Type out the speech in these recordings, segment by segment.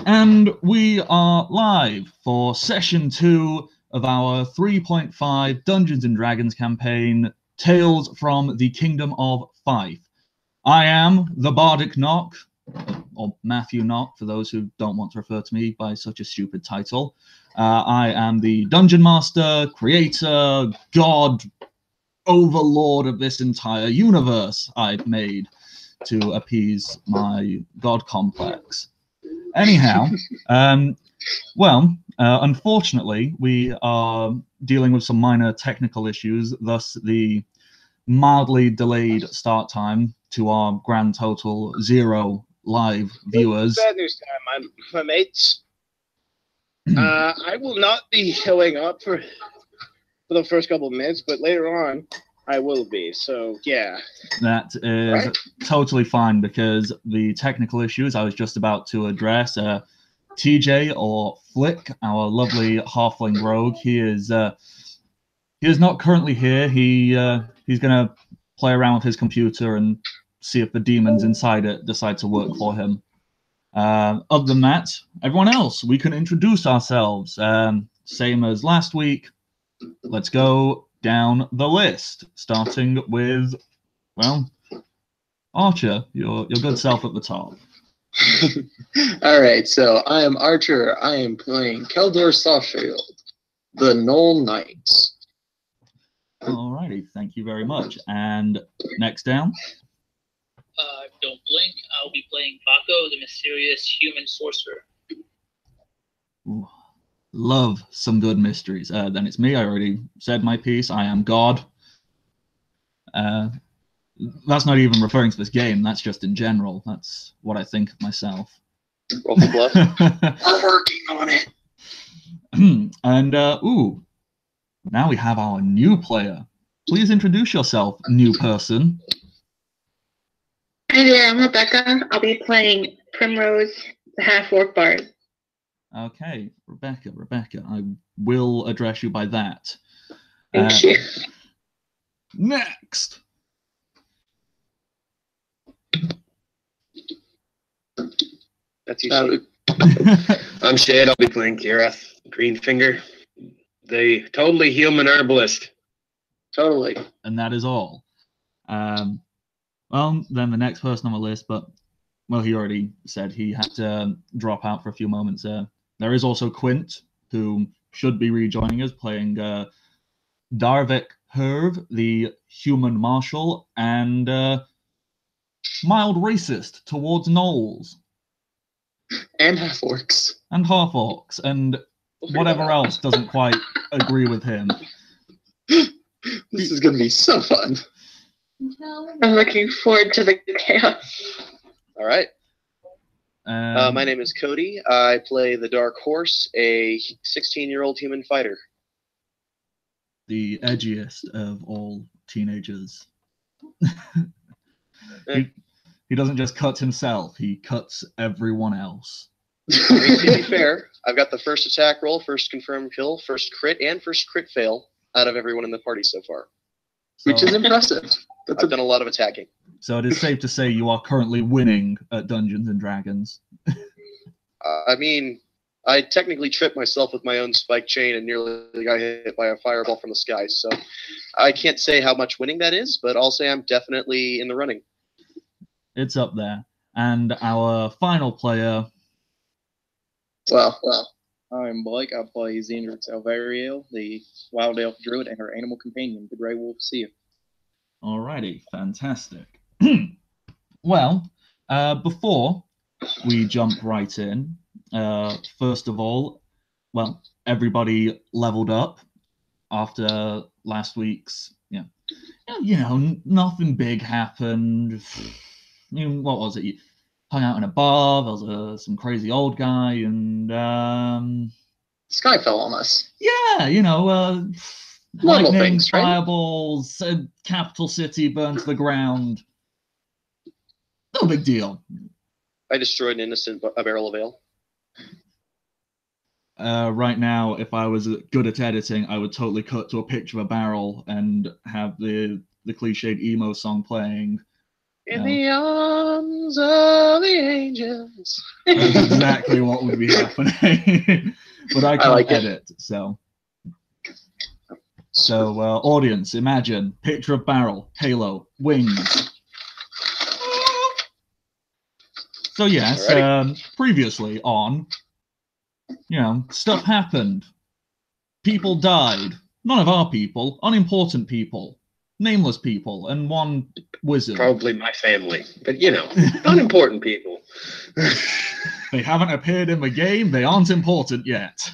And we are live for session 2 of our 3.5 Dungeons & Dragons campaign, Tales from the Kingdom of Fife. I am the Bardic Knock, or Matthew Knock, for those who don't want to refer to me by such a stupid title. I am the Dungeon Master, Creator, God, Overlord of this entire universe I've made to appease my God complex. Anyhow, unfortunately, we are dealing with some minor technical issues, thus the mildly delayed start time to our grand total 0 live viewers. Bad news time, my mates. I will not be showing up for the first couple of minutes, but later on, I will be. So, yeah. That is totally fine, because the technical issues I was just about to address, TJ, or Flick, our lovely halfling rogue, he is not currently here. He's going to play around with his computer and see if the demons inside it decide to work for him. Other than that, everyone else, we can introduce ourselves. Same as last week. Let's go down the list, starting with, well, Archer, your good self at the top. All right, so I am Archer. I am playing Keldor Sawshield, the Knoll Knight. Alrighty, thank you very much. And next down. Don't blink. I'll be playing Baco, the mysterious human sorcerer. Ooh, love some good mysteries. Then it's me. I already said my piece. I am God. That's not even referring to this game. That's just in general. That's what I think of myself. Roll for bluff. We're working on it. And, now we have our new player. Please introduce yourself, new person. Hi there, I'm Rebecca. I'll be playing Primrose, the half-orc bard. Okay, Rebecca, I will address you by that. Thank you. Next! That's you. I'm Shade. I'll be playing Kireth, Greenfinger, the totally human herbalist. Totally. And that is all. Well, then the next person on the list, but, well, he already said he had to drop out for a few moments. There is also Quint, who should be rejoining us, playing Darvik Herv, the human marshal, and mild racist towards gnolls. And half-orcs. And half-orcs, and whatever else doesn't quite agree with him. This is going to be so fun. I'm looking forward to the chaos. All right. My name is Cody. I play the Dark Horse, a 16-year-old human fighter. The edgiest of all teenagers. He doesn't just cut himself, he cuts everyone else. I mean, to be fair, I've got the first attack roll, first confirmed kill, first crit, and first crit fail out of everyone in the party so far. Which is impressive. I've done a lot of attacking. So it is safe to say you are currently winning at Dungeons & Dragons. I mean, I technically tripped myself with my own spike chain and nearly got hit by a fireball from the sky, so I can't say how much winning that is, but I'll say I'm definitely in the running. It's up there. And our final player... Well. I'm Blake. I play Xenrix Alvariel, the wild elf druid, and her animal companion, the Grey Wolf Seer. Alrighty, fantastic. Well, before we jump right in, first of all, well, everybody leveled up after last week's, nothing big happened. What was it? You hung out in a bar, there was some crazy old guy, and Sky fell on us. Yeah, Normal lightning, things, right? fireballs, capital city burned to the ground. No big deal. I destroyed an innocent a barrel of ale. Right now, if I was good at editing, I would totally cut to a picture of a barrel and have the cliched emo song playing. In the arms of the angel. happens. That's exactly what would be happening. But I can't like it. edit, so. So, audience, imagine picture of barrel, halo, wings. So yes, previously on, stuff happened. People died. None of our people, unimportant people, nameless people, and one wizard. Probably my family, but unimportant people. They haven't appeared in the game. They aren't important yet.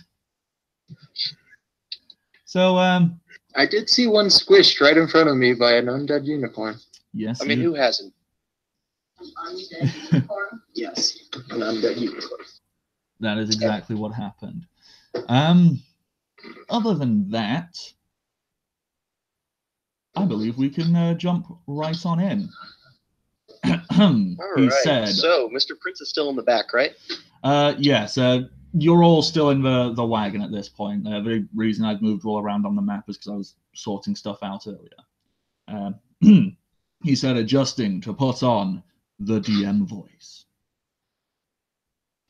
So, I did see one squished right in front of me by an undead unicorn. yes. I mean, who hasn't? Undead unicorn? Yes, an undead unicorn. That is exactly what happened. Other than that, I believe we can jump right on in. All He right. said. So, Mr. Prince is still in the back, right? Yes. You're all still in the wagon at this point. The reason I've moved all around on the map is because I was sorting stuff out earlier. He said, adjusting to put on the DM voice.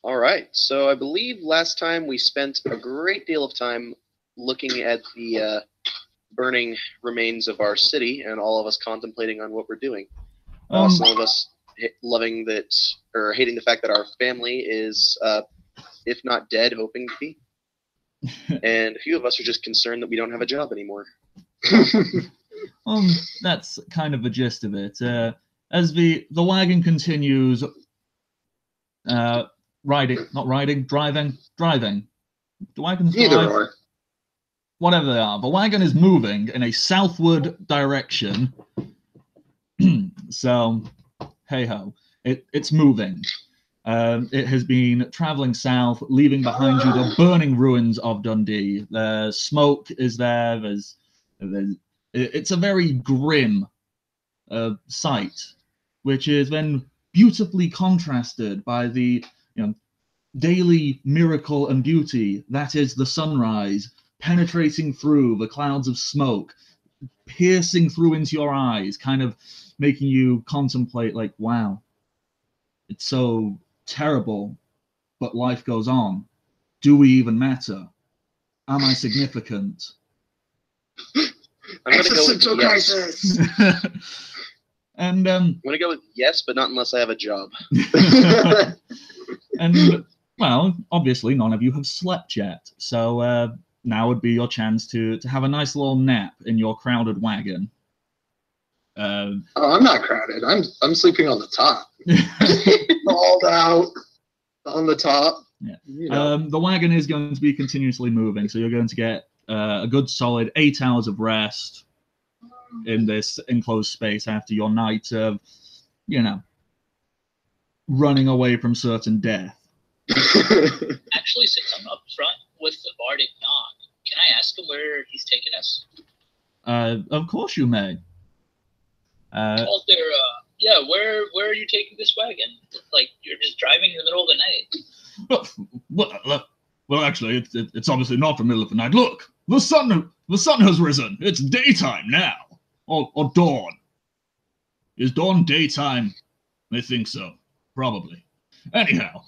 All right. So I believe last time we spent a great deal of time looking at the burning remains of our city, and all of us contemplating on what we're doing. Some of us loving that or hating the fact that our family is, if not dead, hoping to be. And a few of us are just concerned that we don't have a job anymore. That's kind of the gist of it. As the wagon continues driving. The wagon's Either or. Whatever they are. The wagon is moving in a southward direction. So, hey-ho. It's moving. It has been traveling south, leaving behind you the burning ruins of Dundee. The smoke is there. It's a very grim sight, which is then beautifully contrasted by the daily miracle and beauty that is the sunrise, penetrating through the clouds of smoke, piercing through into your eyes, kind of making you contemplate, like, wow, it's so terrible, but life goes on. Do we even matter? Am I significant? I'm going to go with yes. Crisis. And I'm going to go with yes, but not unless I have a job. And, well, obviously none of you have slept yet, so now would be your chance to have a nice little nap in your crowded wagon. I'm not crowded. I'm sleeping on the top. Balled out on the top. Yeah. The wagon is going to be continuously moving, so you're going to get a good solid 8 hours of rest in this enclosed space after your night of, running away from certain death. Actually, since I'm up front with the Bardic Knock, can I ask him where he's taking us? Of course you may. Well, where are you taking this wagon? Like, you're just driving in the middle of the night. Well, actually, it's obviously not the middle of the night. Look, the sun has risen. It's daytime now, or dawn. Is dawn daytime? I think so, probably. Anyhow,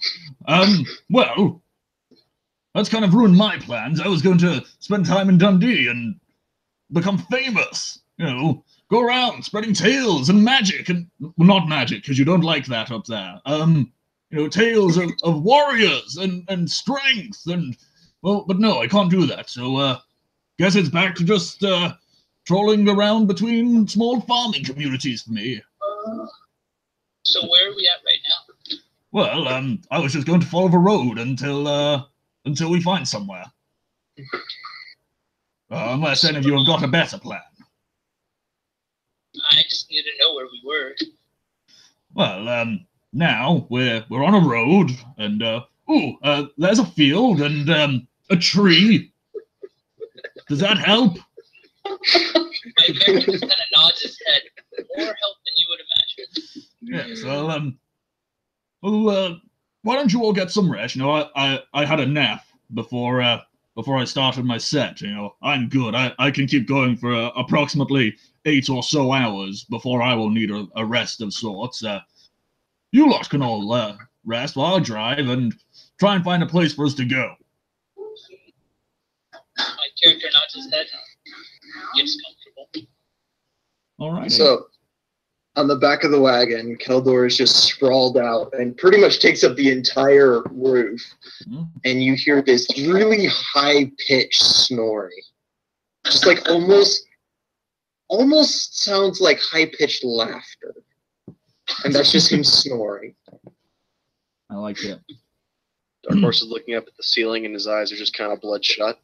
well, that's kind of ruined my plans. I was going to spend time in Dundee and become famous. Go around spreading tales and magic, and well, not magic because you don't like that up there. Tales of warriors and strength and but no, I can't do that. So guess it's back to just trolling around between small farming communities for me. So where are we at right now? Well, I was just going to follow the road until we find somewhere. Unless any of you have got a better plan. I just need to know where we were. Well, now we're on a road, and there's a field and a tree. Does that help? My character just kind of nods his head. More help than you would imagine. Yes. Well, why don't you all get some rest? I had a nap before I started my set. I'm good. I can keep going for approximately 8 or so hours before I will need a rest of sorts. You lot can all rest while I drive and try and find a place for us to go. My character nods his head. Gets comfortable. All right. So, on the back of the wagon, Keldor is just sprawled out and pretty much takes up the entire roof. And you hear this really high-pitched snoring. Just like almost sounds like high-pitched laughter. And that's just him snoring. I like it. Dark Horse is looking up at the ceiling and his eyes are just kind of bloodshot.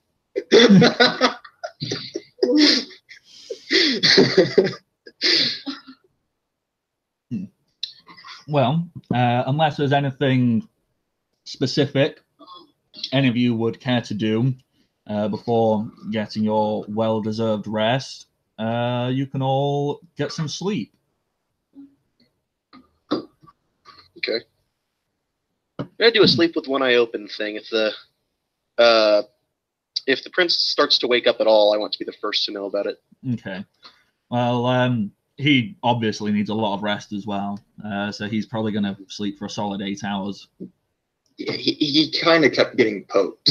Well, unless there's anything specific any of you would care to do before getting your well-deserved rest, you can all get some sleep. Okay. I'm gonna do a sleep with one eye open thing. If the prince starts to wake up at all, I want to be the first to know about it. Okay. Well, he obviously needs a lot of rest as well, so he's probably going to sleep for a solid 8 hours. Yeah, he kind of kept getting poked.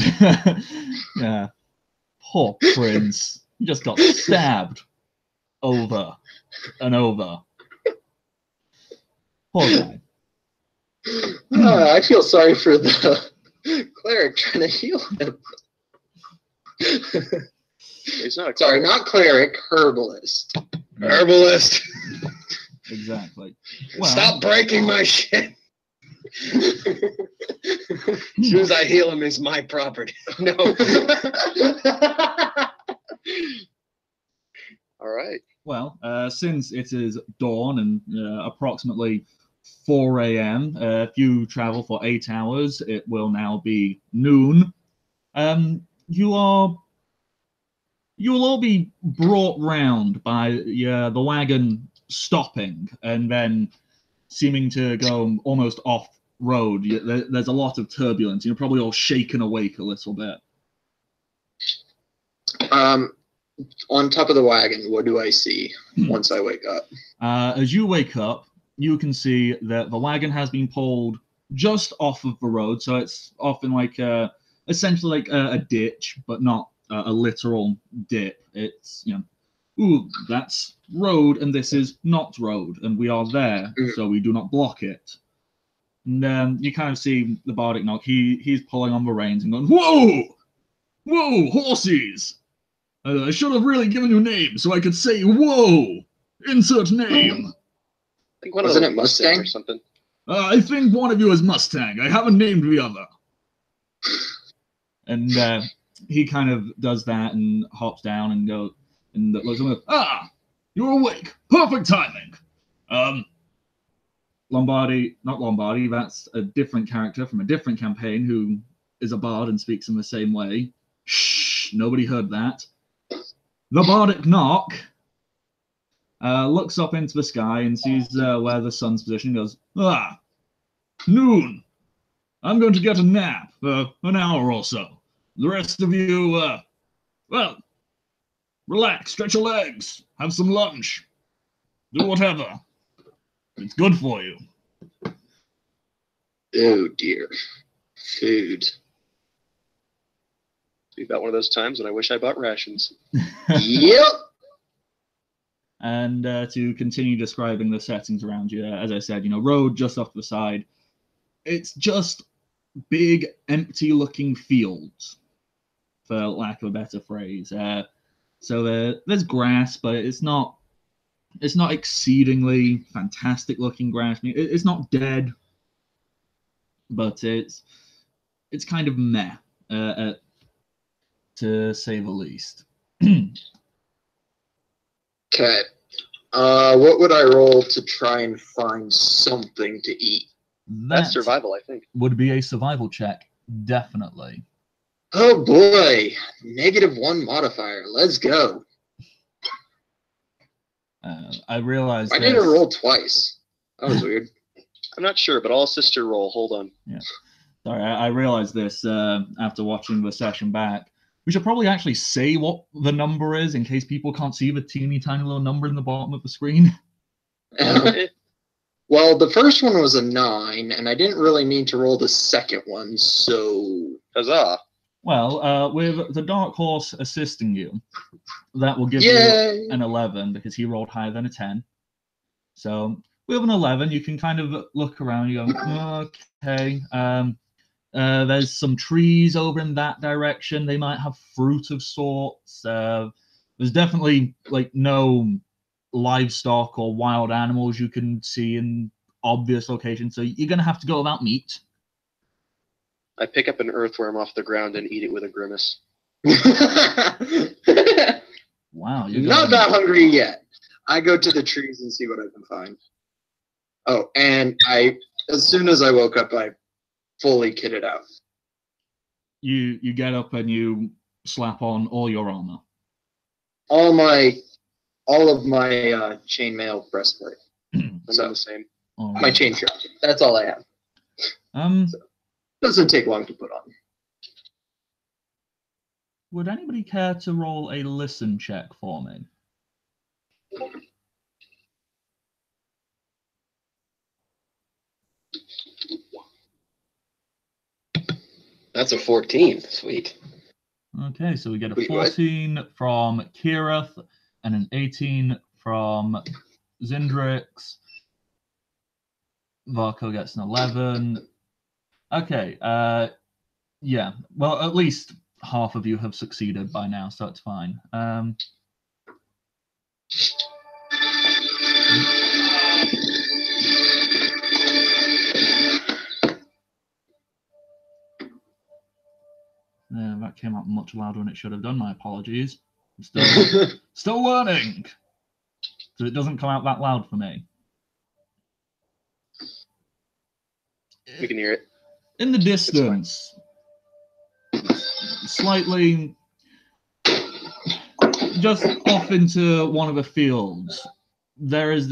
Yeah. Poor prince. He just got stabbed over and over. Poor guy. I feel sorry for the cleric trying to heal him. He's not a cleric. Sorry, not cleric, herbalist. Herbalist. Exactly. Well, Stop breaking my shit. As soon as I heal him, it's my property. No. All right. Well, since it is dawn and approximately 4 a.m., if you travel for 8 hours, it will now be noon. You will all be brought round by the wagon stopping and then seeming to go almost off road. There's a lot of turbulence. You're probably all shaken awake a little bit. On top of the wagon, what do I see once I wake up? As you wake up, you can see that the wagon has been pulled just off of the road, so it's often like essentially like a ditch, but not a literal dip. It's, ooh, that's road, and this is not road, and we are there, so we do not block it. And you kind of see the Bardic Knock. He's pulling on the reins and going, whoa! Whoa, horses! I should have really given you names so I could say, whoa! Insert name! I think one Wasn't of it them was Mustang or something. I think one of you is Mustang. I haven't named the other. And he kind of does that and hops down and goes and looks at him. You're awake. Perfect timing. Not Lombardi. That's a different character from a different campaign who is a bard and speaks in the same way. Shh, nobody heard that. The Bardic Knock looks up into the sky and sees where the sun's position. Goes, noon. I'm going to get a nap for an hour or so. The rest of you, relax, stretch your legs, have some lunch, do whatever. It's good for you. Oh dear. Food. Be about one of those times when I wish I bought rations. Yep. And to continue describing the settings around you, as I said, road just off to the side. It's just big, empty-looking fields, for lack of a better phrase. So there's grass, but it's not exceedingly fantastic-looking grass. I mean, it's not dead, but it's kind of meh, to say the least. Okay. What would I roll to try and find something to eat? That's survival, I think. Would be a survival check, definitely. Oh boy, -1 modifier. Let's go. I realized. I didn't roll twice. That was weird. I'm not sure, but I'll assist your roll. Hold on. Yeah. Sorry, I realized this after watching the session back. We should probably actually say what the number is in case people can't see the teeny tiny little number in the bottom of the screen. Well, the first one was a 9, and I didn't really mean to roll the second one, so... Huzzah. Well, with the Dark Horse assisting you, that will give Yay! you an 11 because he rolled higher than a 10. So with an 11, you can kind of look around. You go, okay. There's some trees over in that direction. They might have fruit of sorts. There's definitely like no livestock or wild animals you can see in obvious locations. So you're gonna have to go without meat. I pick up an earthworm off the ground and eat it with a grimace. Wow, you're not that hungry yet. I go to the trees and see what I can find. Oh, and as soon as I woke up, I fully kitted out. You get up and you slap on all your armor. All of my chainmail breastplate. So the same. My chain shirt. That's all I have. So, doesn't take long to put on. Would anybody care to roll a listen check for me? That's a 14. Sweet. Okay, so we get a 14 from Kirith and an 18 from Zindrix. Varko gets an 11. Okay, yeah. Well, at least half of you have succeeded by now, so that's fine. Yeah, that came out much louder than it should have done. My apologies. I'm still learning, so it doesn't come out that loud for me. We can hear it. In the distance, slightly just off into one of the fields, there is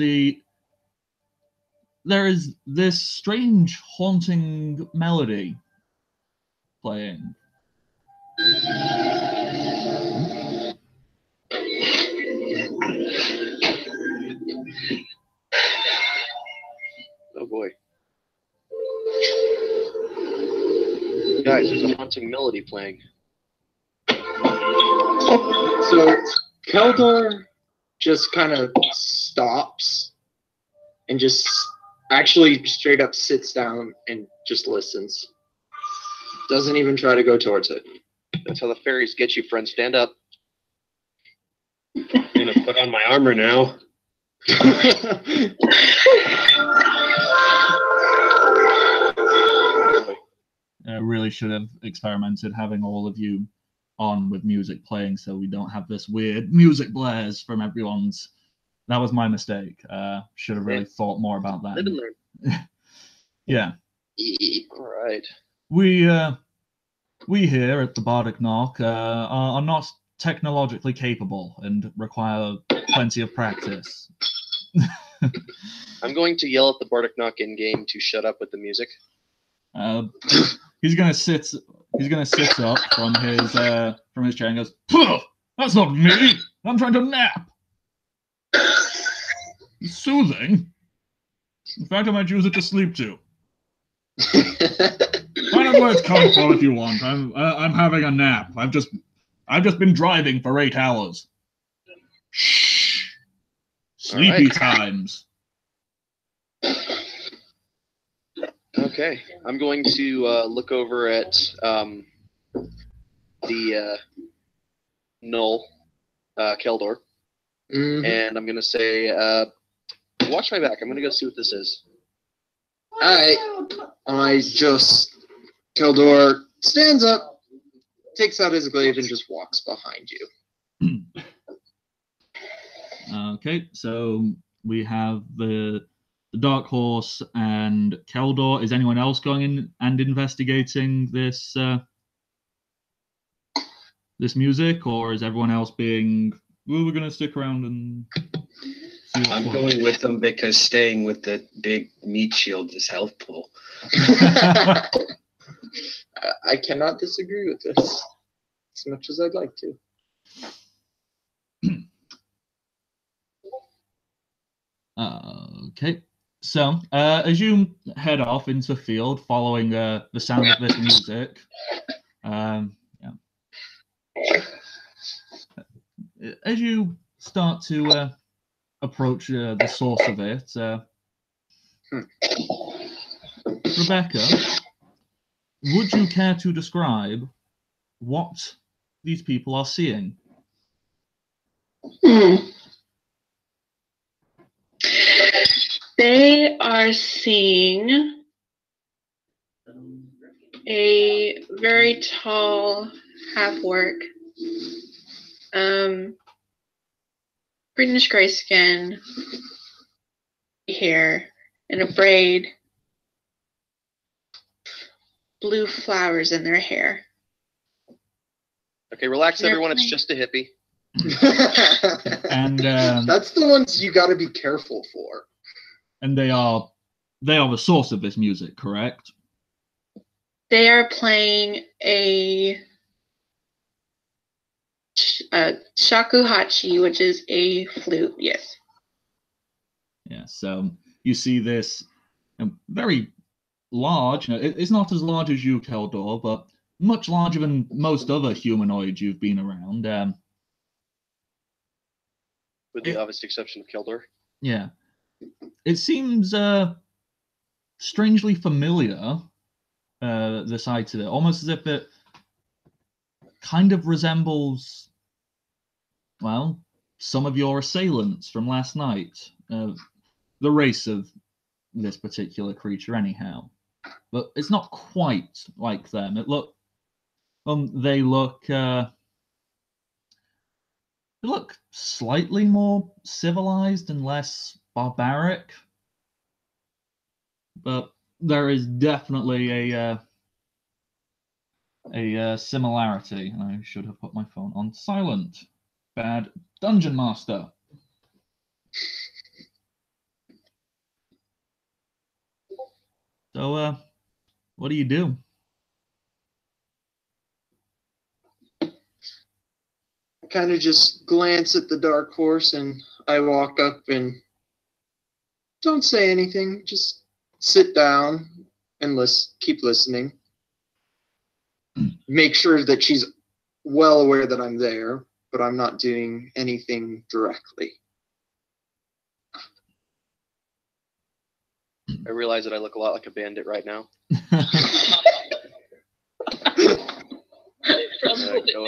this strange haunting melody playing. Oh boy. Guys, there's a haunting melody playing. So Keldor just kind of stops and just actually straight up sits down and just listens. Doesn't even try to go towards it. That's how the fairies get you, friend. Stand up. I'm gonna put on my armor now. I really should have experimented having all of you on with music playing so we don't have this weird music blares from everyone's. That was my mistake. Should have really thought more about that. Live and learn. Yeah. All right. We here at the Bardic Knock are not technologically capable and require plenty of practice. I'm going to yell at the Bardic Knock in game to shut up with the music. He's gonna sit up from his chair and goes, "Puh, that's not me. I'm trying to nap. It's soothing. In fact, I might use it to sleep too. Find out where it's coming from if you want. I'm having a nap. I've just been driving for 8 hours. Shh. Sleepy times." Okay, I'm going to look over at the Null, Keldor, and I'm going to say, watch my back. I'm going to go see what this is. Keldor stands up, takes out his glaive, and just walks behind you. Okay, so we have the Dark Horse and Keldor. Is anyone else going in and investigating this this music, or is everyone else being, well, we're going to stick around and see what's I'm what? going with them because staying with the big meat shield is helpful. I cannot disagree with this as much as I'd like to. Okay, So, as you head off into the field, following the sound of this music, as you start to approach the source of it, Rebecca, would you care to describe what these people are seeing? They are seeing a very tall half-orc, greenish gray skin, hair, and a braid, blue flowers in their hair. Okay, relax, everyone. It's just a hippie. And that's the ones you got to be careful for. And they are the source of this music, correct? They are playing a shakuhachi, which is a flute. Yes. Yeah. So you see this very large. It's not as large as you, Keldor, but much larger than most other humanoids you've been around. With the obvious exception of Keldor. Yeah. It seems strangely familiar, the sight of it, almost as if it kind of resembles, well, some of your assailants from last night. The race of this particular creature, anyhow. But it's not quite like them. They look slightly more civilized and less barbaric. But there is definitely a similarity. I should have put my phone on silent. Bad dungeon master. So, what do you do? I kind of just glance at the dark horse and I walk up and don't say anything. Just sit down and keep listening. Make sure that she's well aware that I'm there, but I'm not doing anything directly. I realize that I look a lot like a bandit right now. Go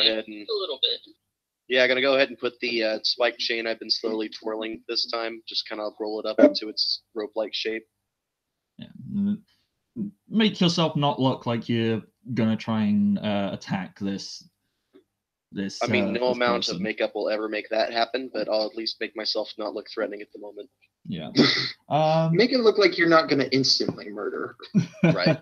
ahead and a little bit. Yeah, I'm gonna go ahead and put the spike chain I've been slowly twirling this time. Just kind of roll it up into its rope-like shape. Yeah. Make yourself not look like you're gonna try and attack this. I mean, no amount person. of makeup will ever make that happen, but I'll at least make myself not look threatening at the moment. Yeah. Make it look like you're not gonna instantly murder. Right.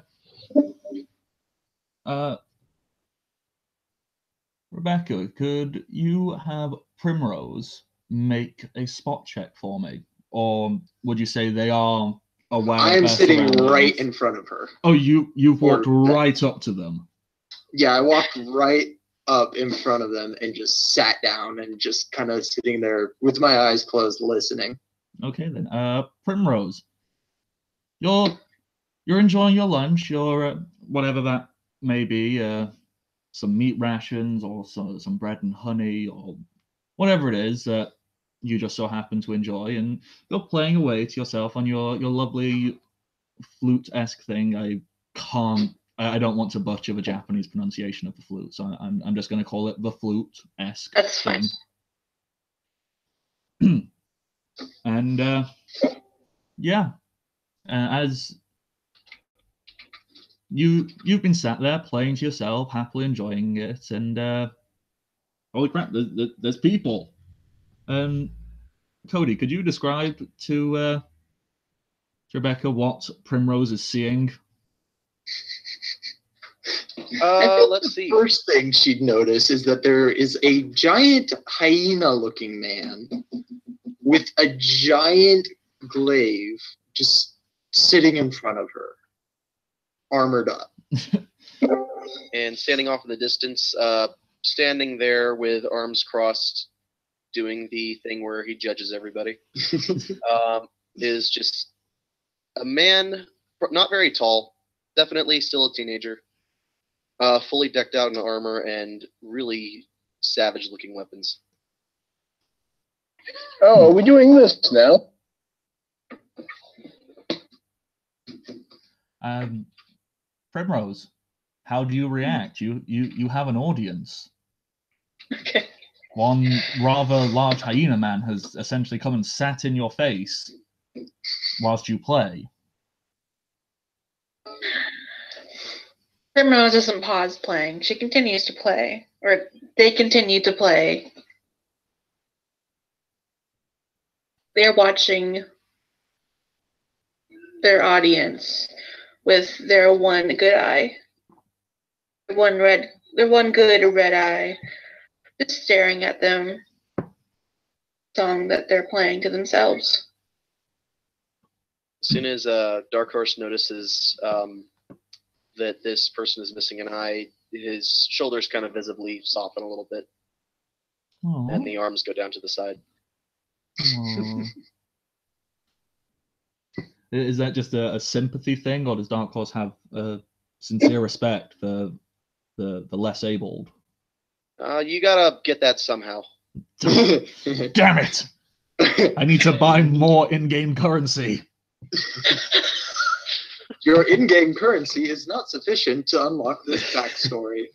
Rebecca, could you have Primrose make a spot check for me? Or would you say they are aware? I am sitting right in front of her. Oh, you've walked right up to them. Yeah, I walked right up in front of them and just sat down and just kind of sitting there with my eyes closed, listening. Okay then. Primrose, you're enjoying your lunch, your whatever that may be, some meat rations or some bread and honey or whatever it is that you just so happen to enjoy, and you're playing away to yourself on your lovely flute-esque thing. I don't want to butcher the Japanese pronunciation of the flute, so I'm just going to call it the flute-esque That's thing. Fine. And yeah, as you've been sat there playing to yourself, happily enjoying it, and holy crap, there's people. Cody, could you describe to Rebecca what Primrose is seeing? Let's see. The first thing she'd notice is that there is a giant hyena-looking man with a giant glaive just sitting in front of her, armored up. And standing off in the distance, standing there with arms crossed, doing the thing where he judges everybody, is just a man, not very tall, definitely still a teenager, fully decked out in armor and really savage-looking weapons. Oh, are we doing this now? Primrose, how do you react? You have an audience. Okay. One rather large hyena man has essentially come and sat in your face whilst you play. Primrose doesn't pause playing. She continues to play. Or they continue to play. They're watching their audience with their one good eye. Their one good red eye. Just staring at them. Song that they're playing to themselves. As soon as Dark Horse notices that this person is missing an eye, his shoulders kind of visibly soften a little bit, Aww. and the arms go down to the side. Is that just a sympathy thing, or does Dark Horse have a sincere respect for the less abled? You gotta get that somehow. Damn it! I need to buy more in-game currency. Your in-game currency is not sufficient to unlock this backstory.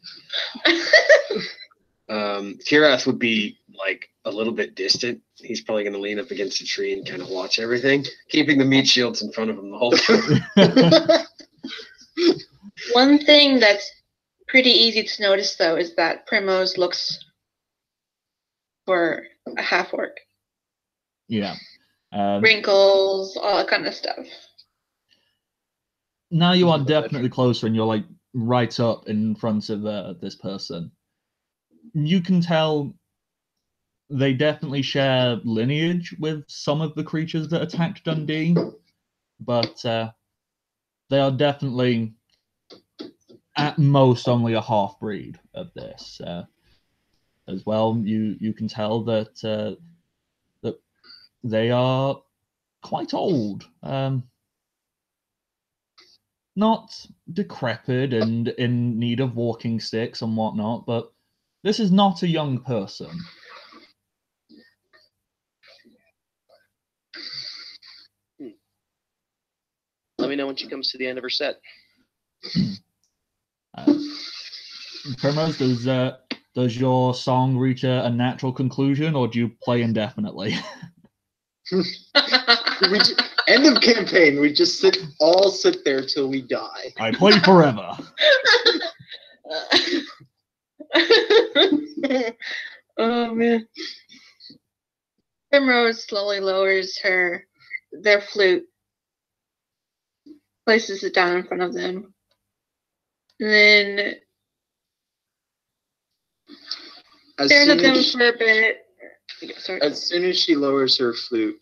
Kirath would be like a little bit distant. He's probably going to lean up against a tree and kind of watch everything, keeping the meat shields in front of him the whole time. One thing that's pretty easy to notice, though, is that Primrose looks for a half-orc. Yeah. Wrinkles, all that kind of stuff. Now you are definitely closer, and you're like right up in front of this person. You can tell they definitely share lineage with some of the creatures that attacked Dundee, but they are definitely at most only a half breed of this. As well, you can tell that that they are quite old. Not decrepit and in need of walking sticks and whatnot, but this is not a young person. Let me know when she comes to the end of her set. Primrose, does your song reach a natural conclusion, or do you play indefinitely? End of campaign. We just all sit there till we die. I play forever. Oh man. Primrose slowly lowers their flute, places it down in front of them, and then stares at them for a bit. Sorry. As soon as she lowers her flute,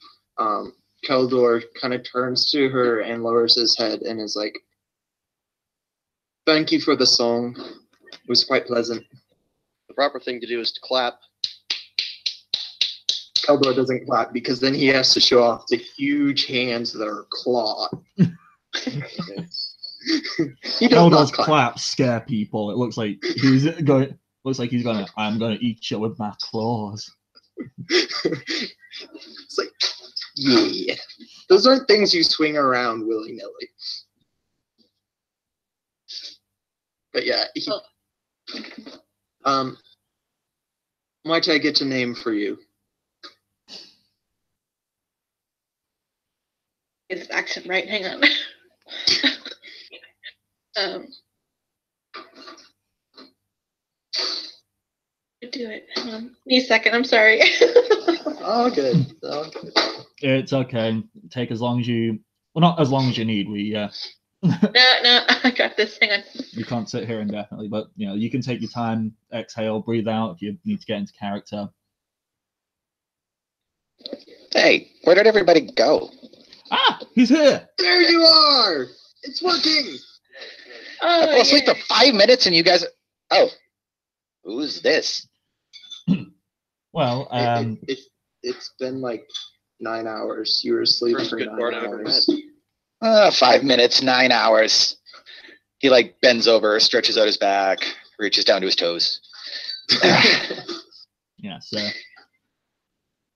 Keldor kind of turns to her and lowers his head and is like, "Thank you for the song. It was quite pleasant." The proper thing to do is to clap. Keldor doesn't clap because then he has to show off the huge hands that are clawed. Keldor's claps scare people. It looks like he's going. Looks like he's gonna. I'm gonna eat you with my claws. It's like, yeah, those aren't things you swing around willy nilly. But yeah, might I get a name for you? Get his accent right. Hang on. Do it. Hang on. Give me a second. I'm sorry. Oh, good. Oh, good. It's okay. Take as long as you. Well, not as long as you need. We. No, I got this. Hang on. You can't sit here indefinitely, but you can take your time, exhale, breathe out if you need to get into character. Hey, where did everybody go? Ah, he's here. There you are. It's working. Oh, I fell asleep for 5 minutes and you guys. Oh, who's this? Well, it's been like 9 hours. You were asleep First for good 9 part I've ever hours. 5 minutes, 9 hours. He like bends over, stretches out his back, reaches down to his toes. Yes.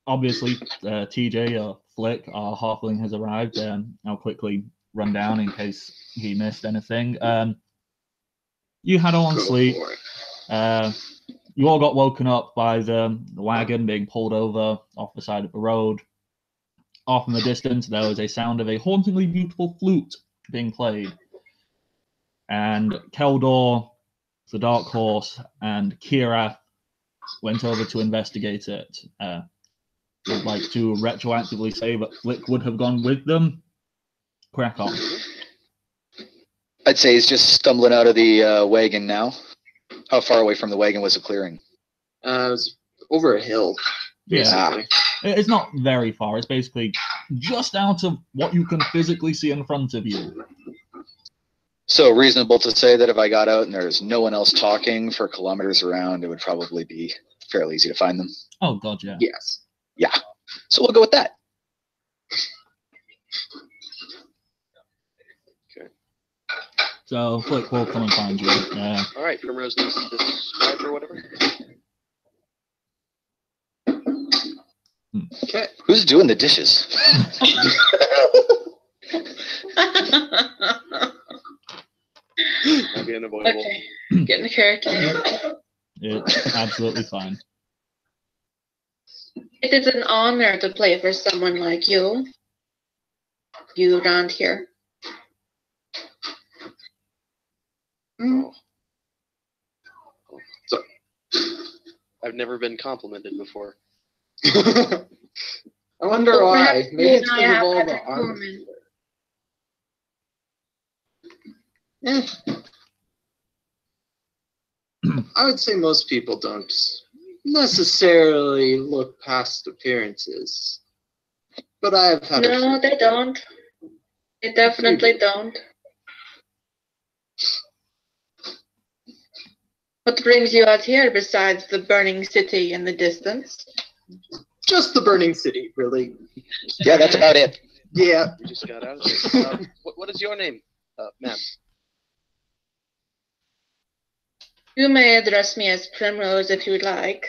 Obviously, TJ or Flick, our halfling, has arrived. I'll quickly run down in case he missed anything. You had all on sleep. You all got woken up by the wagon being pulled over off the side of the road. Off in the distance, there was a sound of a hauntingly beautiful flute being played. And Keldor, the Dark Horse, and Kira went over to investigate it. Would like to retroactively say that Flick would have gone with them. Crack on. I'd say he's just stumbling out of the wagon now. How far away from the wagon was the clearing? It was over a hill. Yeah. It's not very far. It's basically just out of what you can physically see in front of you. So reasonable to say that if I got out and there's no one else talking for kilometers around, it would probably be fairly easy to find them. Oh, God, yeah. Yes. Yeah. So we'll go with that. Okay. So Flick will come and find you. All right, Primrose needs this scribe or whatever. Okay. Who's doing the dishes? That'd be unavoidable. Okay, get in the character. It's absolutely fine. It is an honor to play for someone like you. You around here. Oh. So, I've never been complimented before. I wonder Well, why. perhaps Maybe you it's and I because of have all had the a armor. common. I would say most people don't necessarily look past appearances. But I have had No, they don't. They definitely don't. What brings you out here besides the burning city in the distance? just the burning city, really. Yeah, that's about it. Yeah. We just got out of this. What is your name, ma'am? You may address me as Primrose if you would like.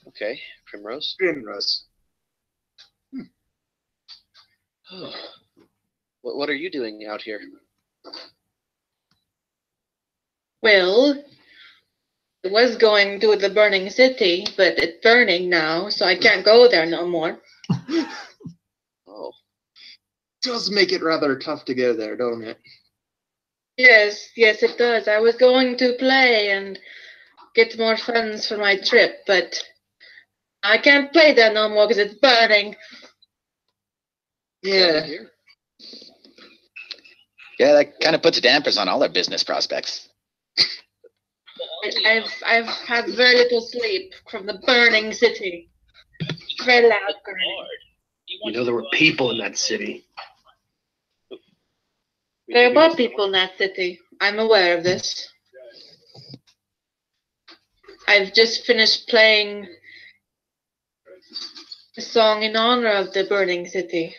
Okay, Primrose. Primrose. What are you doing out here? Well, I was going to the burning city, but it's burning now, so I can't go there no more. Oh. Does make it rather tough to go there, don't it? Yes, it does. I was going to play and get more funds for my trip, but I can't play there no more because it's burning. Yeah. Yeah, that kind of puts dampers on all our business prospects. I've had very little sleep from the burning city. Very loud burning. You know there were people in that city. There were people in that city. I'm aware of this. I've just finished playing a song in honor of the burning city.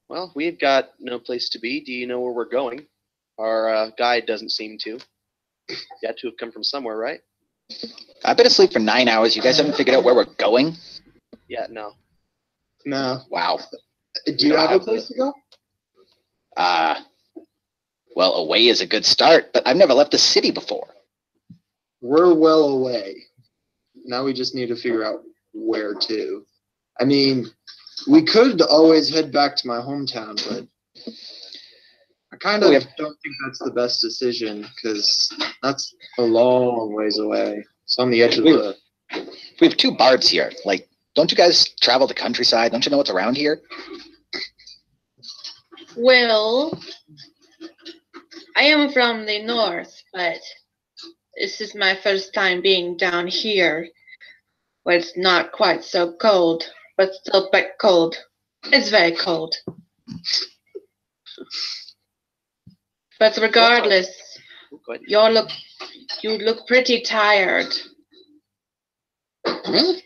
Well, we've got no place to be. Do you know where we're going? Our guide doesn't seem to. You had to have come from somewhere, right? I've been asleep for 9 hours. You guys haven't figured out where we're going? Yeah, no. No. Wow. Do you have a place to go? Well, away is a good start, but I've never left the city before. We're well away. Now we just need to figure out where to. I mean, we could always head back to my hometown, but I kind of don't think that's the best decision because that's a long ways away. It's on the edge of the... We have 2 bards here. Like, don't you guys travel the countryside? Don't you know what's around here? Well, I am from the north, but this is my first time being down here, where it's not quite so cold, but still quite cold. It's very cold. But regardless, y'all look You look pretty tired. Really?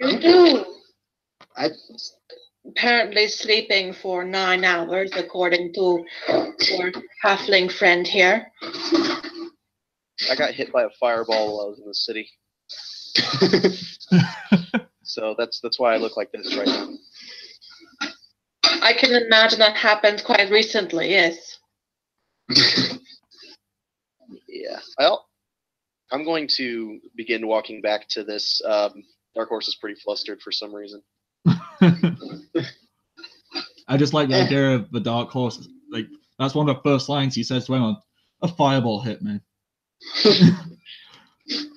You do. I Apparently sleeping for 9 hours, according to your halfling friend here. I got hit by a fireball while I was in the city. So that's why I look like this right now. I can imagine that happened quite recently, yes. Yeah. Well, I'm going to begin walking back to this. Dark Horse is pretty flustered for some reason. I just like the idea of the Dark Horse. Like, that's one of the first lines he says to anyone. A fireball hit me.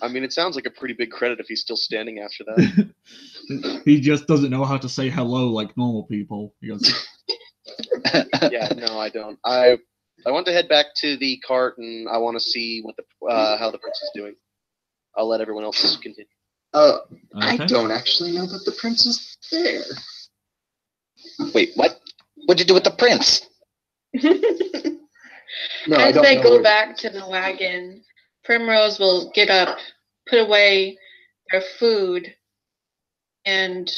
I mean, it sounds like a pretty big credit if he's still standing after that. He just doesn't know how to say hello like normal people. He goes, Yeah, no, I don't. I want to head back to the cart, and I want to see what how the prince is doing. I'll let everyone else continue. I don't actually know that the prince is there. Wait, what? What'd you do with the prince? No, I As don't they know go where- back to the wagon, Primrose will get up, put away their food, and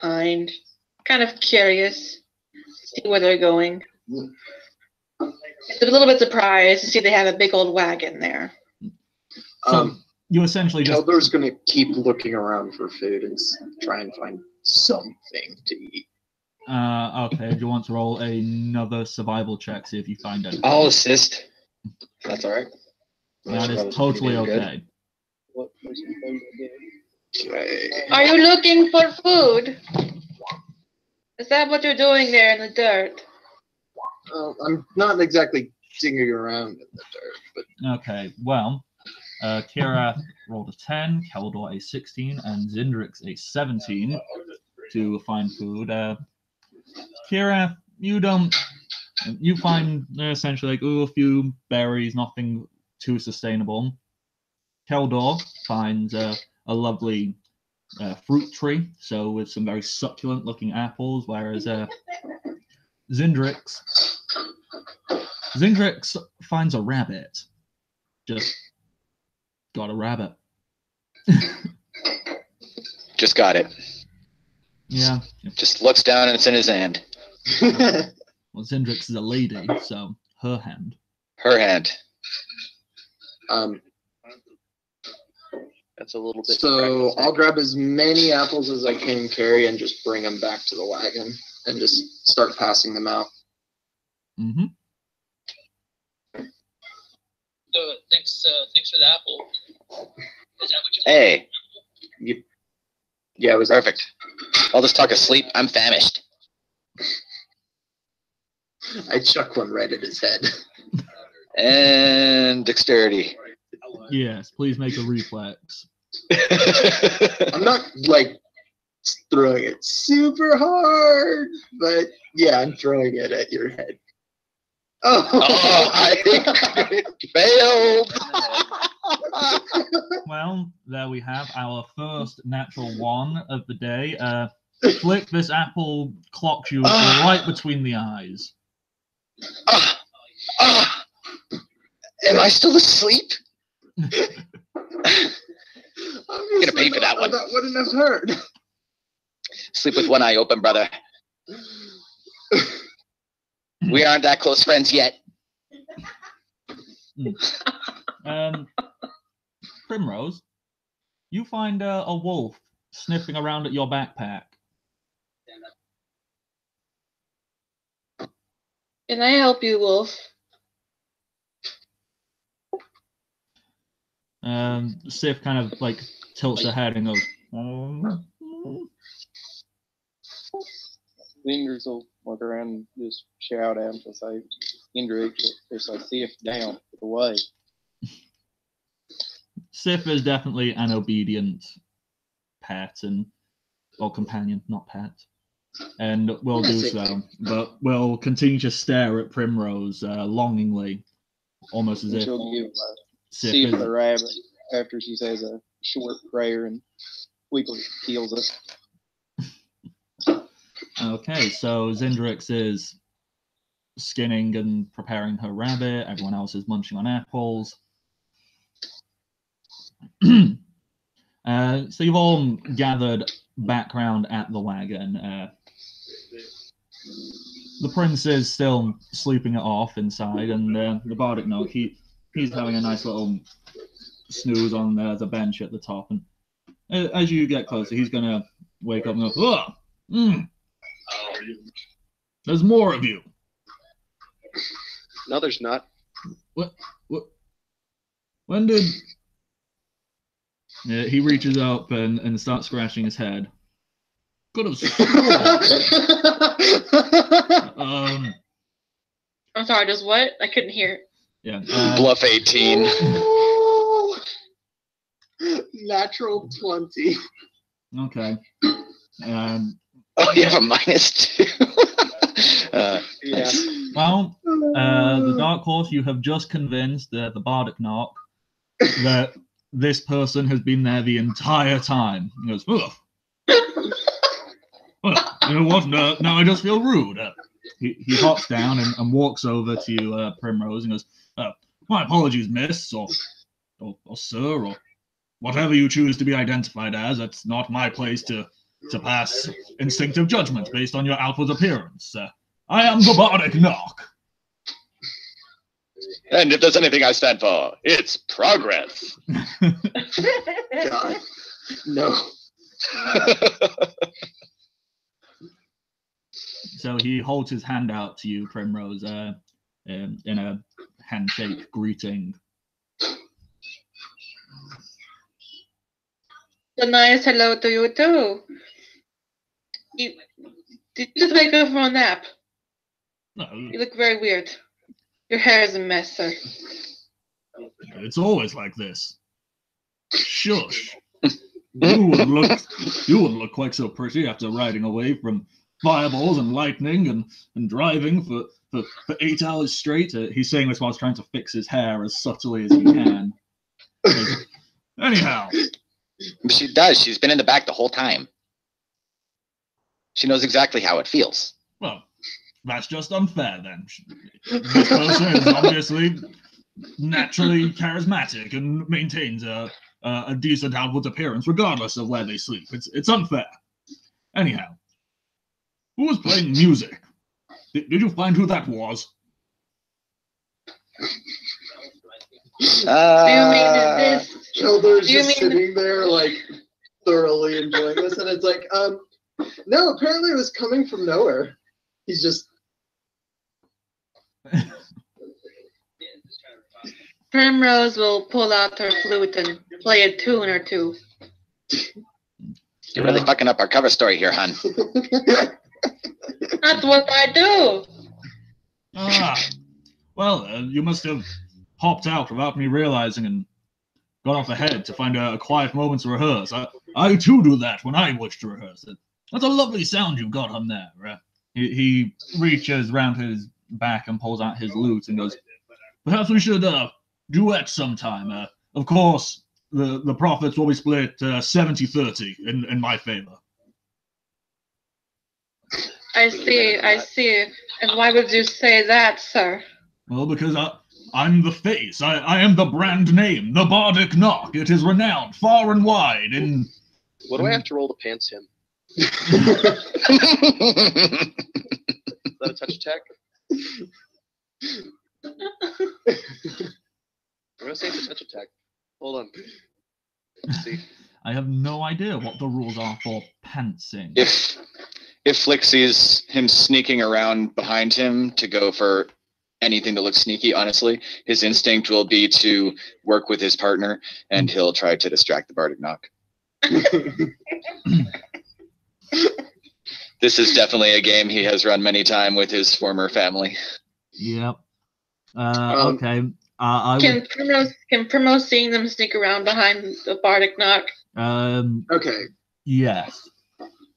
kind of curious, see where they're going. She's a little bit surprised to see they have a big old wagon there. so you essentially just Keldor's gonna keep looking around for food and try and find something to eat. okay. Do you want to roll another survival check? See if you find anything. I'll assist. That's all right. That is totally okay. What was your favorite game? Okay. Are you looking for food? Is that what you're doing there in the dirt? I'm not exactly digging around in the dirt, but Okay. Well, Kira rolled a 10, Keldor a 16, and Zindrix a 17 to find food. Kira, you find essentially like a few berries, nothing too sustainable. Keldor finds a lovely fruit tree, so with some very succulent looking apples, whereas Zindrix finds a rabbit. Just got a rabbit. Just got it. Yeah. Just looks down and it's in his hand. Well, Zindrix is a lady, so her hand. Her hand. That's a little bit. So I'll grab as many apples as I can carry and just bring them back to the wagon and just start passing them out. Mm-hmm. So thanks for the apple. Is that what you? Hey, Yeah, it was perfect. I'll just talk asleep. I'm famished. I chuck one right at his head. And dexterity. Yes, please make a reflex. I'm not like throwing it super hard, but yeah, I'm throwing it at your head. Oh, I failed. Well, there we have our first natural one of the day. Flick, this apple clocks you right between the eyes. Am I still asleep? I'm Gonna pay for that one. That wouldn't have hurt. Sleep with one eye open, brother. We aren't that close friends yet. Primrose, you find a wolf sniffing around at your backpack. Can I help you, Wolf? Sif kind of like tilts her head and goes, "Oh." Fingers will look around and just shout at him to say, Hendrix, just like, see if down, get away. Sif is definitely an obedient pet or companion, not pet, and will do so, but will continue to stare at Primrose longingly, almost as if She'll give Sif see if is. the rabbit after she says a short prayer and quickly kills it. Okay, so Zindrix is skinning and preparing her rabbit. Everyone else is munching on apples. So you've all gathered back round at the wagon. The prince is still sleeping it off inside, and the bardic knock, he's having a nice little snooze on the bench at the top. And as you get closer, he's going to wake up and go, there's more of you. No, there's not. What? When did... Yeah, he reaches up and starts scratching his head. Could have I'm sorry, just what? I couldn't hear. Yeah. Bluff 18. Natural 20. Okay. Oh, you have a -2. Yeah. Well, the Dark Horse, you have just convinced the bardic knock that this person has been there the entire time. He goes, ugh. Well, you know what? Now I just feel rude. He hops down and walks over to you, Primrose, and goes, my apologies, miss, or sir, or whatever you choose to be identified as. It's not my place to pass instinctive judgment based on your outward appearance. I am the bardic knock. And if there's anything I stand for, it's progress. God. No. So he holds his hand out to you, Primrose, in a handshake greeting. A nice hello to you too. Did you just wake up from a nap? No, You look very weird. Your hair is a mess, sir. it's always like this. Shush. You wouldn't look quite so pretty after riding away from fireballs and lightning and driving for 8 hours straight. He's saying this while he's trying to fix his hair as subtly as he can. Anyhow. She does. She's been in the back the whole time. She knows exactly how it feels. Well, that's just unfair then. This person is obviously naturally charismatic and maintains a decent outward appearance regardless of where they sleep. It's unfair. Anyhow, who was playing music? Did you find who that was? Do you mean this? Kelder's just sitting there, like, thoroughly enjoying this, and it's like, no, apparently it was coming from nowhere. He's just... Primrose will pull out her flute and play a tune or two. You're really fucking up our cover story here, hon. That's what I do. Well, you must have hopped out without me realizing and got off ahead to find a quiet moment to rehearse. I too do that when I wish to rehearse. That's a lovely sound you've got on there. He reaches round his back and pulls out his lute and goes, perhaps we should duet sometime. Of course, the profits will be split 70-30 in my favor. I see. And why would you say that, sir? Well, because I'm the face. I am the brand name, the Bardic Knock. It is renowned far and wide. What do I have to roll to pants him? Is that a touch attack? I'm gonna say it's a touch attack. Hold on. Let's see. I have no idea what the rules are for pantsing. If Flick sees him sneaking around behind him to go for anything that looks sneaky, honestly, his instinct will be to work with his partner, and he'll try to distract the Bardic Knock. This is definitely a game he has run many times with his former family. Yep. Okay. Can Primrose seeing them sneak around behind the Bardic Knock? Okay. Yes.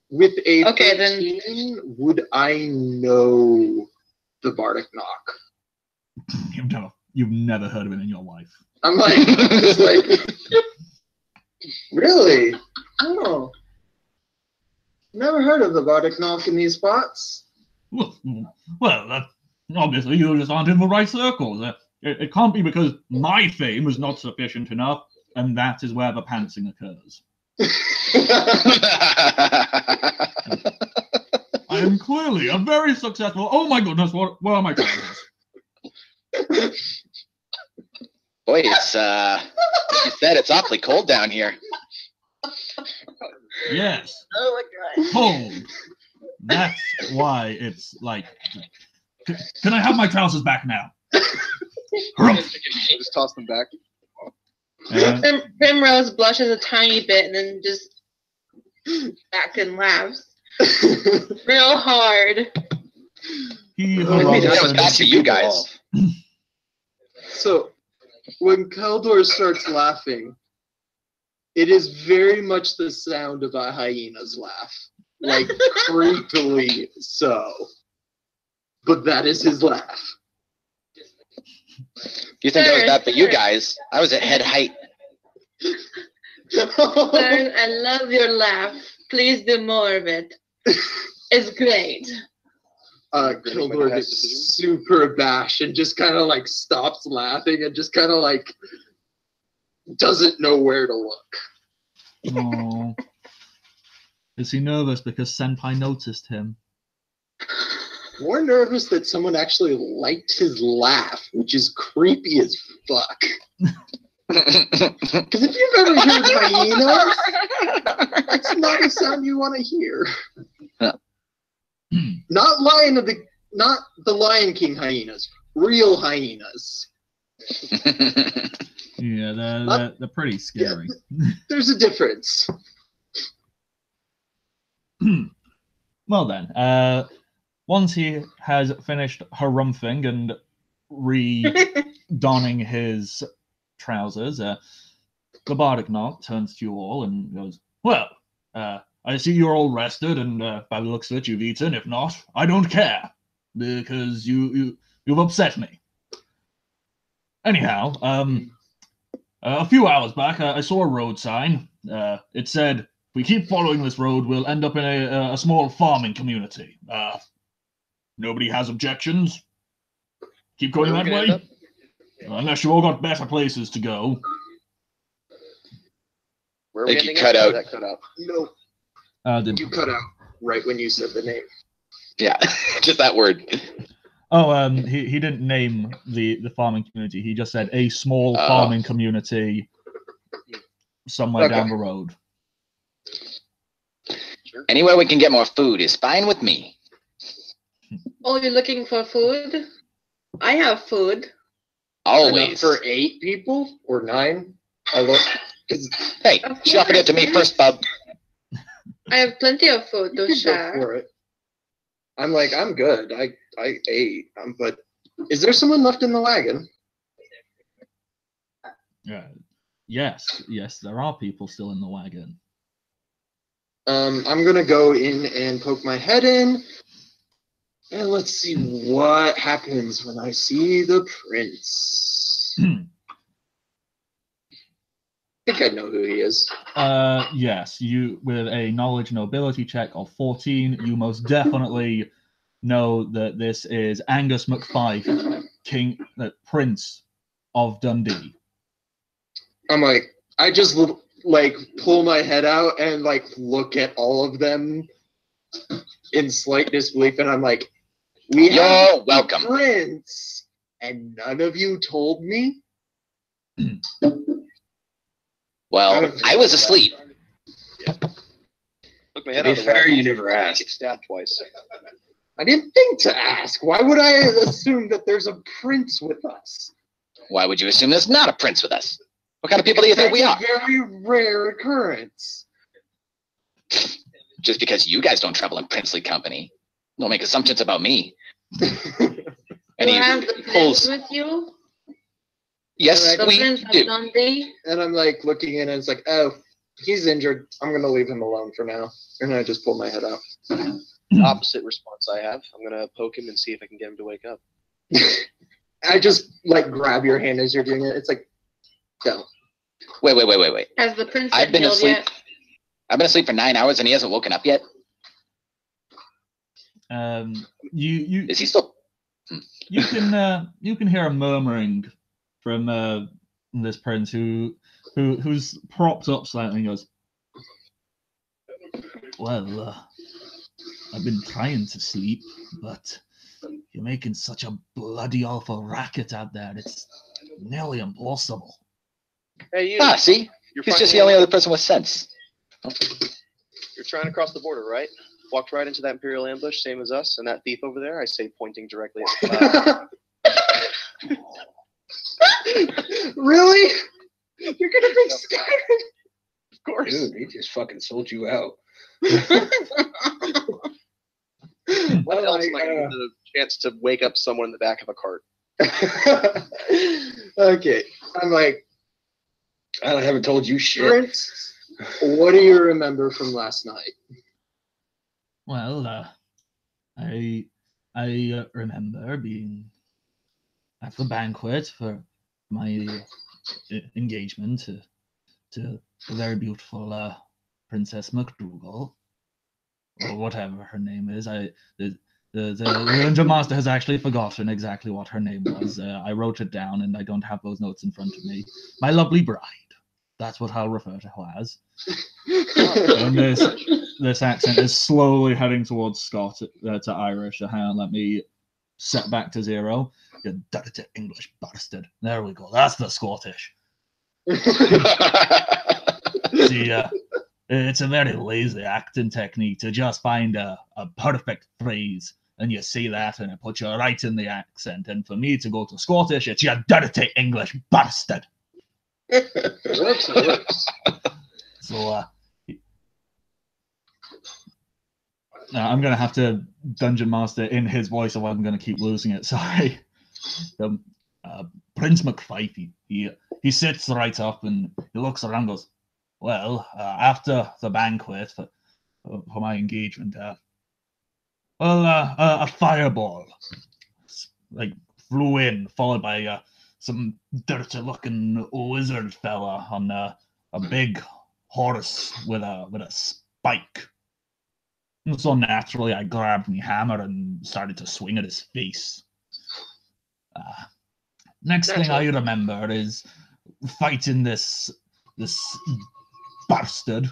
With a 13, then would I know the Bardic Knock? You've never heard of it in your life. I'm like, just like, really? Oh. Never heard of the Bardic Knock in these spots. Well, obviously you just aren't in the right circles. It can't be because my fame is not sufficient enough and that is where the pantsing occurs. I am clearly a very successful. Oh my goodness! What are my trousers? Boy, it's you said it's awfully cold down here. Yes. Oh my god. Cold. That's why it's like. Can I have my trousers back now? Just toss them back. Primrose blushes a tiny bit and then just back and laughs real hard. That was back to you guys. So, when Keldor starts laughing, it is very much the sound of a hyena's laugh. Like, creepily so. But that is his laugh. You think I was bad for you guys? I was at head height. Sir, I love your laugh. Please do more of it. It's great. Keldor gets super abashed and just kind of like stops laughing and just kind of like doesn't know where to look. Oh. Is he nervous because Senpai noticed him? More nervous that someone actually liked his laugh, which is creepy as fuck. Because if you've ever heard hyenas, that's not a sound you want to hear. Not the Lion King hyenas, real hyenas. Yeah, they're pretty scary. Yeah, there's a difference. Well then, once he has finished harumphing and re-donning his trousers, the Bardic Knock turns to you all and goes, "Well, I see you're all rested, and by the looks of it, you've eaten. If not, I don't care, because you've upset me. Anyhow, a few hours back, I saw a road sign. It said, 'If we keep following this road, we'll end up in a small farming community. Nobody has objections? Keep going that way? Unless you all got better places to go.'" Where are I we think you ending cut up? out. That cut out. No, you cut out right when you said the name. Yeah, just that word. Oh, he didn't name the farming community. He just said a small farming community somewhere down the road. Anywhere we can get more food is fine with me. Oh, you're looking for food? I have food. Always. Enough for 8 people or 9? Hey, she offered it to me first, bub. I have plenty of food to You go share. for it. I'm like, I'm good. I ate. But is there someone left in the wagon? Yes, there are people still in the wagon. I'm gonna go in and poke my head in, and let's see what happens when I see the prince. I think I know who he is. Yes, you with a knowledge nobility check of 14, you most definitely know that this is Angus McFife, Prince of Dundee. I'm like, I just like pull my head out and like look at all of them in slight disbelief, and I'm like, You're welcome. Prince, and none of you told me. Well, I was asleep. Look my head To out be the fair, wagon. you never asked. Get stabbed twice. I didn't think to ask. Why would I assume that there's a prince with us? Why would you assume there's not a prince with us? What kind of people do you think we are? That's a very rare occurrence. Just because you guys don't travel in princely company, don't make assumptions about me. And You he have the pulls. prince with you? Yes, The we prince of do. Dundee? And I'm like looking in, and it's like, oh, he's injured. I'm gonna leave him alone for now. And I just pull my head out. Opposite response I have. I'm gonna poke him and see if I can get him to wake up. I just like grab your hand as you're doing it. It's like, no. Wait. Has the prince I've been healed asleep. yet? I've been asleep for 9 hours and he hasn't woken up yet. You Is he still? you can hear a murmuring from this prince who who's propped up slightly and goes, well, I've been trying to sleep, but you're making such a bloody awful racket out there. It's nearly impossible. Hey, you. See? He's just the only other person with sense. You're trying to cross the border, right? Walked right into that Imperial ambush, same as us, and that thief over there, I say pointing directly at Really? You're gonna be scared? Of course. Dude, he just fucking sold you out. What else am I going to get the chance to wake up someone in the back of a cart? Okay. I'm like, I haven't told you shit. Prince, what do you remember from last night? Well, I remember being at the banquet for my engagement to the very beautiful Princess McDougal, or whatever her name is. The Dungeon Master has actually forgotten exactly what her name was. I wrote it down, and I don't have those notes in front of me. My lovely bride. That's what I'll refer to her as. And this accent is slowly heading towards Scott to Irish. Hang on, let me set back to 0. You dirty English bastard. There we go. That's the Scottish. See, it's a very lazy acting technique to just find a perfect phrase, and you say that, and it puts you right in the accent. And for me to go to Scottish, it's you dirty English bastard. It works. So, I'm going to have to Dungeon Master in his voice, or I'm going to keep losing it. Sorry. Prince McFife, he sits right up and he looks around and goes, well, after the banquet for my engagement, a fireball flew in, followed by some dirty-looking wizard fella on a big horse with a spike. And so naturally, I grabbed my hammer and started to swing at his face. Next thing I remember is fighting this bastard.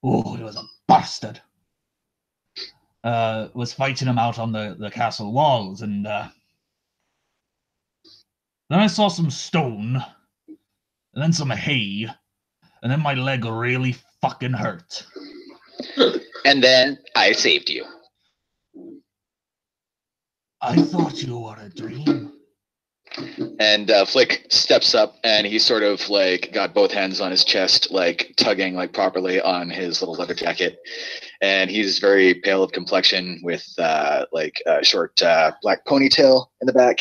Oh, he was a bastard. Was fighting him out on the castle walls, and then I saw some stone, and then some hay, and then my leg really fucking hurt. And then I saved you. I thought you were a dream. And Flick steps up, and he sort of got both hands on his chest, tugging properly on his little leather jacket. And he's very pale of complexion with a short black ponytail in the back.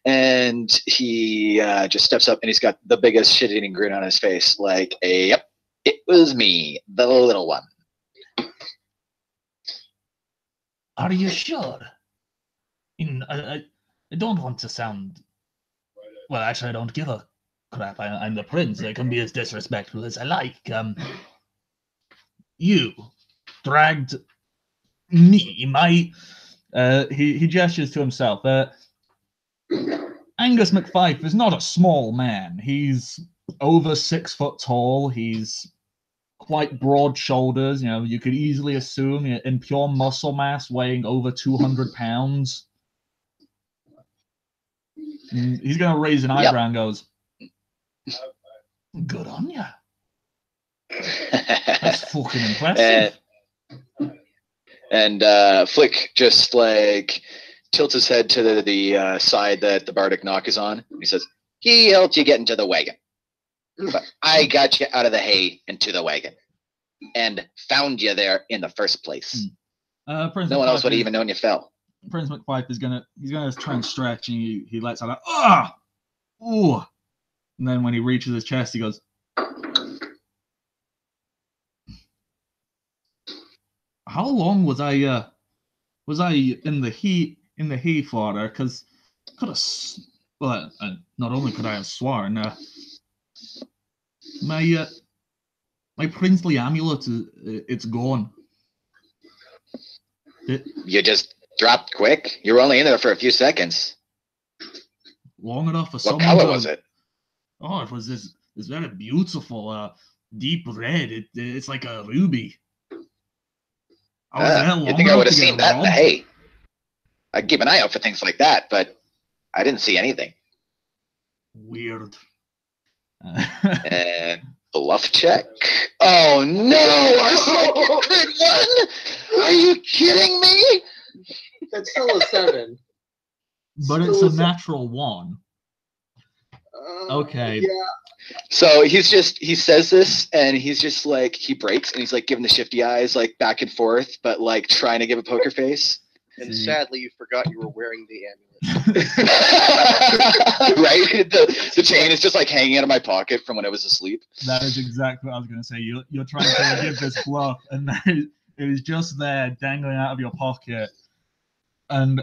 And he just steps up, and he's got the biggest shit-eating grin on his face, yep, it was me, the little one. Are you sure? I don't want to sound... Well, actually, I don't give a crap. I'm the prince. I can be as disrespectful as I like. You dragged me, he gestures to himself. Angus McFife is not a small man. He's over 6 foot tall. He's quite broad shoulders. You could easily assume in pure muscle mass, weighing over 200 pounds. And he's going to raise an eyebrow and goes, good on ya. That's fucking impressive. And Flick just tilts his head to the side that the bardic knock is on. He says, he helped you get into the wagon, but I got you out of the hay into the wagon and found you there in the first place. No one else would have even known you fell. Prince McFife is gonna try and stretch, and he lets out a ooh, and then when he reaches his chest, he goes, how long was I in the hay for there? Because could have, well, not only could I have sworn, my princely amulet it's gone. You just dropped quick? You were only in there for a few seconds. Long enough for what someone. What color was it? Oh, it was It's very beautiful, deep red. It's like a ruby. I was there long You'd think I enough would have to get seen that in the robbed. hay. I'd keep an eye out for things like that, but I didn't see anything. Weird. And bluff check. Oh no! Our second crit one! Are you kidding me? That's still a 7. But it's a natural 1. Okay. Yeah. So he says this, and he's just like, he breaks, and he's like giving the shifty eyes, like back and forth, but like trying to give a poker face. And sadly, you forgot you were wearing the amulet. Right? The chain is just like hanging out of my pocket from when I was asleep. That is exactly what I was going to say. You're trying to give this bluff, and it is just there dangling out of your pocket. And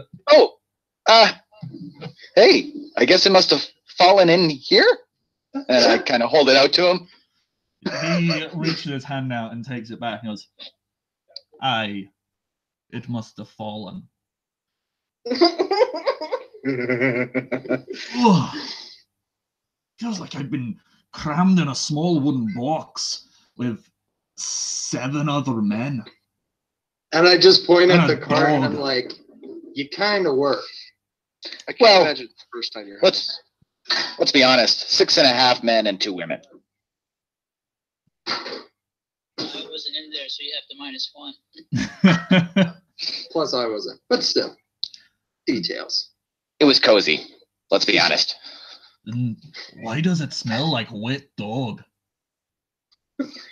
hey, I guess it must have fallen in here. And I kind of hold it out to him. He reaches his hand out and takes it back and goes, "Aye, it must have fallen." Ugh. Feels like I've been crammed in a small wooden box with 7 other men. And I just point at And the a card and dog. I'm like, you kind of were. I can't Well, imagine it's the first time you're. Let's be honest. 6.5 men and 2 women. I wasn't in there, so you have to -1. Plus I wasn't. But still. Details. It was cozy. Let's be honest. Then why does it smell like wet dog?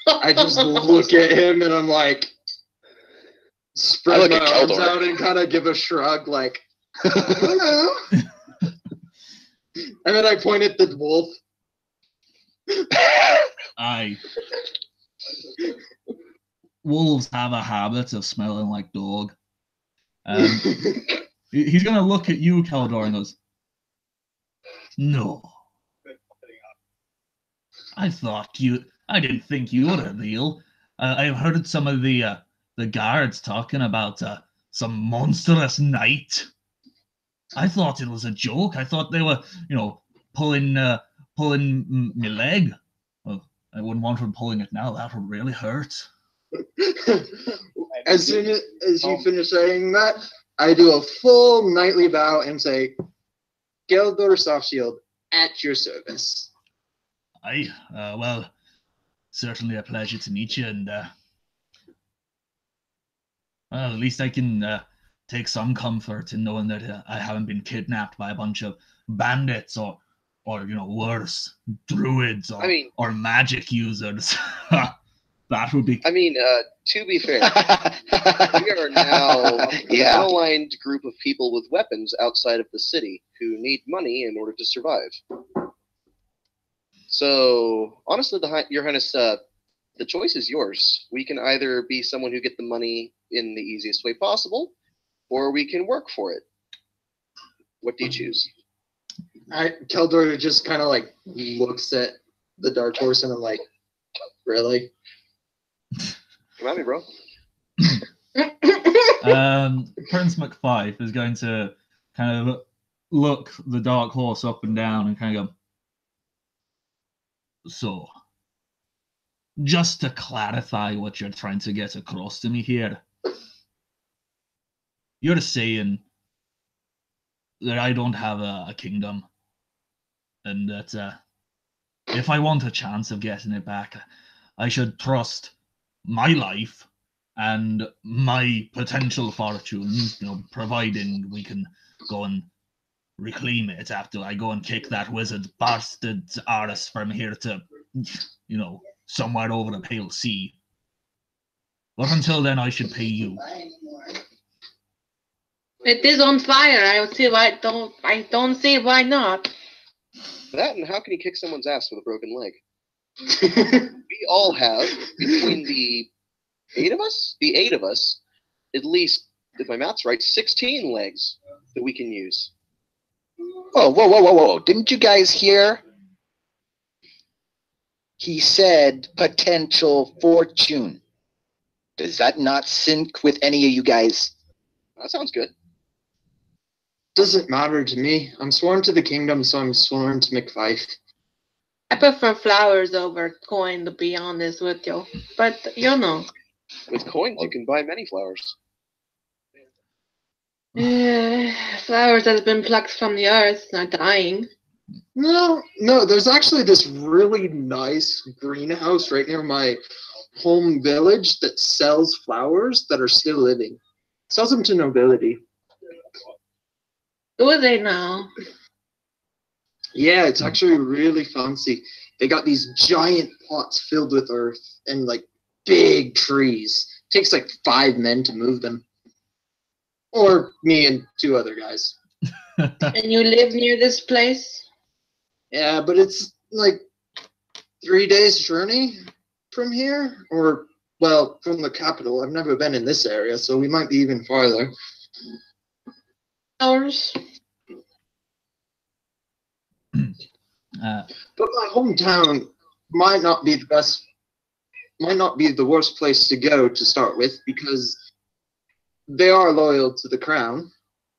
I just look at him and I'm like, spread look my at arms Keldor. out and kind of give a shrug, like, I don't know. And then I point at the wolf. Aye. Wolves have a habit of smelling like dog. He's going to look at you, Keldor, and goes, "No. I didn't think you were real. I've heard some of the guards talking about some monstrous knight. I thought it was a joke. I thought they were, pulling my leg. Well, I wouldn't want them pulling it now. That would really hurt." As soon as you finish saying that, I do a full knightly bow and say, Geldor Softshield, at your service. Aye, well, certainly a pleasure to meet you, and well, at least I can take some comfort in knowing that I haven't been kidnapped by a bunch of bandits or worse, druids or magic users. That would be. I mean, to be fair, we are now an unaligned group of people with weapons outside of the city who need money in order to survive. So, honestly, Your Highness, the choice is yours. We can either be someone who get the money in the easiest way possible, or we can work for it. What do you choose? Keldor just kind of like looks at the dark horse and I'm like, really? Come at me, bro. Prince McFife is going to kind of look the dark horse up and down and kind of go, "So, just to clarify what you're trying to get across to me here, you're saying that I don't have a kingdom, and that if I want a chance of getting it back, I should trust my life and my potential fortunes, providing we can go and reclaim it after I go and kick that wizard's bastard arse from here to, somewhere over the Pale Sea. But until then, I should pay you." It is on fire. I don't see why not. That and how can you kick someone's ass with a broken leg? We all have, between the 8 of us, at least, if my math's right, 16 legs that we can use. Oh, whoa. Didn't you guys hear? He said potential fortune. Does that not sync with any of you guys? That sounds good. Doesn't matter to me. I'm sworn to the kingdom, so I'm sworn to McFife. I prefer flowers over coin, to be honest with you. But, you know. With coins, you can buy many flowers. Flowers that have been plucked from the earth, not dying. No, there's actually this really nice greenhouse right near my home village that sells flowers that are still living. Sells them to nobility. Do they now? Yeah, it's actually really fancy. They got these giant pots filled with earth and like big trees. Takes like 5 men to move them. Or me and 2 other guys. And you live near this place? Yeah, but it's like 3 days journey from here. Or, well, from the capital. I've never been in this area, so we might be even farther. Hours? But my hometown might not be the worst place to go to start with, because they are loyal to the crown,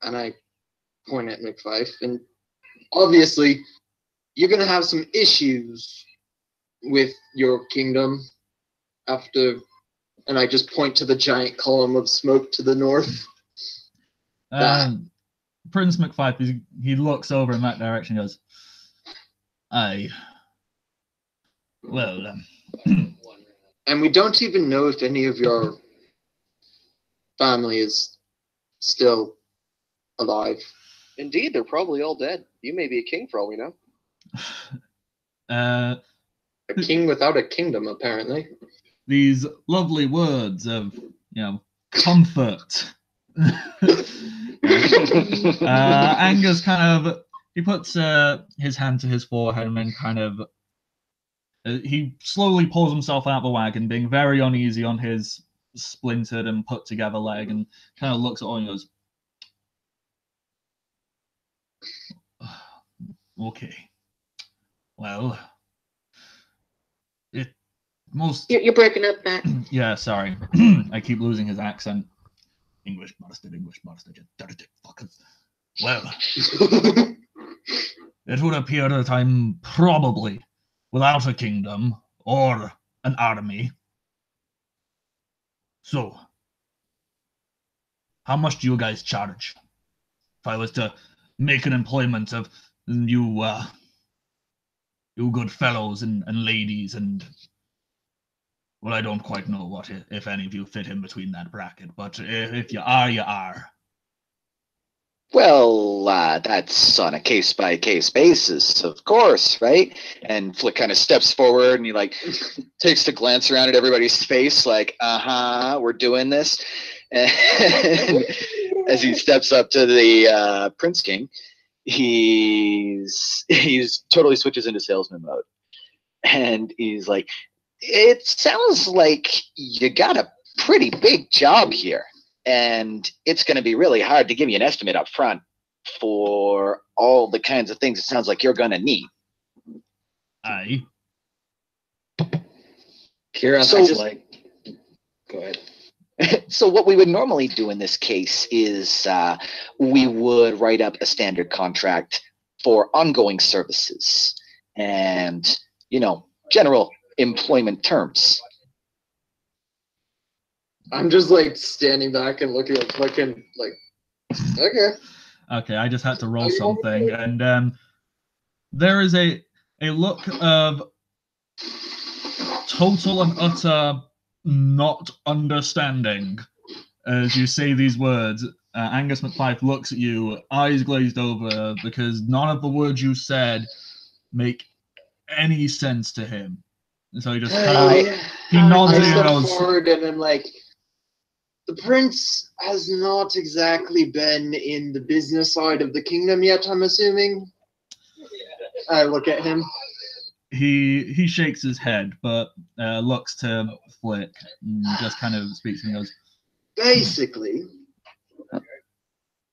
and I point at McFife, and obviously you're going to have some issues with your kingdom after, and I just point to the giant column of smoke to the north. Prince McFife, he looks over in that direction and goes, well, and we don't even know if any of your family is still alive. Indeed, they're probably all dead. You may be a king for all we know. A king without a kingdom, apparently. These lovely words of, comfort. Angus kind of, he puts his hand to his forehead and then kind of, he slowly pulls himself out of the wagon, being very uneasy on his splintered and put together leg, and kind of looks at all and goes, okay, well, You're breaking up, Matt. Yeah, sorry. I keep losing his accent. English bastard, you dirty fuckers. Well, it would appear that I'm probably without a kingdom or an army. So, how much do you guys charge? If I was to make an employment of you good fellows and ladies, and well, I don't quite know what, if any of you fit in between that bracket, but if you are, you are. Well, that's on a case-by-case basis, of course, right? And Flick kind of steps forward and he takes a glance around at everybody's face, like, we're doing this. And as he steps up to the Prince King, he's totally switches into salesman mode. And he's like, it sounds like you got a pretty big job here. And it's going to be really hard to give you an estimate up front for all the kinds of things it sounds like you're going to need. Aye. Kira, so, go ahead. So what we would normally do in this case is we would write up a standard contract for ongoing services and, general employment terms. I'm just standing back and looking okay. Okay, I just had to roll something, and there is a look of total and utter not understanding as you say these words. Angus McFife looks at you, eyes glazed over, because none of the words you said make any sense to him. And so he just he nods and step goes forward and I'm like, the prince has not exactly been in the business side of the kingdom yet, I'm assuming. I look at him. He shakes his head, but looks to Flick and just kind of speaks and goes, basically,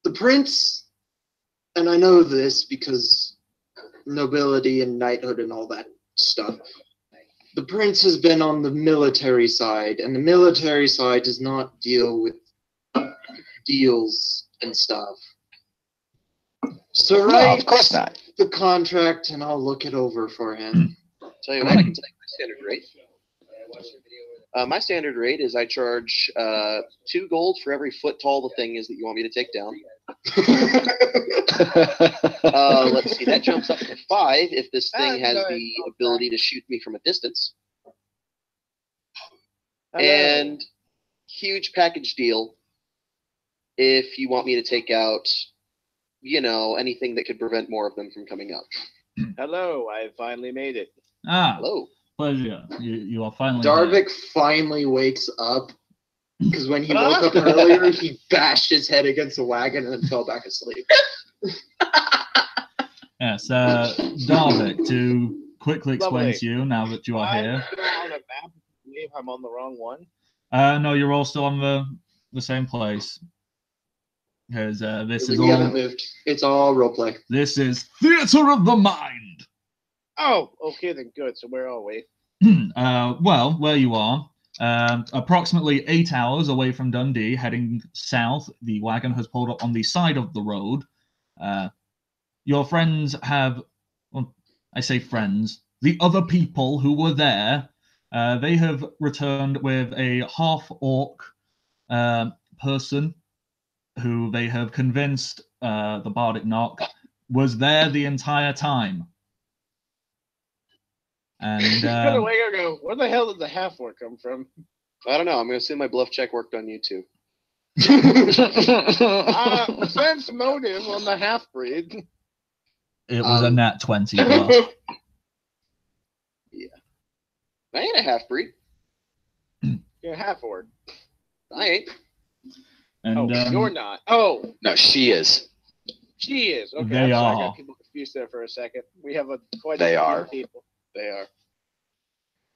the prince, and I know this because nobility and knighthood and all that stuff, the prince has been on the military side, and the military side does not deal with deals and stuff. So No, of course not. the contract, and I'll look it over for him. Tell you what, I can tell you my standard rate. My standard rate is I charge 2 gold for every foot tall the thing is that you want me to take down. Let's see, that jumps up to 5 if this thing has the ability to shoot me from a distance. And huge package deal if you want me to take out, anything that could prevent more of them from coming up. Hello, I finally made it. Hello. Pleasure. You are finally Darvik finally wakes up because when he woke up earlier, he bashed his head against the wagon and then fell back asleep. Yes, Darvik, to quickly explain to you now that you are here. On a map, I believe I'm on the wrong one. No, you're all still on the same place. Because this is We all. haven't moved. It's all roleplay. This is Theater of the Mind. Oh, okay then, good. So where are we? Well, where you are, approximately 8 hours away from Dundee, heading south. The wagon has pulled up on the side of the road. Your friends have, well, I say friends, the other people who were there, they have returned with a half-orc person who they have convinced the Bardic Knock was there the entire time. And where the hell did the half-orc come from? I don't know. I'm going to assume my bluff check worked on you too. Sense motive on the half-breed. It was a nat 20 bluff. Yeah. I ain't a half-breed. You're a half-orc. I ain't. And, you're not. Oh. No, she is. She is. Okay, they I are. got confused there for a second. We have quite They a few are. people. They are.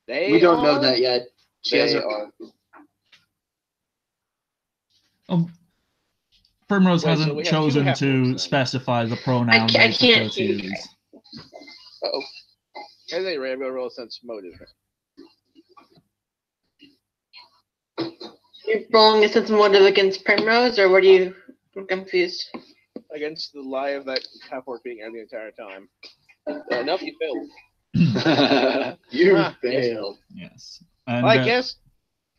We don't know that yet. They are. Primrose Wait, so hasn't we have chosen two to half-orcs then. specify the pronoun I they can't prefer to hear. use. Uh-oh. At any rate, I'm going to roll a sense motive. You're rolling a sense of motive against Primrose, or what are you? I'm confused. Against the lie of that half-orc being there the entire time. Nope, you failed. You Ah, failed. Yes. And, I guess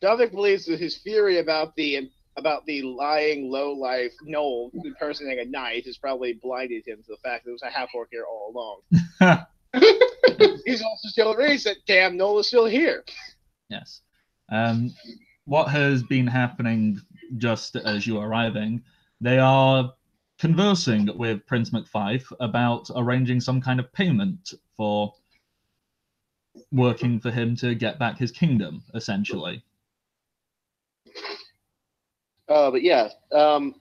Dovik believes that his theory about the lying low-life Noel impersonating a knight has probably blinded him to the fact that there was a half-orc here all along. He's also still amazed that damn Noel is still here. Yes. What has been happening just as you are arriving, they are conversing with Prince McFife about arranging some kind of payment for working for him to get back his kingdom, essentially. But yeah,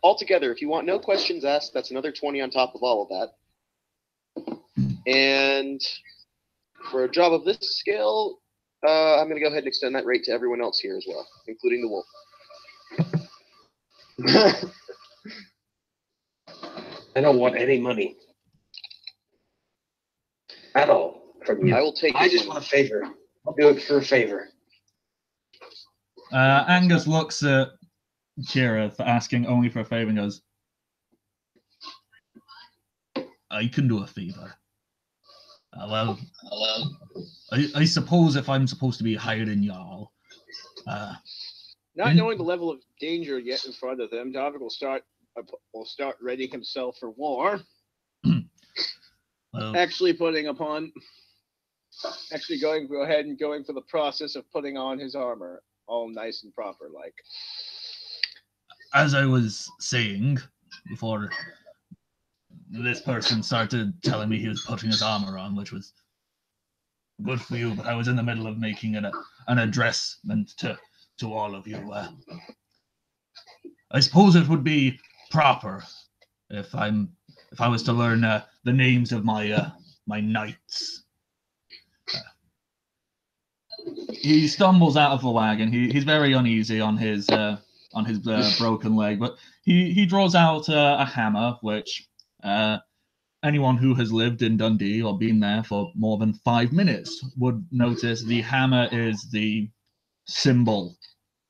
altogether, if you want no questions asked, that's another 20 on top of all of that. And for a job of this scale, I'm going to go ahead and extend that rate to everyone else here as well, including the wolf. I don't want any money at all from you. I will take I it just when- want a favor. I'll do it for a favor. Angus looks at Kira for asking only for a favor and goes, I can do a favor. Well, I suppose if I'm supposed to be hiring y'all, Not knowing the level of danger yet in front of them, Dovik will start readying himself for war. well, Actually go ahead and going for the process of putting on his armor, all nice and proper, like. as I was saying before this person started telling me he was putting his armor on, which was good for you, but I was in the middle of making an address to all of you. I suppose it would be proper if I was to learn the names of my knights. He stumbles out of the wagon. He's very uneasy on his broken leg, but he draws out a hammer, which anyone who has lived in Dundee or been there for more than 5 minutes would notice the hammer is the symbol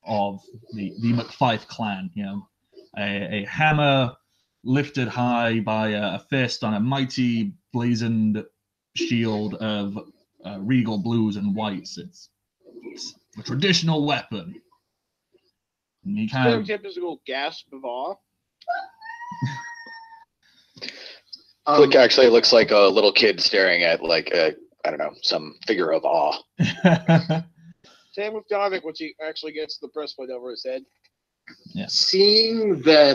of the McFife clan. You know, a hammer lifted high by a fist on a mighty blazoned shield of regal blues and whites. It's a traditional weapon. And he kind of Stereotypical gasp of awe. Flick actually looks like a little kid staring at like I don't know, some figure of awe. Same with Davik when he actually gets the breastplate over his head. Yeah. Seeing that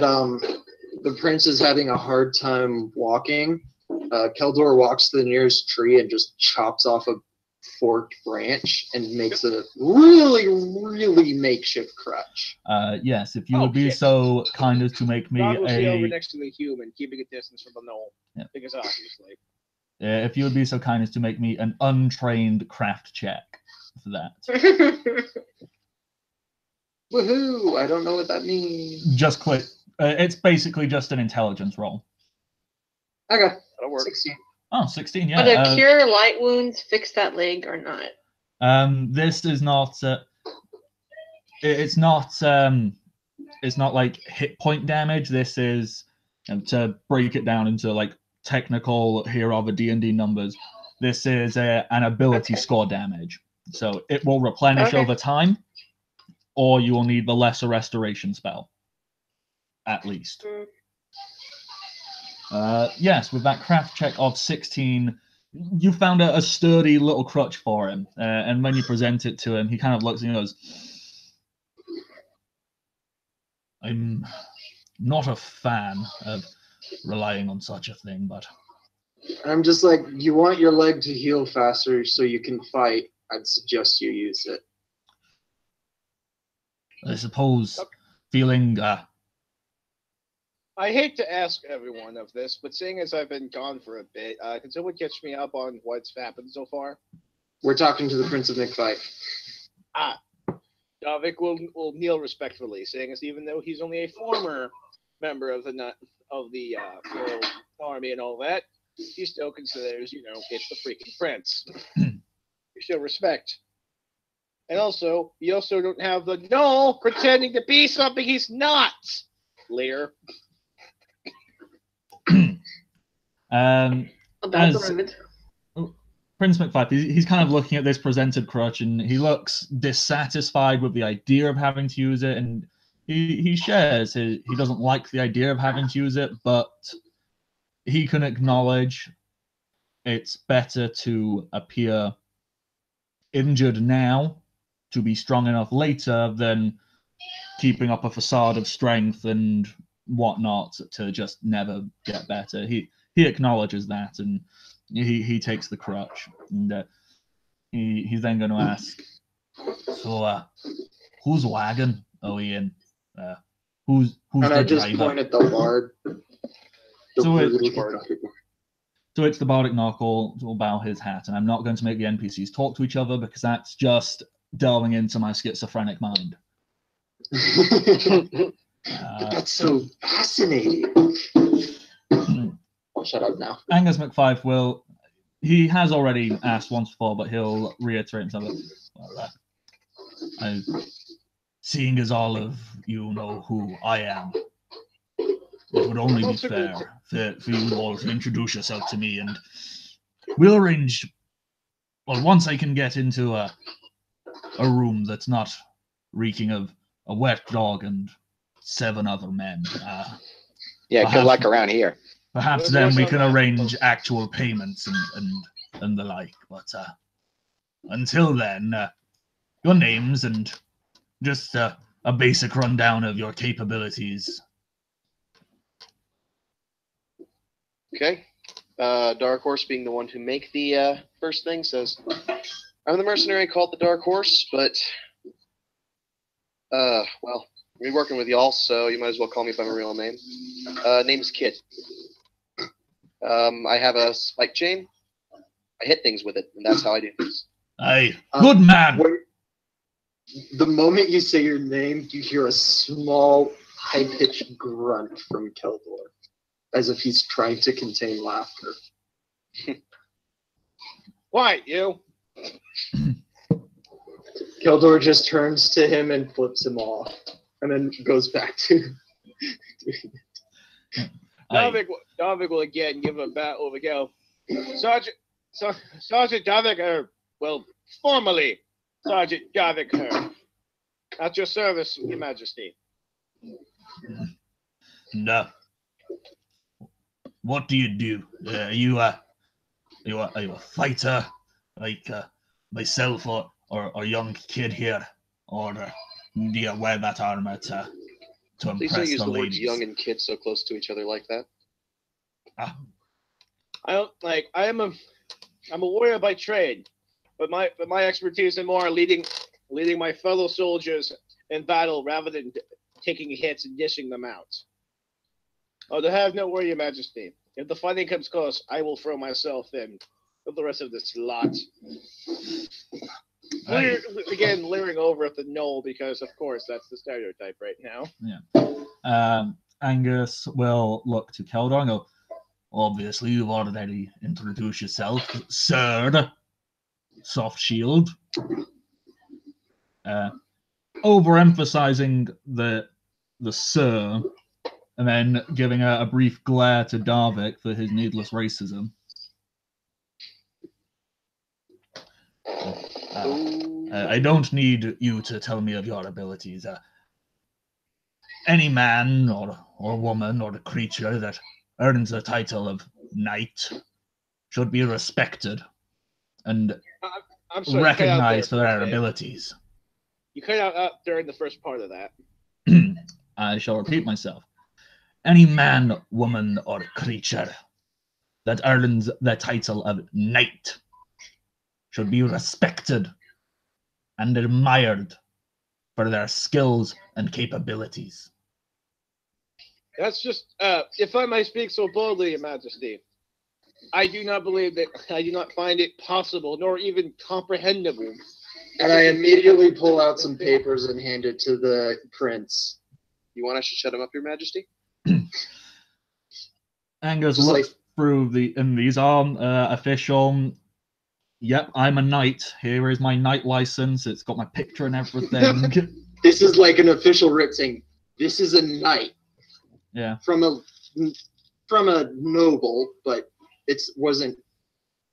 the prince is having a hard time walking, Keldor walks to the nearest tree and just chops off a forked branch and makes a really, really makeshift crutch. Yes, if you would be so kind as to make me Dog will stay over next to the human, keeping a distance from the knoll. Yeah. Because obviously. If you would be so kind as to make me an untrained craft check for that. Woohoo! I don't know what that means. Just click. It's basically just an intelligence roll. Okay. That'll work. 16. Oh, 16, yeah. Would a cure light wounds fix that leg or not? This is not. It's not. It's not like hit point damage. This is to break it down into like technical here are the D&D numbers. This is an ability score damage, so it will replenish over time, or you will need the lesser restoration spell, at least. Yes, with that craft check of 16, you found a sturdy little crutch for him, and when you present it to him, he kind of looks and he goes, I'm not a fan of relying on such a thing, but... I'm just like, you want your leg to heal faster so you can fight, I'd suggest you use it. I suppose feeling... I hate to ask everyone of this, but seeing as I've been gone for a bit, can someone catch me up on what's happened so far? We're talking to the Prince of Fife. Davik will kneel respectfully, saying as even though he's only a former member of the Imperial Army and all that, he still considers, it's the freaking prince. You show respect. And also, you also don't have the Gnoll pretending to be something he's not, Lear. Prince McFife, he's kind of looking at this presented crutch, and he looks dissatisfied with the idea of having to use it, and he shares he doesn't like the idea of having to use it, but he can acknowledge it's better to appear injured now to be strong enough later than keeping up a facade of strength and whatnot to just never get better. He acknowledges that, and he takes the crutch, and he's then going to ask, so whose wagon are we in? Who's and the I just driver? point at the bard. So it's the bardic knuckle will bow his hat, and I'm not going to make the NPCs talk to each other because that's just delving into my schizophrenic mind. That's so fascinating. I'll shut up now. Angus McFife he has already asked once before, but he'll reiterate himself. Seeing as all of you know who I am, it would only be fair for you all to introduce yourself to me, and we'll arrange. Well, once I can get into a room that's not reeking of a wet dog and 7 other men. Good luck around here. Perhaps then we can arrange actual payments and the like. But until then, your names and just a basic rundown of your capabilities. Okay. Dark Horse, being the one to make the first thing, says, I'm the mercenary called the Dark Horse, but, well, I'm working with y'all, so you might as well call me by my real name. Name's Kit. I have a spike chain. I hit things with it, and that's how I do things. Hey, good man! The moment you say your name, you hear a small, high-pitched grunt from Keldor, as if he's trying to contain laughter. Why, you? Keldor just turns to him and flips him off, and then goes back to doing it. Davik will again give him a bat over go. Sergeant Davik, Well, formally, Sergeant Garvick Her. At your service, Your Majesty. No. What do you do? Are you a fighter like myself or a young kid here, or do you wear that armor to Please don't impress use the the words ladies? young and kid so close to each other like that. I'm a warrior by trade, but my expertise is more leading my fellow soldiers in battle rather than taking hits and dishing them out. Oh, to have no worry, Your Majesty. If the fighting comes close, I will throw myself in with the rest of this lot. Again, leering over at the knoll because, of course, that's the stereotype right now. Yeah. Angus will look to Keldor and go, obviously, you've already introduced yourself, Sir Soft Shield. Overemphasizing the Sir, and then giving a brief glare to Darvik for his needless racism. I don't need you to tell me of your abilities. Any man or woman or creature that earns the title of knight should be respected and recognized for their abilities. You cut out during the first part of that. I shall repeat myself. Any man, woman, or creature that earns the title of knight should be respected and admired for their skills and capabilities. That's just, if I may speak so boldly, Your Majesty, I do not find it possible, nor even comprehensible. And I immediately pull out some papers and hand it to the prince. You want us to shut him up, Your Majesty? Angus looks through these are official. Yep, I'm a knight. Here is my knight license. It's got my picture and everything. This is like an official writ saying, this is a knight. Yeah. From a noble, but the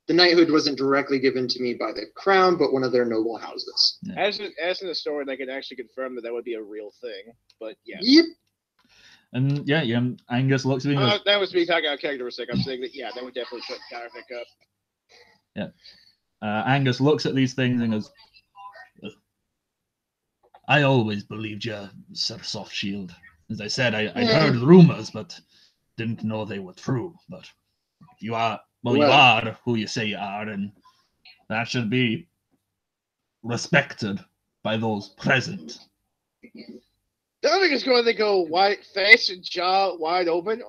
knighthood wasn't directly given to me by the crown, but one of their noble houses. Yeah. As in the story, I can actually confirm that would be a real thing. But yeah. Yep. And yeah, Angus looks at me. That was me talking out characteristic. I'm saying that that would definitely shut Garvick up. Yeah. Angus looks at these things and goes, I always believed you, Sir Soft Shield. As I said, I heard rumors, but didn't know they were true. But you are, you are who you say you are, and that should be respected by those present. Garvick is going to go white face and jaw wide open.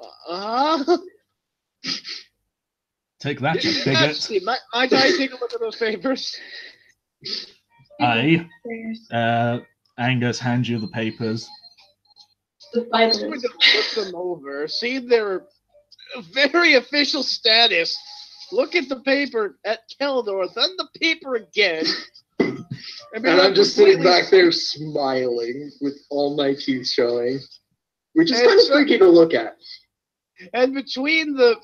Take that, you bigot. Might I take a look at those papers? Angus hands you the papers. I'm going to look them over, see their very official status, look at the paper at Keldor, then the paper again. And I'm just sitting back there smiling with all my teeth showing, which is kind of freaky to look at. And between the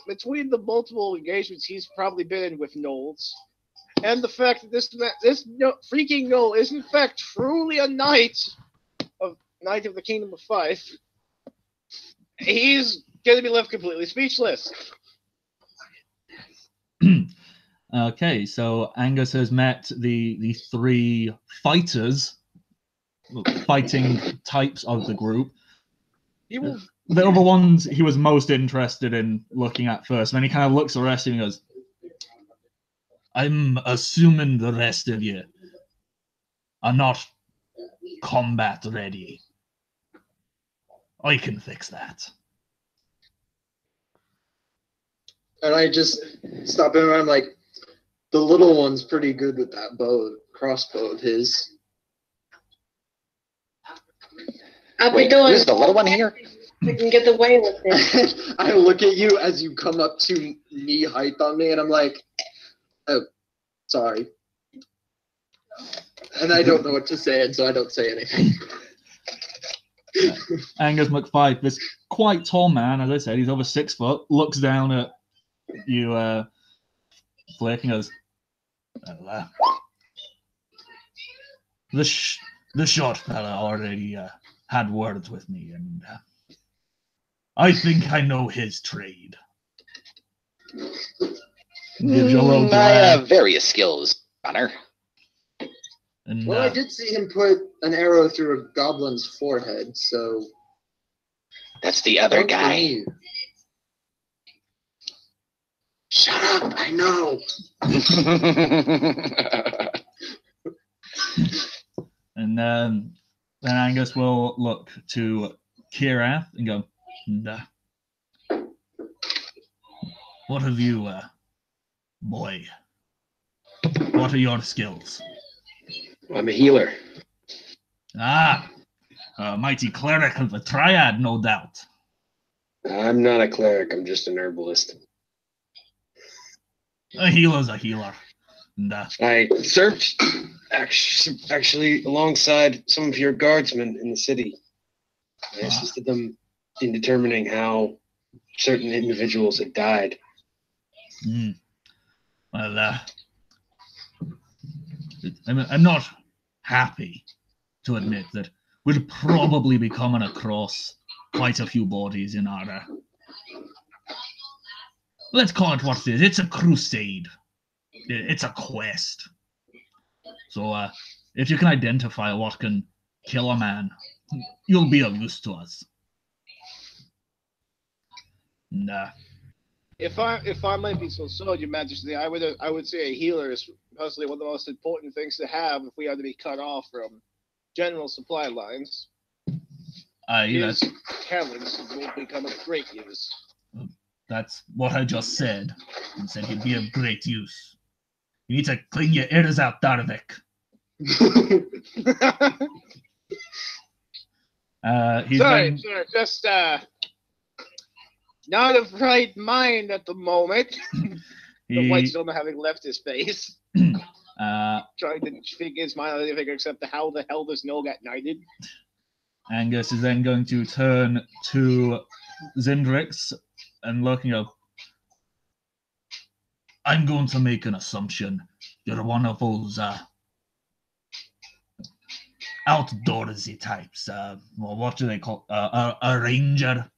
multiple engagements he's probably been in with Knowles, and the fact that this freaking Knoll is in fact truly a knight of the Kingdom of Fife, he's gonna be left completely speechless. Okay, so Angus has met the three fighting types of the group. The other ones he was most interested in looking at first. And then he kind of looks at the rest of you and goes, I'm assuming the rest of you are not combat ready. I can fix that. And I just stop him and I'm like, the little one's pretty good with that crossbow of his. I'll be doing Who's the little one here? We can get away with it. I look at you as you come up to knee height on me, and I'm like, oh, sorry. And I don't know what to say, and so I don't say anything. Angus McFife, this quite tall man, as I said, he's over 6 foot, looks down at you, Flick, and goes, well, the short fella already had words with me, and I think I know his trade. Gives you a little I glare. have various skills, Honor. And, Well, I did see him put an arrow through a goblin's forehead, so... That's the other guy. Shut up, I know. And then Angus will look to Kirath and go, what have you, boy? What are your skills? I'm a healer. Ah, a mighty cleric of the Triad, no doubt. I'm not a cleric. I'm just an herbalist. A healer's a healer. And, I served actually alongside some of your guardsmen in the city. I assisted them in determining how certain individuals had died. Well, I'm not happy to admit that we'll probably be coming across quite a few bodies in our... let's call it what it is. It's a crusade. It's a quest. So if you can identify what can kill a man, you'll be of use to us. And, If I might be so sold, Your Majesty, I would say a healer is possibly one of the most important things to have if we are to be cut off from general supply lines. His talents will become of great use. That's what I just said. I said he'd be of great use. You need to clean your ears out, Darvik. Sorry, just not of right mind at the moment. The white still not having left his face. Trying to figure his mind on anything except how the hell does Noel get knighted. Angus is then going to turn to Zindrix and looking up. I'm going to make an assumption. You're one of those outdoorsy types. Well, what do they call a ranger?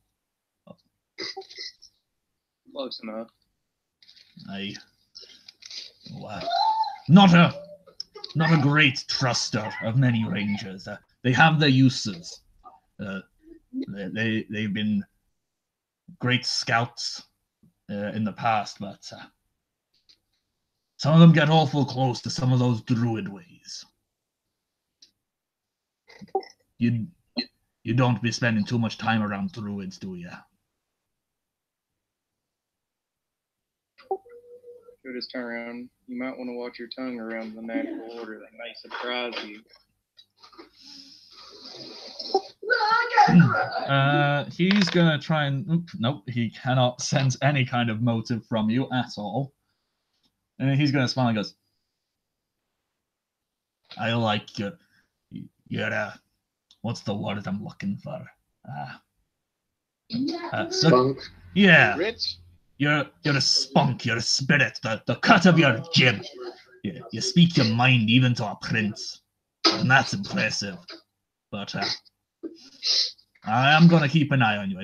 Close enough. Not a great truster of many rangers. They have their uses. They've been great scouts in the past, but some of them get awful close to some of those druid ways. You don't be spending too much time around druids, do you? Should just turn around. You might want to watch your tongue around the natural order. That may surprise you. He's gonna try and nope. He cannot sense any kind of motive from you at all. And he's gonna smile and goes, "I like you're what's the word I'm looking for? Spunk. Yeah. Rich? You're a spunk, you're a spirit, the cut of your jib. You speak your mind even to a prince. And that's impressive. But I am gonna keep an eye on you.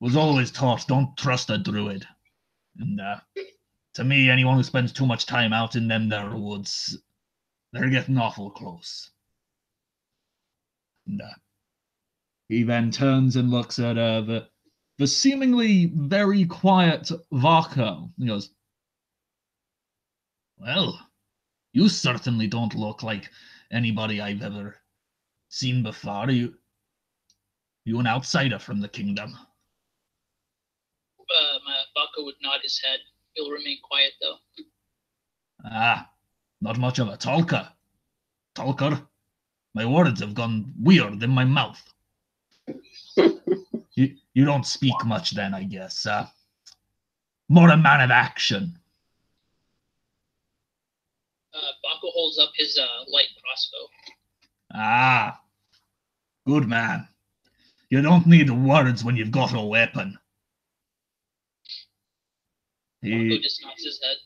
Was always taught, don't trust a druid. And to me, anyone who spends too much time out in them there woods, they're getting awful close. And he then turns and looks at the seemingly very quiet Varko. He goes, well, you certainly don't look like anybody I've ever seen before. Are you an outsider from the kingdom? Varko would nod his head. He'll remain quiet, though. Not much of a talker. My words have gone weird in my mouth. You don't speak much then, I guess. More a man of action. Varko holds up his light crossbow. Good man. You don't need words when you've got a weapon. Varko just nods his head.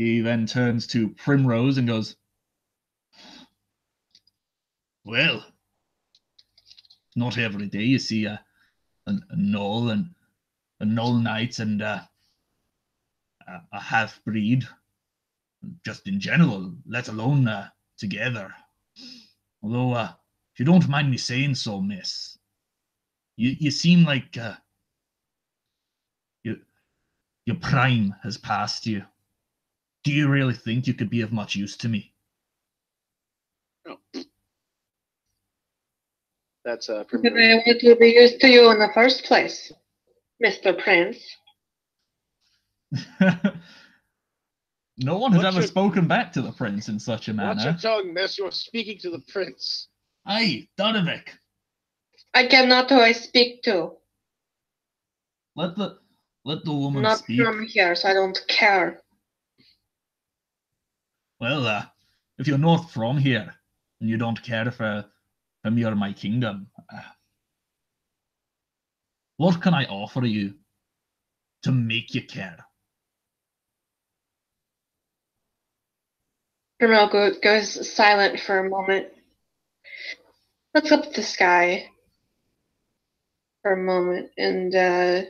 He then turns to Primrose and goes, "Well, not every day you see a gnoll and a gnoll knight and a half breed, just in general, let alone together. Although, if you don't mind me saying so, miss, you seem like your prime has passed you. Do you really think you could be of much use to me?" Oh. That's But I wanted to be used to you in the first place, Mr. Prince. No one has ever spoken back to the prince in such a manner. Watch your tongue, miss. You're speaking to the prince. Aye, Donovic. I cannot who I speak to. Let the woman Not speak. from here, so I don't care. Well, if you're not from here and you don't care for me or my kingdom, what can I offer you to make you care? Primrose goes silent for a moment. Looks up at the sky for a moment and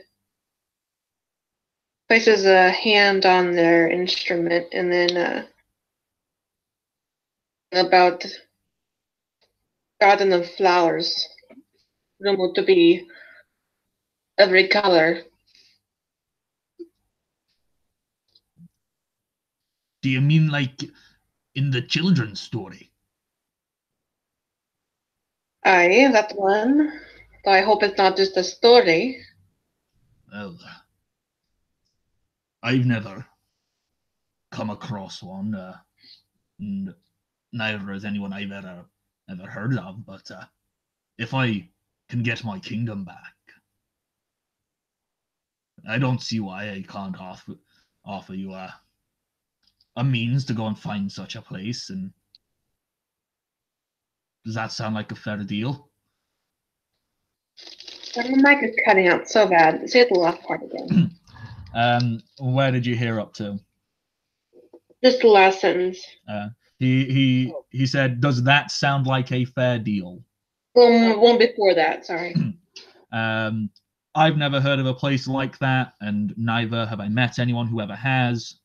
places a hand on their instrument and then about garden of flowers. Rumored to be every color. Do you mean like in the children's story? Aye, that one. Though I hope it's not just a story. Well, I've never come across one, and neither has anyone I've ever heard of. But if I can get my kingdom back, I don't see why I can't offer you a means to go and find such a place. And does that sound like a fair deal? The mic is cutting out so bad. Say the last part again. Where did you hear up to? Just the last sentence. He said, "Does that sound like a fair deal?" One before that. Sorry. I've never heard of a place like that, and neither have I met anyone who ever has.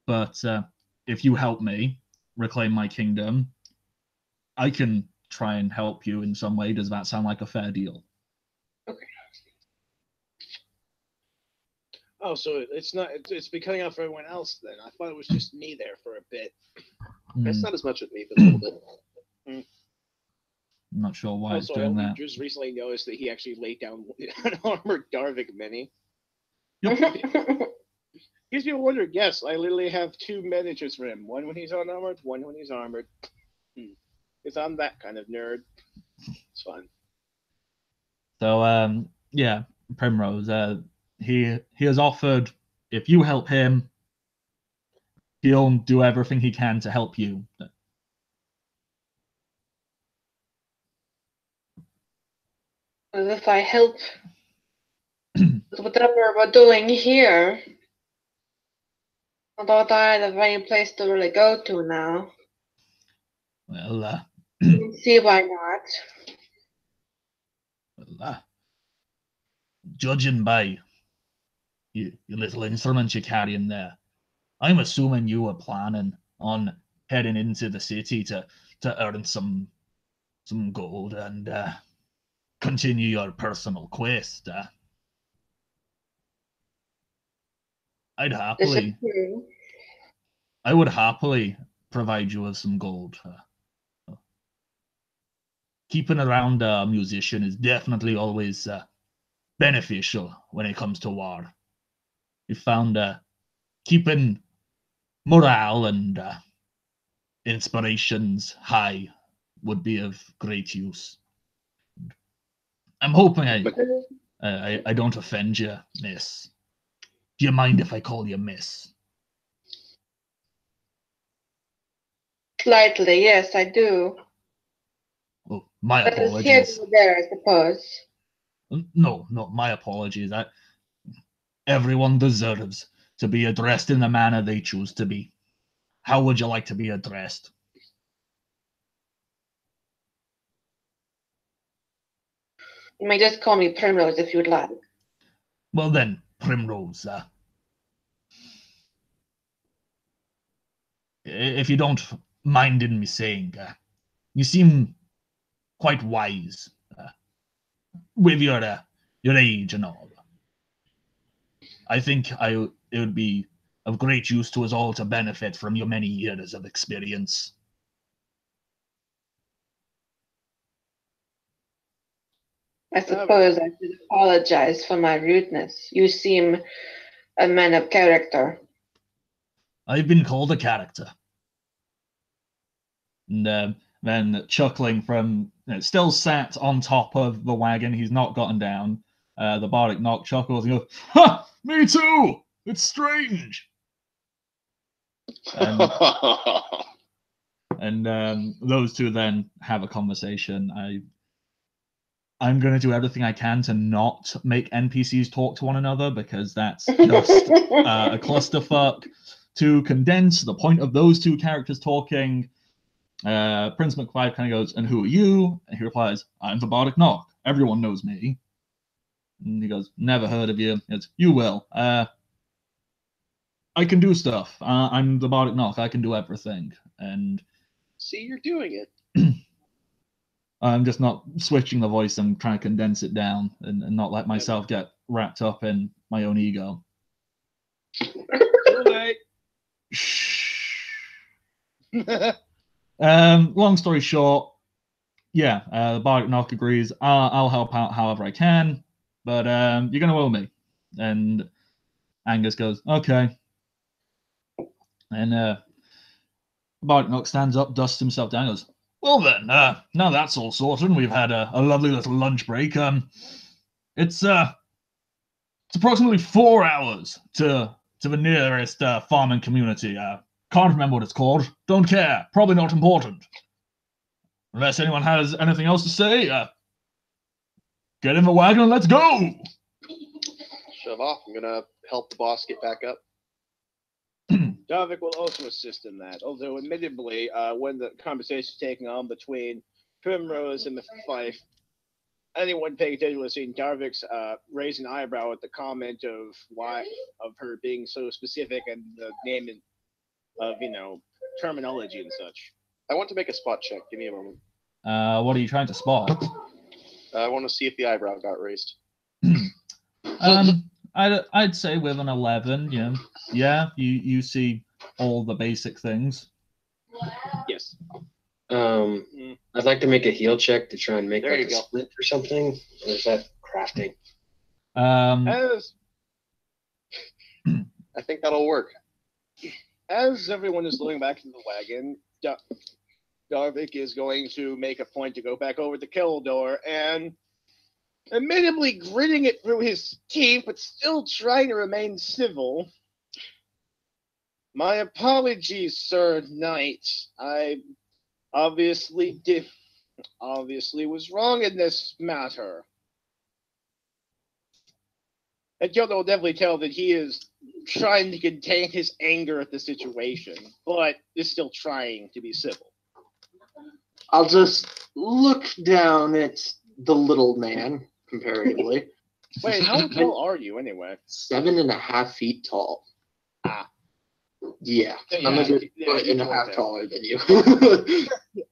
But if you help me reclaim my kingdom, I can try and help you in some way. Does that sound like a fair deal? Okay. Oh, so it's been cutting out for everyone else then. I thought it was just me there for a bit. It's not as much with me, but a little bit. I'm not sure why Also, it's doing that. just recently noticed that he actually laid down an armored Darvik mini. Yep. Gives me a wonder. Yes, I literally have two miniatures for him. One when he's unarmored, one when he's armored. Because I'm that kind of nerd. It's fun. So, yeah, Primrose, he has offered, if you help him, he'll do everything he can to help you. If I help with whatever we're doing here, I thought I had a very place to really go to now. Well, See why not. Judging by your little instruments you're carrying there, I'm assuming you were planning on heading into the city to earn some gold and continue your personal quest. I would happily provide you with some gold. Keeping around a musician is definitely always beneficial when it comes to war. We found keeping morale and inspirations high would be of great use. I'm hoping I don't offend you, miss. Do you mind if I call you miss? Slightly, yes, I do. Oh, my But apologies. it's here there, I suppose. No, my apologies. Everyone deserves to be addressed in the manner they choose to be. How would you like to be addressed? You may just call me Primrose if you'd like. Well then, Primrose, if you don't mind in me saying, you seem quite wise with your age and all. I think it would be of great use to us all to benefit from your many years of experience. I suppose I should apologize for my rudeness. You seem a man of character. I've been called a character. And then chuckling from, still sat on top of the wagon, he's not gotten down. The bardic knock chuckles and goes, "Ha! Me too! It's strange!" And those two then have a conversation. I'm going to do everything I can to not make NPCs talk to one another, because that's just a clusterfuck. To condense the point of those two characters talking, Prince McFive kind of goes, "And who are you?" And he replies, "I'm the Bardic Knock. Everyone knows me." And he goes, "Never heard of you." It's, "You will. I can do stuff. I'm the Bardic Knock. I can do everything." And see, you're doing it. I'm just not switching the voice. I'm trying to condense it down and not let myself get wrapped up in my own ego. Too late. Long story short, yeah, the Bardic Knock agrees. I'll help out however I can, but you're going to owe me. And Angus goes, "Okay." And Bardic Knock stands up, dusts himself down, and goes, "Well then, now that's all sorted, and we've had a lovely little lunch break. It's approximately 4 hours to the nearest farming community. Can't remember what it's called. Don't care. Probably not important. Unless anyone has anything else to say, get in the wagon and let's go." Shove off. I'm gonna help the boss get back up. Davik will also assist in that, although admittedly, when the conversation is taking on between Primrose and Fife, anyone paying attention will have seen Darvik's raise an eyebrow at the comment of her being so specific and the name of terminology and such. I want to make a spot check. Give me a moment. What are you trying to spot? I want to see if the eyebrow got raised. I'd say with an 11, you see all the basic things. Yes. I'd like to make a heal check to try and make There like you a go. split or something. Or is that crafting? I think that'll work. As everyone is looking back into the wagon, Darvik is going to make a point to go back over to Keldor and, admittedly gritting it through his teeth, but still trying to remain civil. "My apologies, Sir Knight. I obviously was wrong in this matter." And Keldor will definitely tell that he is trying to contain his anger at the situation, but is still trying to be civil. I'll just look down at the little man, comparatively. Wait, how tall are you anyway? 7.5 feet tall. Yeah, I'm a good foot and a half taller than you.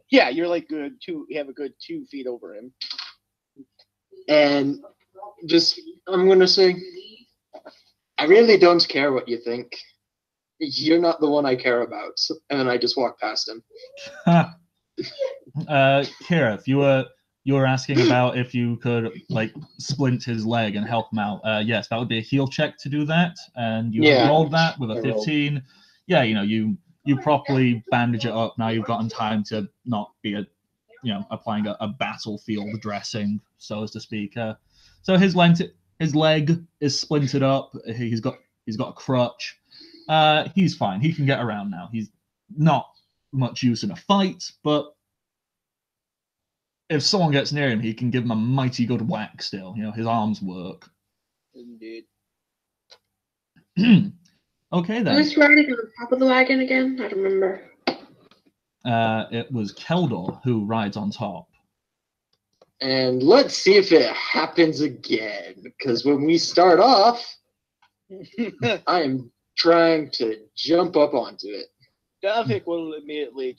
Yeah, you're like you have a good 2 feet over him. And I'm going to say, I really don't care what you think. You're not the one I care about. And then I just walk past him. Kirith, you were asking about if you could like splint his leg and help him out. Yes, that would be a heal check to do that, and you rolled that with a 15. Yeah, you properly bandage it up. Now you've gotten time to not be applying a battlefield dressing, so as to speak. So his leg is splintered up. He's got a crutch. He's fine. He can get around now. He's not much use in a fight, but if someone gets near him, he can give him a mighty good whack still. His arms work. Indeed. Okay then. Who's riding on top of the wagon again? I don't remember. It was Keldor who rides on top. And let's see if it happens again. Because when we start off, I am trying to jump up onto it. Davik will immediately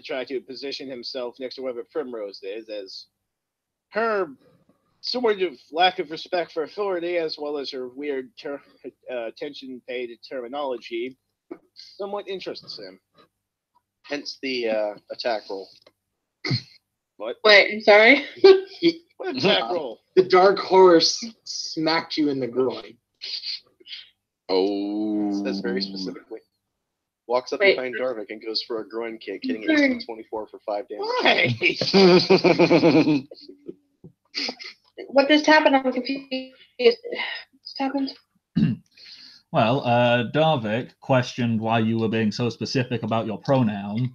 try to position himself next to wherever Primrose is, as her sort of lack of respect for authority, as well as her weird attention-paid terminology, somewhat interests him. Hence the attack roll. What? Wait, I'm sorry. What attack roll? The dark horse smacked you in the groin. Oh. It says very specifically. Walks up Wait. behind Darvik and goes for a groin kick, hitting AC 24 for 5 damage. Why? What just happened? I'm confused. What's happened? Well, Darvik questioned why you were being so specific about your pronoun. He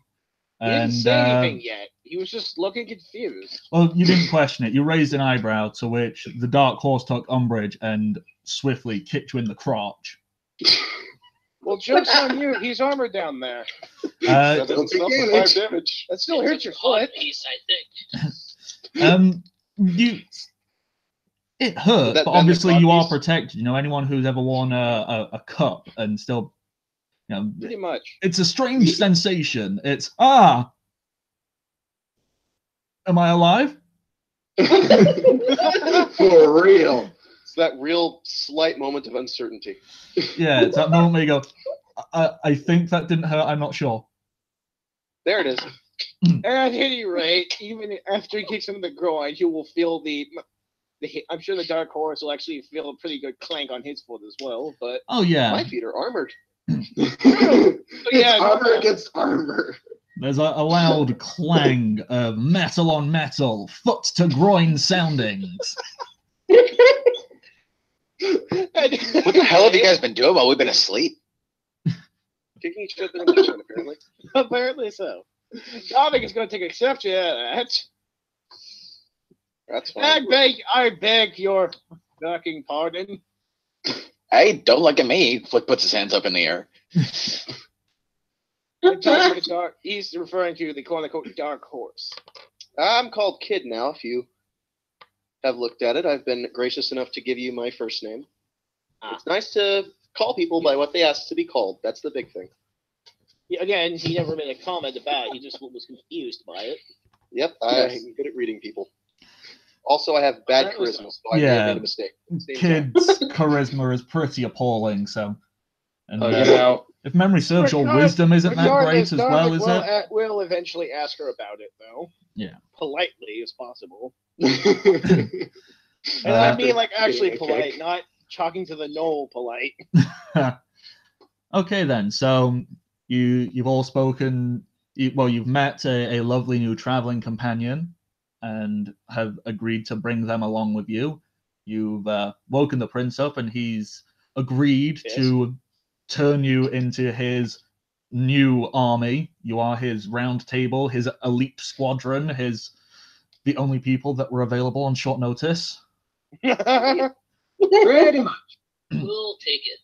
And, didn't say anything yet. He was just looking confused. Well, you didn't question it. You raised an eyebrow, to which the dark horse took umbrage and swiftly kicked you in the crotch. Well, joke's on you. He's armored down there. That doesn't stop for 5 damage. That still hurts your foot. Piece, I think. It hurt, That but bend the obviously you are clock piece? protected. You know, anyone who's ever worn a cup and still, you know, Pretty much. it's a strange sensation. It's am I alive? For real. It's that real slight moment of uncertainty. Yeah, it's that moment where you go, I think that didn't hurt. I'm not sure. There it is. At any rate, even after he kicks him in the groin, you will feel I'm sure the dark horse will actually feel a pretty good clank on his foot as well. But Oh yeah, My feet are armored. yeah, Armor against armor. there's a loud clang of metal on metal, foot to groin soundings. What the hell have you guys been doing while we've been asleep? Kicking each other in the groin, apparently. Apparently so. Dominic is going to take exception to that. That's fine. I beg your fucking pardon. Hey, don't look at me. Flick puts his hands up in the air. He's referring to the quote-unquote dark horse. I'm called Kid now, if you have looked at it. I've been gracious enough to give you my first name. It's nice to call people by what they ask to be called. That's the big thing. Again, he never made a comment about it. He just was confused by it. Yep, I'm good at reading people. Also, I have bad charisma, so I may have made a mistake. Kid's charisma is pretty appalling, so. And, if memory serves, your Regardless- wisdom isn't that great regardless, as well, is Darvik it? We'll eventually ask her about it, though. Yeah. Politely as possible. And And I mean, like, getting actually a polite, kick. not talking to the knoll polite. Okay then, so you've all spoken. You've met a lovely new traveling companion, and have agreed to bring them along with you. You've woken the prince up, and he's agreed Yes. to turn you into his new army. You are his round table, his elite squadron, the only people that were available on short notice. Pretty much. We'll take it.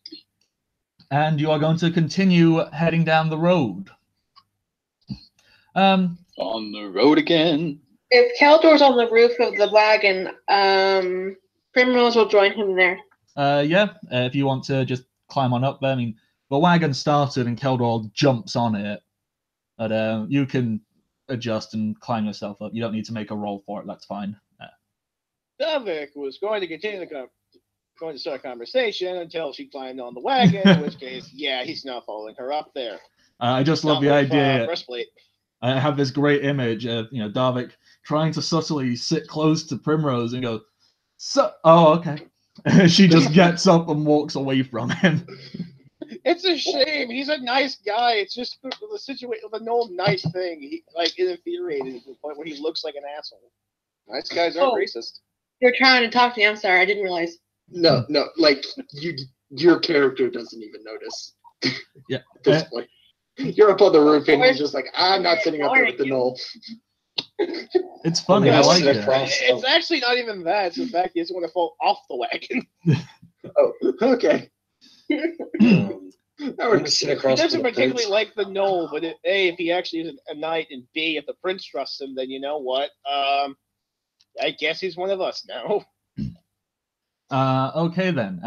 And you are going to continue heading down the road. On the road again. If Keldor's on the roof of the wagon, Primrose will join him there. If you want to just climb on up there. I mean, the wagon started and Keldor jumps on it. But you can adjust and climb yourself up. You don't need to make a roll for it. That's fine. Davik was going to continue going to start a conversation until she climbed on the wagon, in which case, yeah, he's now following her up there. I just love the Not with, idea. breastplate. I have this great image of Davik trying to subtly sit close to Primrose and go, oh, okay. She just gets up and walks away from him. It's a shame. He's a nice guy. It's just the situation, the no nice thing. He is infuriated to the point where he looks like an asshole. Nice guys aren't racist. You're trying to talk to me. I'm sorry. I didn't realize. No, like your character doesn't even notice. Yeah. At this point. You're up on the roof and he's just like, I'm not sitting up there with the knoll. It's funny. I like it. It's actually not even that. It's the fact he doesn't want to fall off the wagon. Oh, okay. That I'm would sit He across doesn't from the particularly prince. like the gnoll, but A, if he actually is a knight, and B, if the prince trusts him, then you know what? I guess he's one of us now. Okay then.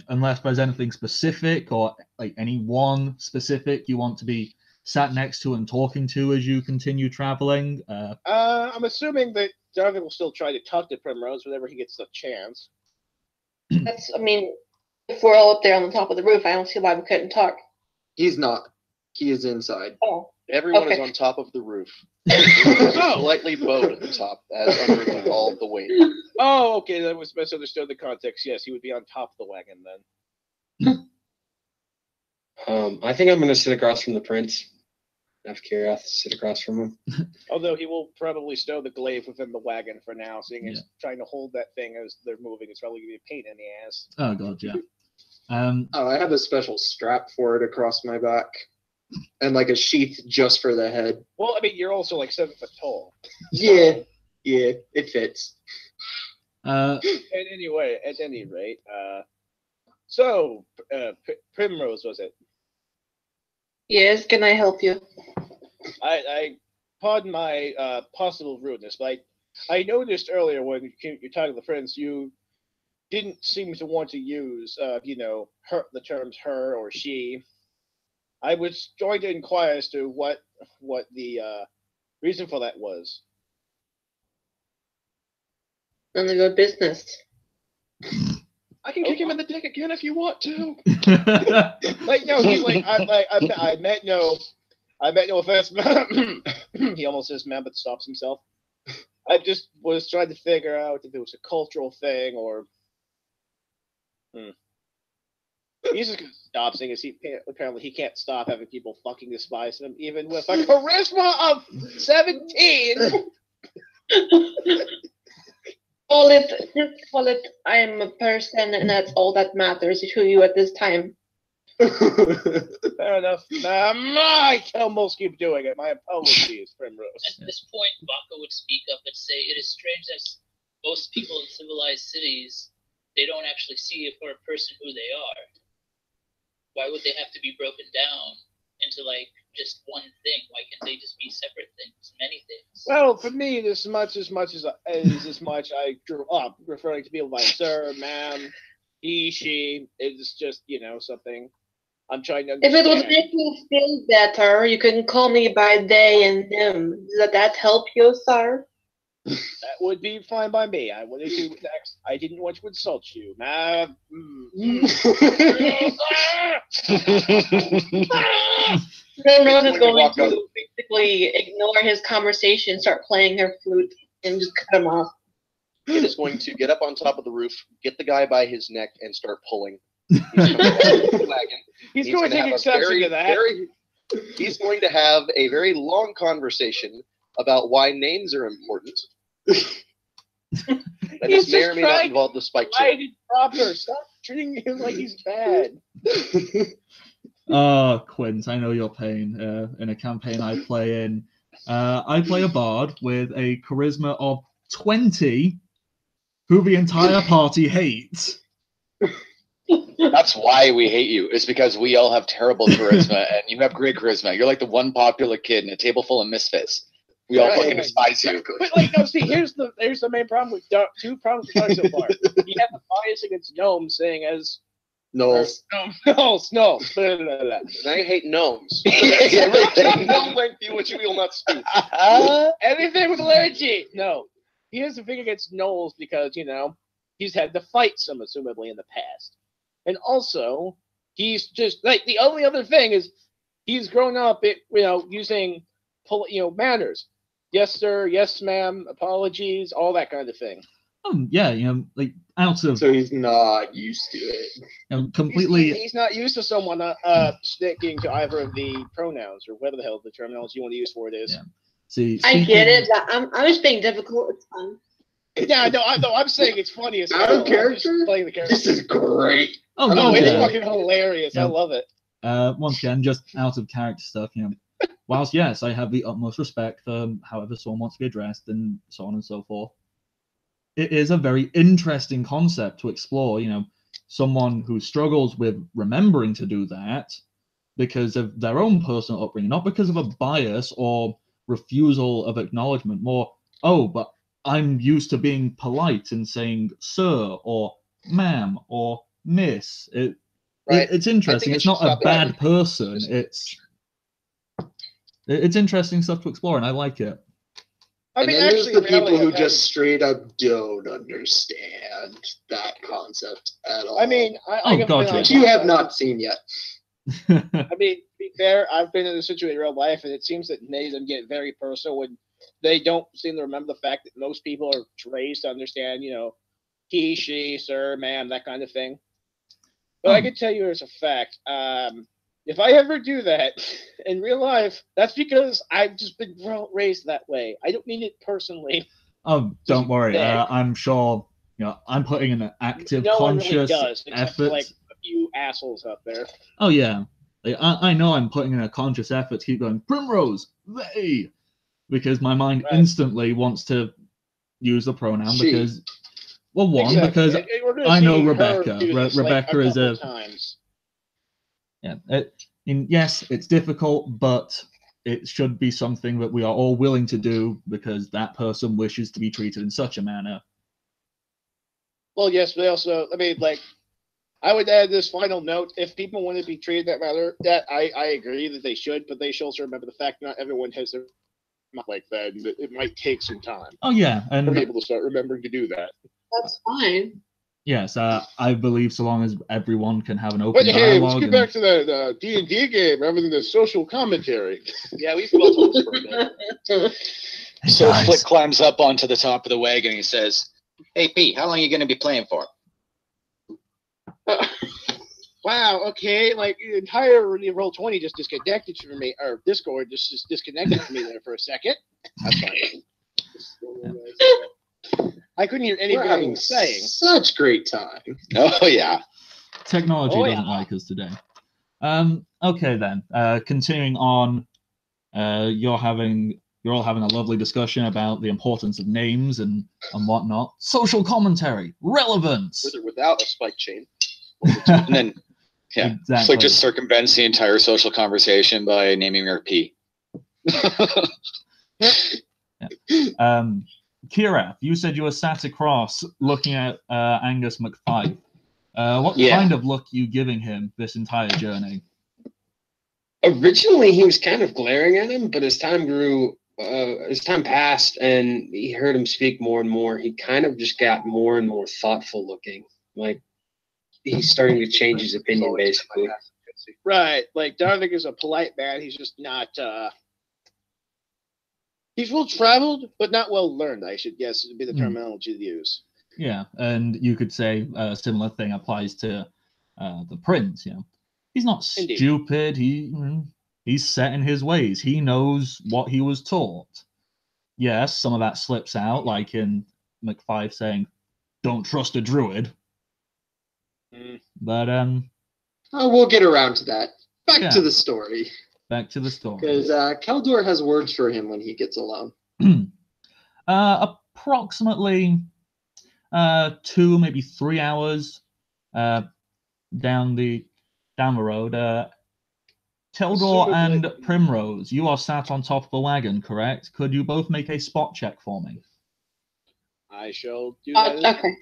Unless there's anything specific or like anyone specific you want to be sat next to and talking to as you continue traveling. I'm assuming that Darvin will still try to talk to Primrose whenever he gets the chance. I mean, if we're all up there on the top of the roof, I don't see why we couldn't talk. He's not. He is inside. Oh, Everyone is Okay. on top of the roof. Slightly bowed at the top, as under all the weight. Oh, okay, that was misunderstood the context. Yes, he would be on top of the wagon then. I think I'm going to sit across from the prince. Have Kirath sit across from him. Although he will probably stow the glaive within the wagon for now, seeing as trying to hold that thing as they're moving is probably going to be a pain in the ass. Oh god, yeah. Oh, I have a special strap for it across my back, and like a sheath just for the head. Well, I mean, you're also like 7 foot tall. Yeah, it fits. At any rate, so Primrose was it? yes, can I help you? I pardon my possible rudeness, but I noticed earlier when you're talking to the prince, you didn't seem to want to use, the terms her or she. I was going to inquire as to what the reason for that was. None of your business. I can kick him in the dick again if you want to. I meant no offense. He almost says man, but stops himself. I just was trying to figure out if it was a cultural thing or. He's just gonna stop saying as apparently he can't stop having people fucking despise him, even with a charisma of 17. Just call it I am a person and that's all that matters to you at this time. Fair enough. I almost keep doing it. My apologies, Primrose. At this point, Baka would speak up and say, "It is strange that most people in civilized cities, they don't actually see for a person who they are. Why would they have to be broken down into like just one thing? Why can't they just be separate things, many things?" Well, for me, as much I grew up referring to people by sir, ma'am, he, she, it's just something I'm trying to If understand. it would make you feel better, you can call me by they and them. Does that help you, sir? That would be fine by me. I wanted to next. I didn't want to insult you. Primrose is going to basically ignore his conversation, start playing her flute, and just cut him off. It is going to get up on top of the roof, get the guy by his neck, and start pulling. He's going to wagon. He's going to take exception to that. He's going to have a very long conversation about why names are important. And this may or may not involve the spike chain. Stop treating him like he's bad. Oh, Quint, I know your pain. In a campaign I play in, I play a bard with a charisma of 20, who the entire party hates. That's why we hate you. It's because we all have terrible charisma, and you have great charisma. You're like the one popular kid in a table full of misfits. We all fucking despise you. But here's the main problem with Dark. 2 problems with Dark so far. You have a bias against gnomes, saying as Knowles. Knowles. Blah, blah, blah. And I hate gnomes. No lengthy which we will not speak. Anything with allergy. No. He has a thing against Knowles because, he's had to fight some, assumably, in the past. And also, he's just, the only other thing is, he's grown up, using, manners. Yes, sir, yes, ma'am, apologies, all that kind of thing. Yeah, out of... So he's not used to it. Completely... He's not used to someone sticking to either of the pronouns, or whatever the hell the terminology you want to use for it is. Yeah. See, I get it. I'm just being difficult. It's fun. Yeah, no, I'm saying it's funny as Out of character? Playing the character. This is great. Oh, no, it's yeah. fucking hilarious. Yeah. I love it. Once again, just out of character stuff, whilst, yes, I have the utmost respect for however someone wants to be addressed and so on and so forth, it is a very interesting concept to explore, someone who struggles with remembering to do that because of their own personal upbringing, not because of a bias or refusal of acknowledgement. More, oh, but I'm used to being polite and saying sir or ma'am or miss. It's interesting. It's not a bad person. It's interesting stuff to explore, and I like it. And then there's the people who just straight up don't understand that concept at all. I mean, which you have not seen yet. I mean, to be fair, I've been in a situation in real life, and it seems that many of them get very personal when they don't seem to remember the fact that most people are raised to understand, he, she, sir, ma'am, that kind of thing. But I can tell you as a fact, if I ever do that in real life, that's because I've just been raised that way. I don't mean it personally. Oh, don't worry. I'm sure. I'm putting in an active, conscious effort. For, like, a few assholes out there. Oh yeah, I know I'm putting in a conscious effort to keep going. Primrose, they, because my mind instantly wants to use the pronoun because, well, because I know Rebecca. Rebecca is a. Times. Yeah. Yes, it's difficult, but it should be something that we are all willing to do because that person wishes to be treated in such a manner. Well, yes, but also, I mean, like, I would add this final note: if people want to be treated that manner, I agree that they should, but they should also remember the fact that not everyone has their mouth like that, and it might take some time. Oh yeah, and for people to start remembering to do that. That's fine. Yes, I believe so long as everyone can have an open dialogue. Let's get back to the D&D game rather than the social commentary. Yeah, we've built on this for a bit. So Flick climbs up onto the top of the wagon and he says, "Hey, Pete, how long are you going to be playing for?" Wow, okay, like the entire Roll20 just disconnected from me, or Discord just disconnected from me there for a second. That's fine. I couldn't hear anything saying. Such great time. Oh yeah. Technology doesn't like us today. Okay then. Continuing on, you're all having a lovely discussion about the importance of names and whatnot. Social commentary, relevance. With or without a spike chain. And then exactly. Flick just circumvents the entire social conversation by naming her P. Kirath, you said you were sat across looking at Angus McFife. What kind of look you giving him this entire journey? Originally, he was kind of glaring at him, but as time passed and he heard him speak more and more, he kind of just got more and more thoughtful looking. Like, he's starting to change his opinion, basically. Right. Like, Darvik is a polite man. He's just not... He's well-traveled, but not well-learned, I should guess, would be the terminology to use. Yeah, and you could say a similar thing applies to the prince, He's not stupid. He's set in his ways. He knows what he was taught. Yes, some of that slips out, like in McFife saying, "Don't trust a druid." But we'll get around to that. Back to the story. Back to the story. Because Keldor has words for him when he gets alone. Approximately 2, maybe 3 hours down the road. Keldor and Primrose, you are sat on top of the wagon, correct? Could you both make a spot check for me? I shall do that. Okay.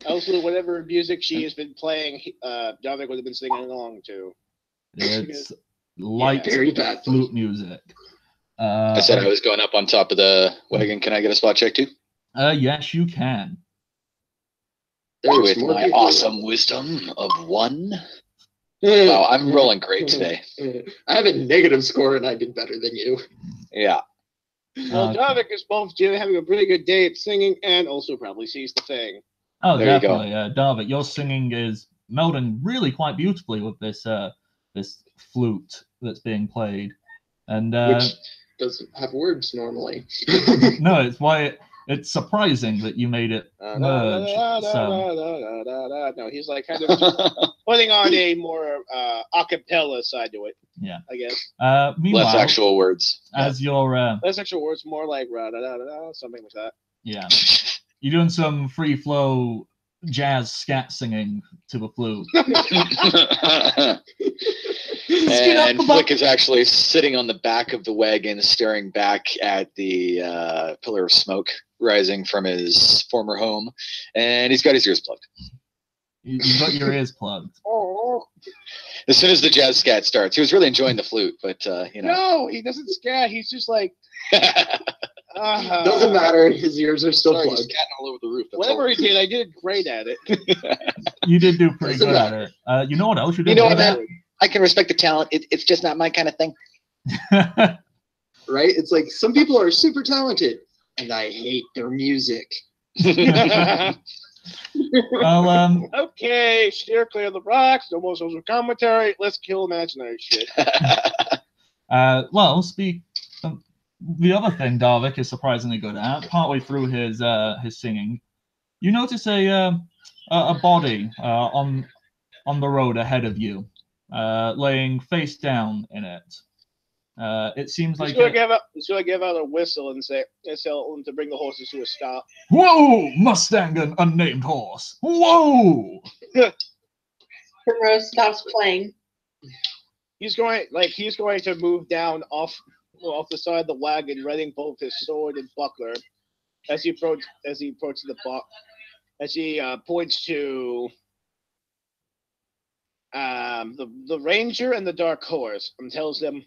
Also, whatever music she has been playing, Dominic would have been singing along to. It's light flute music. I said I was going up on top of the wagon. Can I get a spot check too? Yes, you can. With my awesome wisdom of 1. Wow, I'm rolling great today. I have a negative score and I did better than you. Yeah. Well, Dominic is both having a pretty good day at singing and also probably sees the thing. Oh, there definitely. Darvik, your singing is melding really quite beautifully with this this flute that's being played, and which doesn't have words normally. No, it's surprising that you made it merge. No, he's like kind of putting on a more a cappella side to it. Yeah, I guess. Meanwhile, less actual words. As your less actual words, more like something like that. Yeah, you're doing some free flow jazz scat singing to the flute. And Flick is actually sitting on the back of the wagon, staring back at the pillar of smoke rising from his former home, and he's got his ears plugged. You've got your ears plugged. Oh. As soon as the jazz scat starts, he was really enjoying the flute, but you know. No, he doesn't scat. He's just like. Doesn't matter. His ears are still Sorry, plugged. he's scatting all over the roof. Whatever he did, I did great at it. You did do pretty good at it. You know what else you did? You know what, man? I can respect the talent. It's just not my kind of thing. Right? It's like some people are super talented, and I hate their music. Well, Okay, steer clear of the rocks. No more social commentary. Let's kill imaginary shit. well, the other thing Darvik is surprisingly good at, partway through his singing, you notice a body on the road ahead of you, laying face down in it. It seems like He's gonna give out a whistle and say, tell him to bring the horses to a stop. Whoa, Mustang and unnamed horse. Whoa. Primrose stops playing. He's going to move down off the side of the wagon, readying both his sword and buckler as he points to the ranger and the dark horse and tells them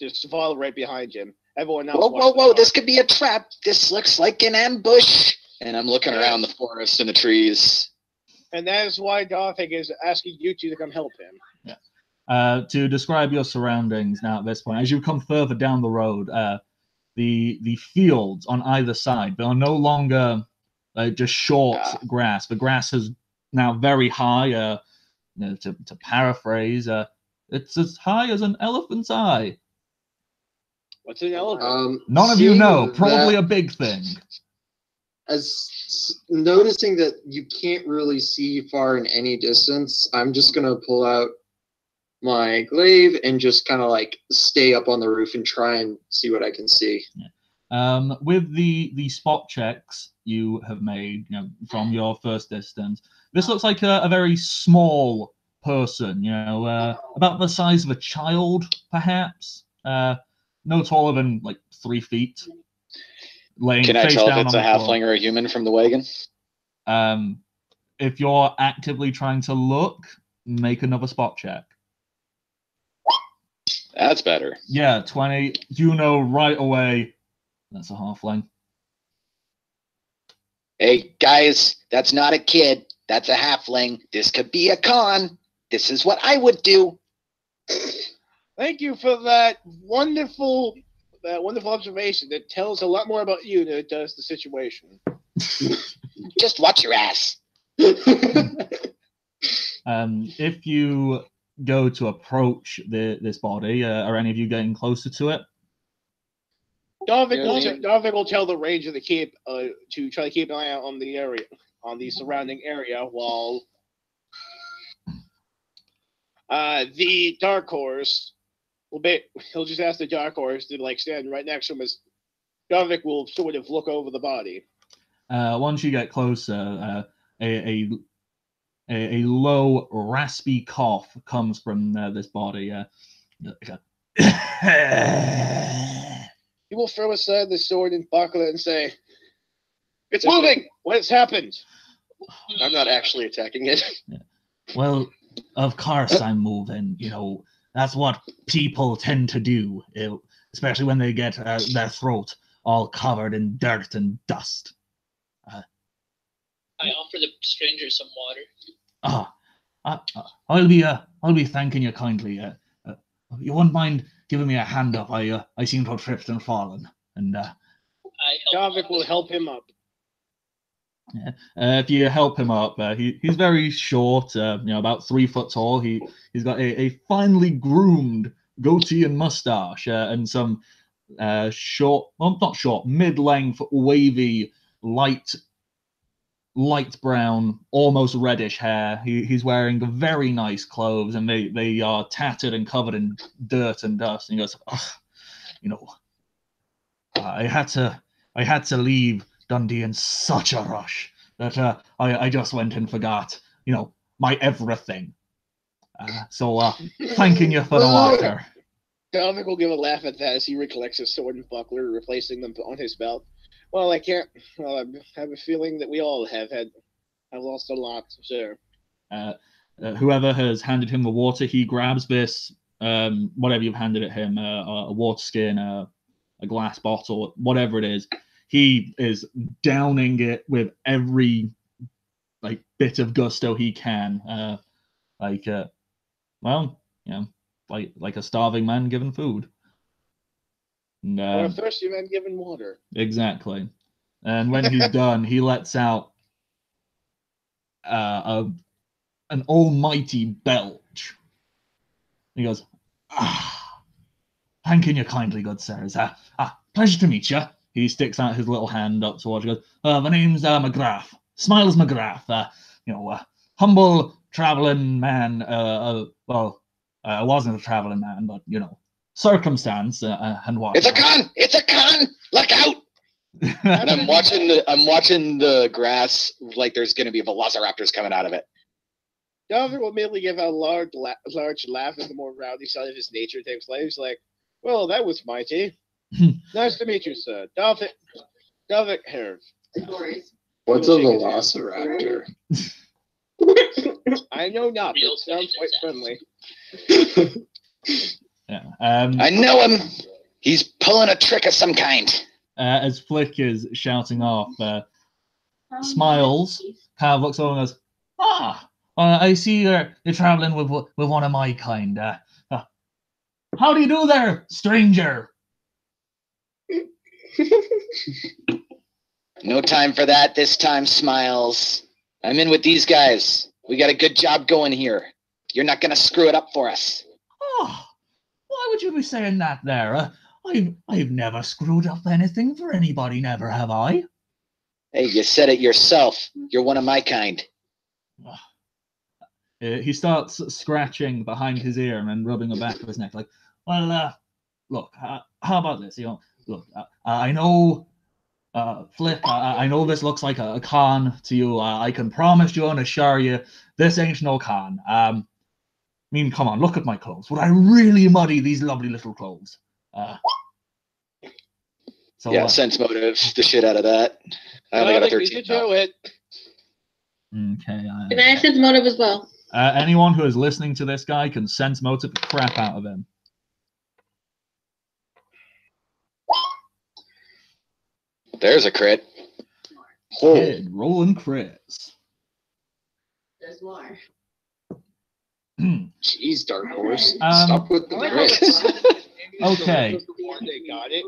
just to follow right behind him. Everyone else. Whoa! This could be a trap. This looks like an ambush. And I'm looking around the forest and the trees. And that is why Darvik is asking you two to come help him. Yeah. To describe your surroundings now at this point, as you come further down the road, the fields on either side, they are no longer just short grass. The grass is now very high. To paraphrase, it's as high as an elephant's eye. What's an elephant? None of you know. Probably a big thing. As noticing that you can't really see far in any distance, I'm just gonna pull out my glaive and just kind of like stay up on the roof and try and see what I can see. Yeah. With the spot checks you have made, from your first distance, this looks like a very small person. About the size of a child, perhaps. No taller than like 3 feet. Can I tell if it's a halfling or a human from the wagon? If you're actively trying to look, make another spot check. That's better. Yeah, 20. You know right away that's a halfling. Hey, guys, that's not a kid. That's a halfling. This could be a con. This is what I would do. Thank you for that wonderful observation. That tells a lot more about you than it does the situation. Just watch your ass. If you go to approach this body, are any of you getting closer to it? Darvik will tell the ranger to try to keep an eye out on the surrounding area, while the dark horse he'll just ask the dark horse to stand right next to him as Darvik will sort of look over the body. Once you get closer, a low, raspy cough comes from this body. He will throw aside the sword and buckle it and say, "It's moving! What's happened?" I'm not actually attacking it. Yeah. Well, of course I'm moving. That's what people tend to do, especially when they get their throat all covered in dirt and dust. I offer the stranger some water. I'll be thanking you kindly. You wouldn't mind giving me a hand up? I seem to have tripped and fallen, and Darvik will help him up. Yeah. If you help him up, he's very short, about 3 foot tall. He's got a finely groomed goatee and mustache, and some mid-length, wavy, light brown, almost reddish hair. He's wearing very nice clothes, and they are tattered and covered in dirt and dust. And he goes, I had to leave Dundee in such a rush. that I just went and forgot, my everything. So thanking you for the water. Dominic will give a laugh at that as he recollects his sword and buckler, replacing them on his belt. Well, I can't. Well, I have a feeling that we all have lost a lot, sir. Whoever has handed him the water, he grabs this, whatever you've handed at him, a water skin, a glass bottle, whatever it is. He is downing it with every bit of gusto he can, like a starving man given food. And, or a thirsty man given water. Exactly. And when he's done, he lets out an almighty belch. He goes, thanking you kindly, good sirs. Pleasure to meet you. He sticks out his little hand up towards you. Goes, the name's McGrath. Smiles McGrath. Humble traveling man. I wasn't a traveling man, but circumstance and what. It's a con! It's a con! Look out! And I'm watching the grass like there's going to be velociraptors coming out of it. Dominic will immediately give a large laugh as the more rowdy side of his nature takes place. He's like, well, that was mighty. Nice to meet you, sir. Dominic Herv. What's a velociraptor? I know not, but it sounds quite friendly. Yeah. I know him. He's pulling a trick of some kind. As Flick is shouting off, Smiles kind of looks over and goes, I see you're traveling with one of my kind. How do you do there, stranger? No time for that this time, Smiles. I'm in with these guys. We got a good job going here. You're not going to screw it up for us. Oh, why would you be saying that there? I've never screwed up anything for anybody, never have I? Hey, you said it yourself. You're one of my kind. He starts scratching behind his ear and then rubbing the back of his neck. Like, well, look, how about this? Look, I know, Flick, I know this looks like a con to you. I can promise you and assure you, this ain't no con. I mean, come on, look at my clothes. Would I really muddy these lovely little clothes? Sense motive the shit out of that. I only got a 13. Do it. Okay. Can I sense motive as well? Anyone who is listening to this guy can sense motive the crap out of him. There's a crit. Kid, rolling crits. There's more. Jeez, Dark Horse. Stop with the crits. Okay. They got it.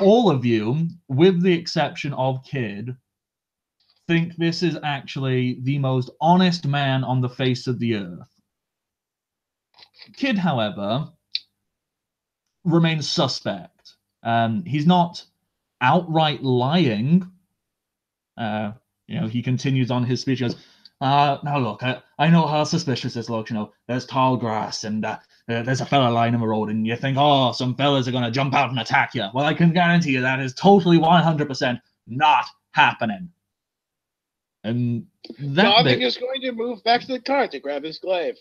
All of you, with the exception of Kid, think this is actually the most honest man on the face of the earth. Kid, however, remains suspect. He's not outright lying. He continues on his speech. He goes, now look, I know how suspicious this looks. There's tall grass and there's a fella lying in the road, and you think, some fellas are going to jump out and attack you. Well, I can guarantee you that is totally 100% not happening. And Dominic is going to move back to the car to grab his glaive.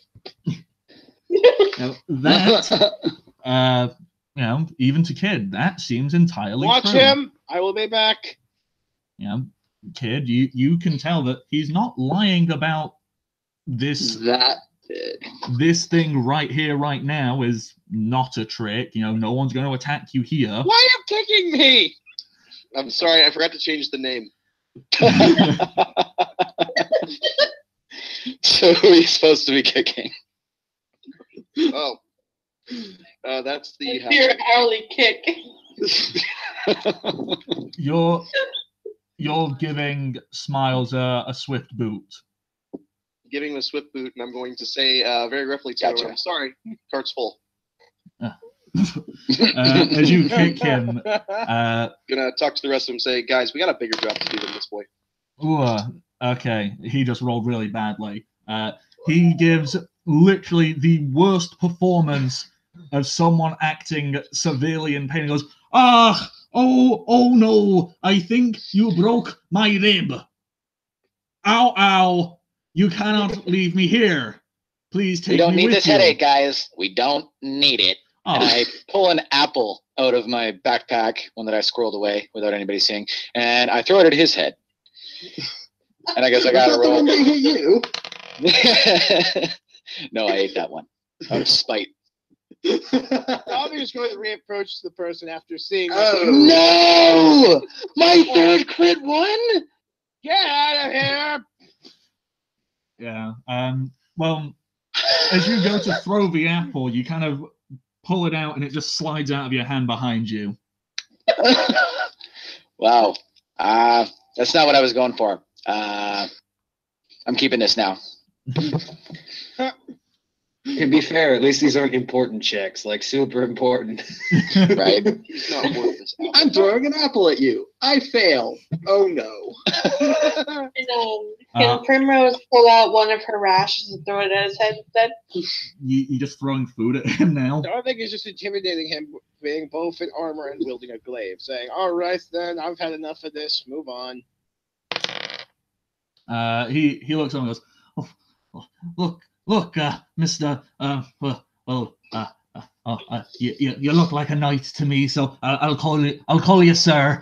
Even to Kid, that seems entirely Watch true. him. I will be back. Kid, you can tell that he's not lying about this. This thing right here, right now, is not a trick. No one's going to attack you here. Why are you kicking me? I'm sorry, I forgot to change the name. So who are you supposed to be kicking? That's the Your hourly kick. You're giving Smiles a swift boot. Giving him a swift boot, and I'm going to say very roughly to him, I'm sorry, cart's full. As you kick him, Gonna talk to the rest of them, say, guys, we got a bigger job to do than this boy. Okay, he just rolled really badly. He gives literally the worst performance of someone acting severely in pain. He goes, oh no, I think you broke my rib. Ow, ow! You cannot leave me here. Please take me We don't need with this you. headache, guys. We don't need it. Oh. And I pull an apple out of my backpack, one that I squirreled away without anybody seeing, and I throw it at his head. And I guess I got to roll. You. No, I ate that one out of spite. Dobby is going to reapproach the person after seeing. No! My third crit one? Get out of here! Yeah. Well, as you go to throw the apple, you kind of pull it out, and it just slides out of your hand behind you. Wow. That's not what I was going for. I'm keeping this now. To be fair, at least these aren't important checks, like super important. Right? He's not worth this. I'm throwing an apple at you. I fail. Oh no. Can Primrose pull out one of her rashes and throw it at his head instead? You just throwing food at him now? Darvik is just intimidating him, being both in armor and wielding a glaive, saying, "Alright then, I've had enough of this, move on." He looks at him and goes, oh, look, Mr. You look like a knight to me, so I'll call you sir.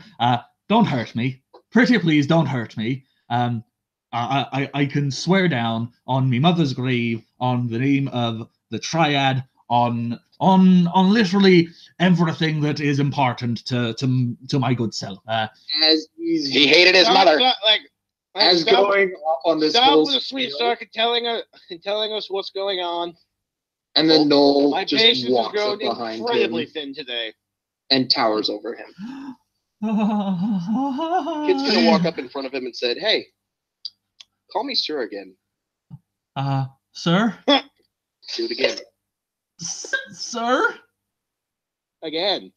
Don't hurt me. Pretty please, don't hurt me. I can swear down on me mother's grave, on the name of the Triad, on literally everything that is important to my good self. As He hated his mother. as going off on this Stop whole with a sweet talk and telling us what's going on. and then Noel My just patience has walks up grown behind incredibly him thin today. and towers over him. Kid's gonna walk up in front of him and said, "Hey, call me sir again." Sir? Do it again. Sir? Again.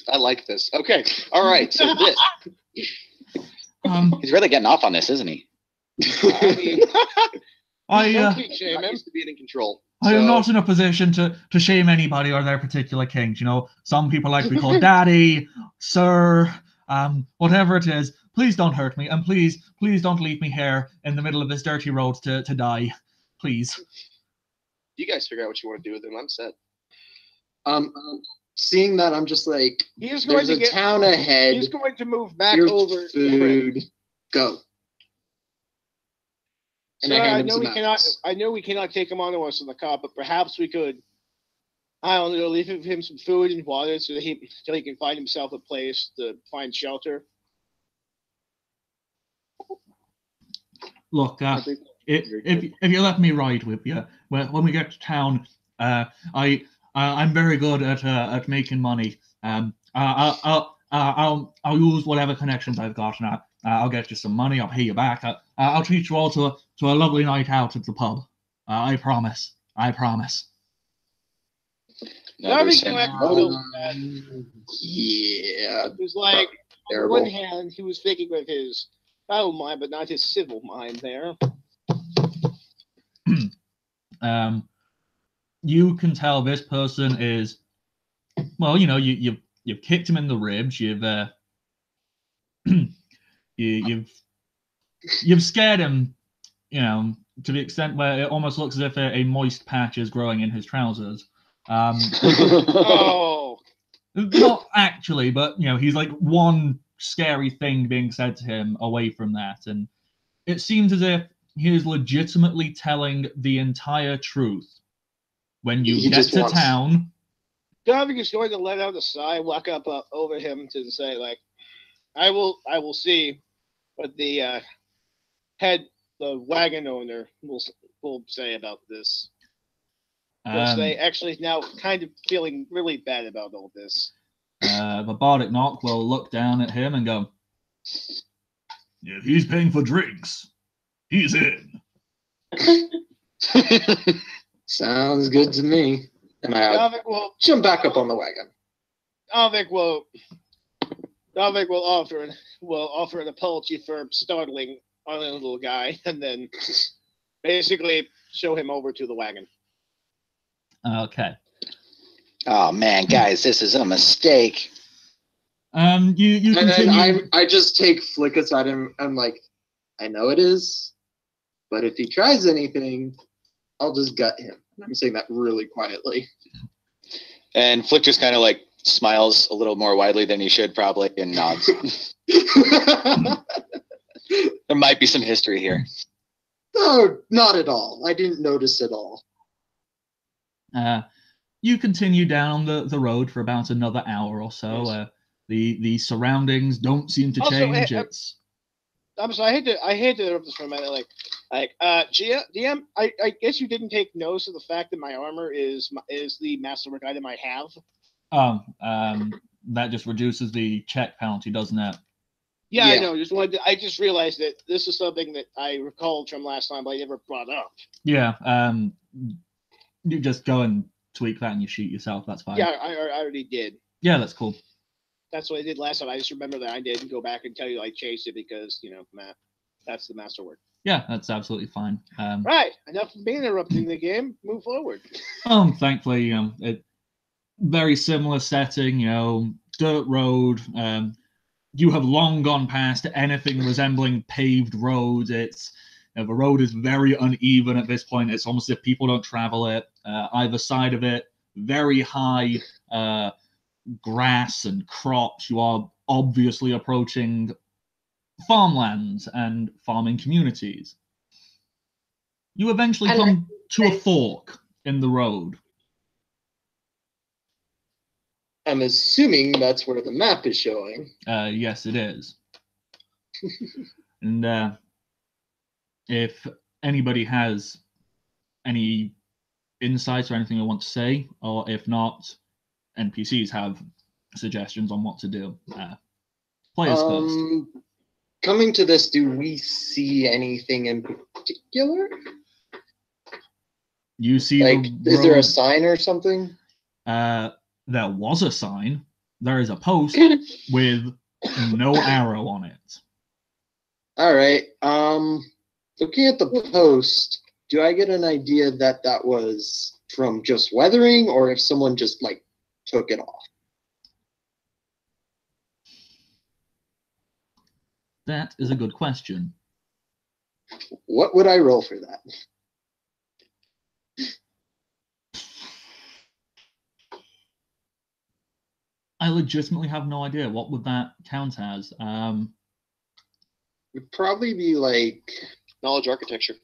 I like this. Okay. All right. So this. He's really getting off on this, isn't he? I used to being in control. I am So- not in a position to shame anybody or their particular kings. You know, some people like to be called daddy, sir, whatever it is. Please don't hurt me, and please don't leave me here in the middle of this dirty road to die. Please. You guys figure out what you want to do with him. I'm set. Seeing that, I'm just like, He's going there's to a town ahead. He's going to move back Here's over. food. Go. And Sir, I hand I him know some we cannot. apples. I know we cannot take him onto us in the car, but perhaps we could. I don't know. Leave him some food and water so he can find himself a place to find shelter. Look, if you let me ride with you, when we get to town, I'm very good at making money. I'll use whatever connections I've got, and I'll get you some money. I'll pay you back. I'll treat you all to a lovely night out at the pub. I promise. I promise. That'd be Yeah. It was like, Terrible. on one hand, he was thinking with his battle mind, but not his civil mind there. You can tell this person is, well, you know, you've kicked him in the ribs. You've scared him, you know, to the extent where it almost looks as if a moist patch is growing in his trousers. Oh. Not actually, but you know, he's like one scary thing being said to him away from that, and it seems as if he is legitimately telling the entire truth. When you He get just to wants- town, Davik is going to let out a sigh, walk up over him to say, like, I will see what the wagon owner will say about this. Because they actually now kind of feeling really bad about all this. the Bardic Knock will look down at him and go, if he's paying for drinks, he's in. Sounds good to me. And I Davik will jump back up on the wagon. Davik will offer an apology for startling our little guy, and then basically show him over to the wagon. Okay. Oh man, guys, this is a mistake. You And continue. then I just take Flick aside and I'm like, I know it is, But if he tries anything, I'll just gut him. I'm saying that really quietly. And Flick just kind of like smiles a little more widely than he should probably and nods. There might be some history here. No, not at all. I didn't notice at all. You continue down the road for about another hour or so. Yes. The surroundings don't seem to Also, change. I'm sorry. I hate to interrupt this for a minute. DM, I guess you didn't take notice of the fact that my armor is the masterwork item I have. That just reduces the check penalty, doesn't it? Yeah, I know. I just realized that this is something that I recalled from last time, but I never brought up. Yeah. You just go and tweak that and you shoot yourself. That's fine. Yeah, I already did. Yeah, that's cool. That's what I did last time. I just remember that I didn't go back and tell you I chased it because, Matt, that's the masterwork. Yeah, that's absolutely fine. Right. Enough of being interrupting the game. Move forward. Thankfully, it very similar setting, dirt road. You have long gone past anything resembling paved roads. The road is very uneven at this point. It's almost as if people don't travel it. Either side of it, very high grass and crops. You are obviously approaching farmlands and farming communities. You eventually come to a fork in the road. I'm assuming that's where the map is showing. Yes, it is. And if anybody has any insights or anything they want to say, or if not, NPCs have suggestions on what to do. Players first. Coming to this, do we see anything in particular? You see, is there a sign or something? There was a sign. There is a post with no arrow on it. All right. Looking at the post, do I get an idea that was from just weathering, or if someone just took it off? That is a good question. What would I roll for that? I legitimately have no idea. What would that count as? Would probably be knowledge architecture.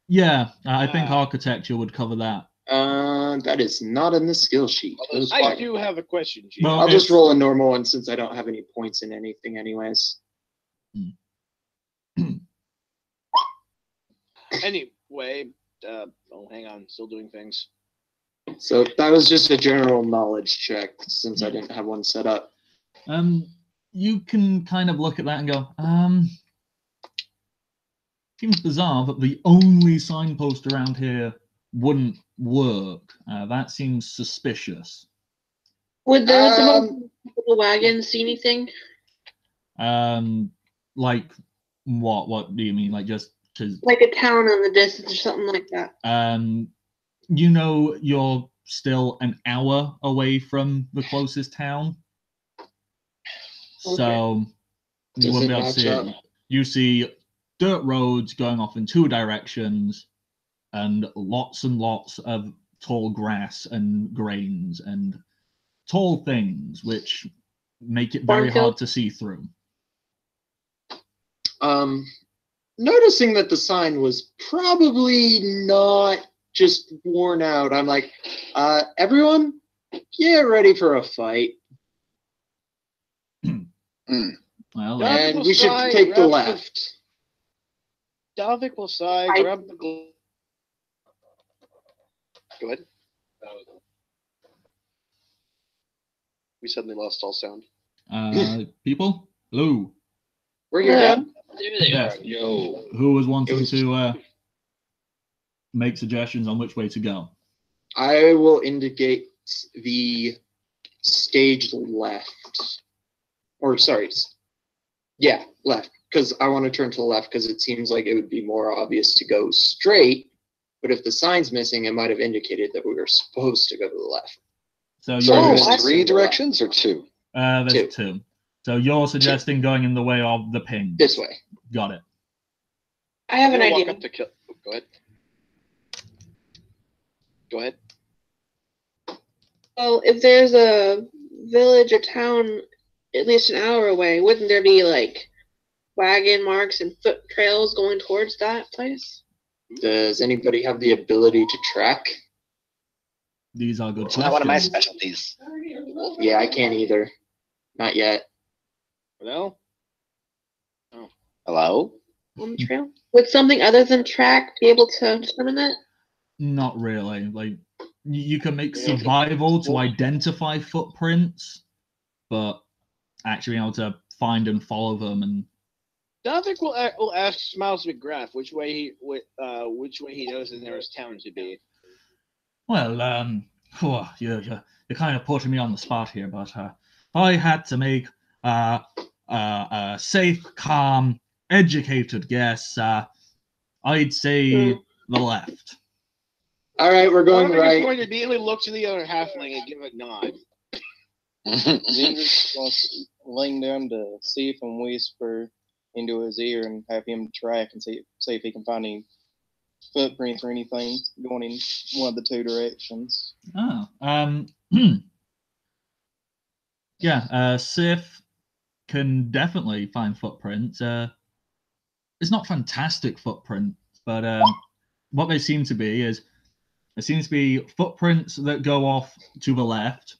Yeah, I think architecture would cover that. That is not in the skill sheet. I do have a question, G. Well, I'll just roll a normal one since I don't have any points in anything anyways. Anyway, hang on, still doing things. So that was just a general knowledge check since I didn't have one set up. You can kind of look at that and go, seems bizarre that the only signpost around here wouldn't work. That seems suspicious. Would the wagon see anything? Like what? What do you mean? Like just because? Like a town in the distance or something like that. You're still an hour away from the closest town, so you wouldn't be able to see it. You see dirt roads going off in two directions, and lots of tall grass and grains and tall things, which make it very hard to see through. Noticing that the sign was probably not just worn out, I'm like, everyone, get ready for a fight. Well, and we should take the left. Davik will sigh, grab the glove. Go ahead. We suddenly lost all sound. People? Hello. We're here, Dad. There they are. Yo. Who was wanting to make suggestions on which way to go? I will indicate the stage left. Or, sorry. Yeah, left. Because I want to turn to the left because it seems like it would be more obvious to go straight. But if the sign's missing, it might have indicated that we were supposed to go to the left. So there's three directions or two? There's two. So you're suggesting going in the way of the ping. This way. Got it. I have an I'm gonna idea. walk up to kill. Go ahead. Go ahead. Well, if there's a village or town at least an hour away, wouldn't there be like wagon marks and foot trails going towards that place? Does anybody have the ability to track? These are good It's not one of my questions. specialties. Yeah, I can't either. Not yet. No? Hello? On the trail? Would something other than track be able to determine that? Not really. Like you can make survival to identify footprints, but actually being able to find and follow them and Dominic will ask Smiles McGrath which way he knows the nearest town to be. well, you're kind of putting me on the spot here, but if I had to make a safe, calm, educated guess, I'd say the left. All right, we're going Dominic is right. going to immediately look to the other halfling and give a nod. Zinger's going to lean down to see if and whisper into his ear and have him track and see if he can find any footprints or anything going in one of the two directions. Oh, yeah, Sif can definitely find footprints. It's not fantastic footprints, but what they seem to be is there seems to be footprints that go off to the left,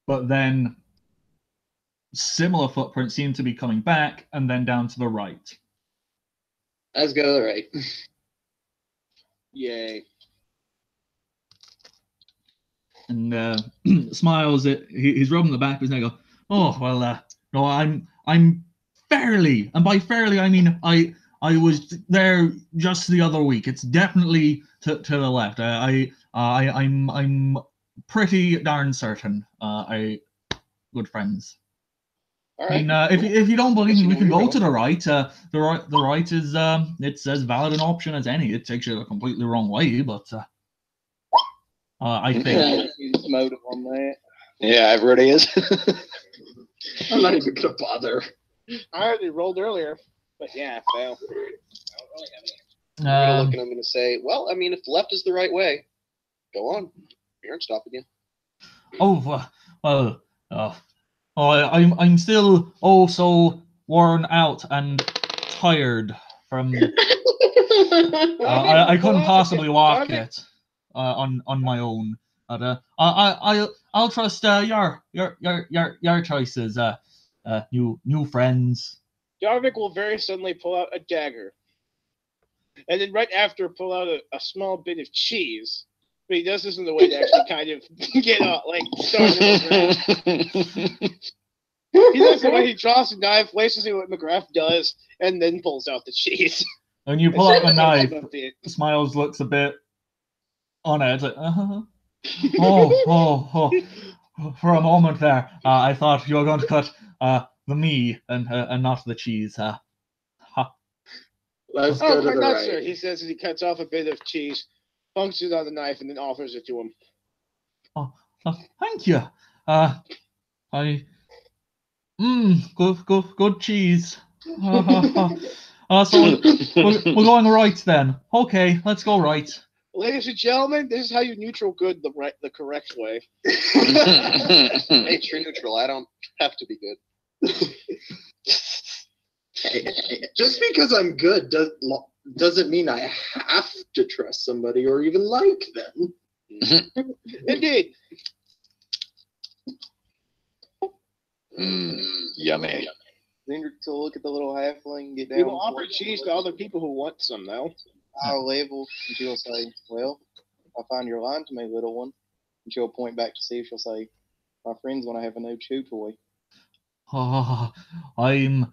but then similar footprints seem to be coming back and then down to the right. Let's go to the right. Yay. And Smiles. He's rubbing the back of his neck. Go, oh well, no, I'm fairly, and by fairly I mean I was there just the other week. It's definitely to the left. I'm pretty darn certain. Good friends. All I right. mean, if you don't believe me, we can go Reroll. to the right. The right is it's as valid an option as any. It takes you a completely wrong way, but I think. Use motive on that. Yeah, everybody is. I'm not even gonna bother. I already rolled earlier, but yeah, fail. I'm gonna look and I'm gonna say, well, I mean, if left is the right way, go on. We aren't stopping you. I'm still so worn out and tired from. I couldn't possibly walk it on my own. But I'll trust your choices. New friends. Jarvik will very suddenly pull out a dagger. And then right after pull out a small bit of cheese. But he does this in the way to actually kind of get out, like, start McGrath. He does the way he draws the knife, places it what McGrath does, and then pulls out the cheese. When you pull out the knife, It. Smiles looks a bit on edge. Like, For a moment there, I thought you were going to cut the meat and not the cheese. Let's go to the not right. sir. He says as he cuts off a bit of cheese, punctures it on the knife, and then offers it to him. Thank you. Good cheese. So we're going right then. Okay, let's go right. Ladies and gentlemen, this is how you neutral good the correct way. Hey, true neutral. I don't have to be good. Just because I'm good doesn't mean I have to trust somebody or even like them. Indeed. Yummy. Zinger to look at the little halfling, get down. We will offer cheese to other people who want some, though. High level, and she'll say, well, I find you're lying to me, little one. And she'll point back to see if she'll say, my friends want to have a new chew toy. Oh, I'm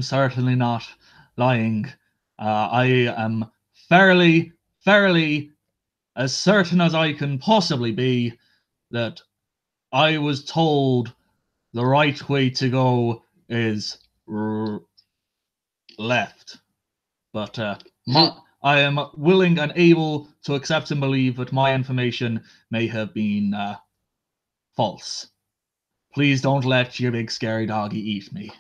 certainly not lying. I am fairly as certain as I can possibly be that I was told the right way to go is left. But I am willing and able to accept and believe that my information may have been false. Please don't let your big scary doggy eat me.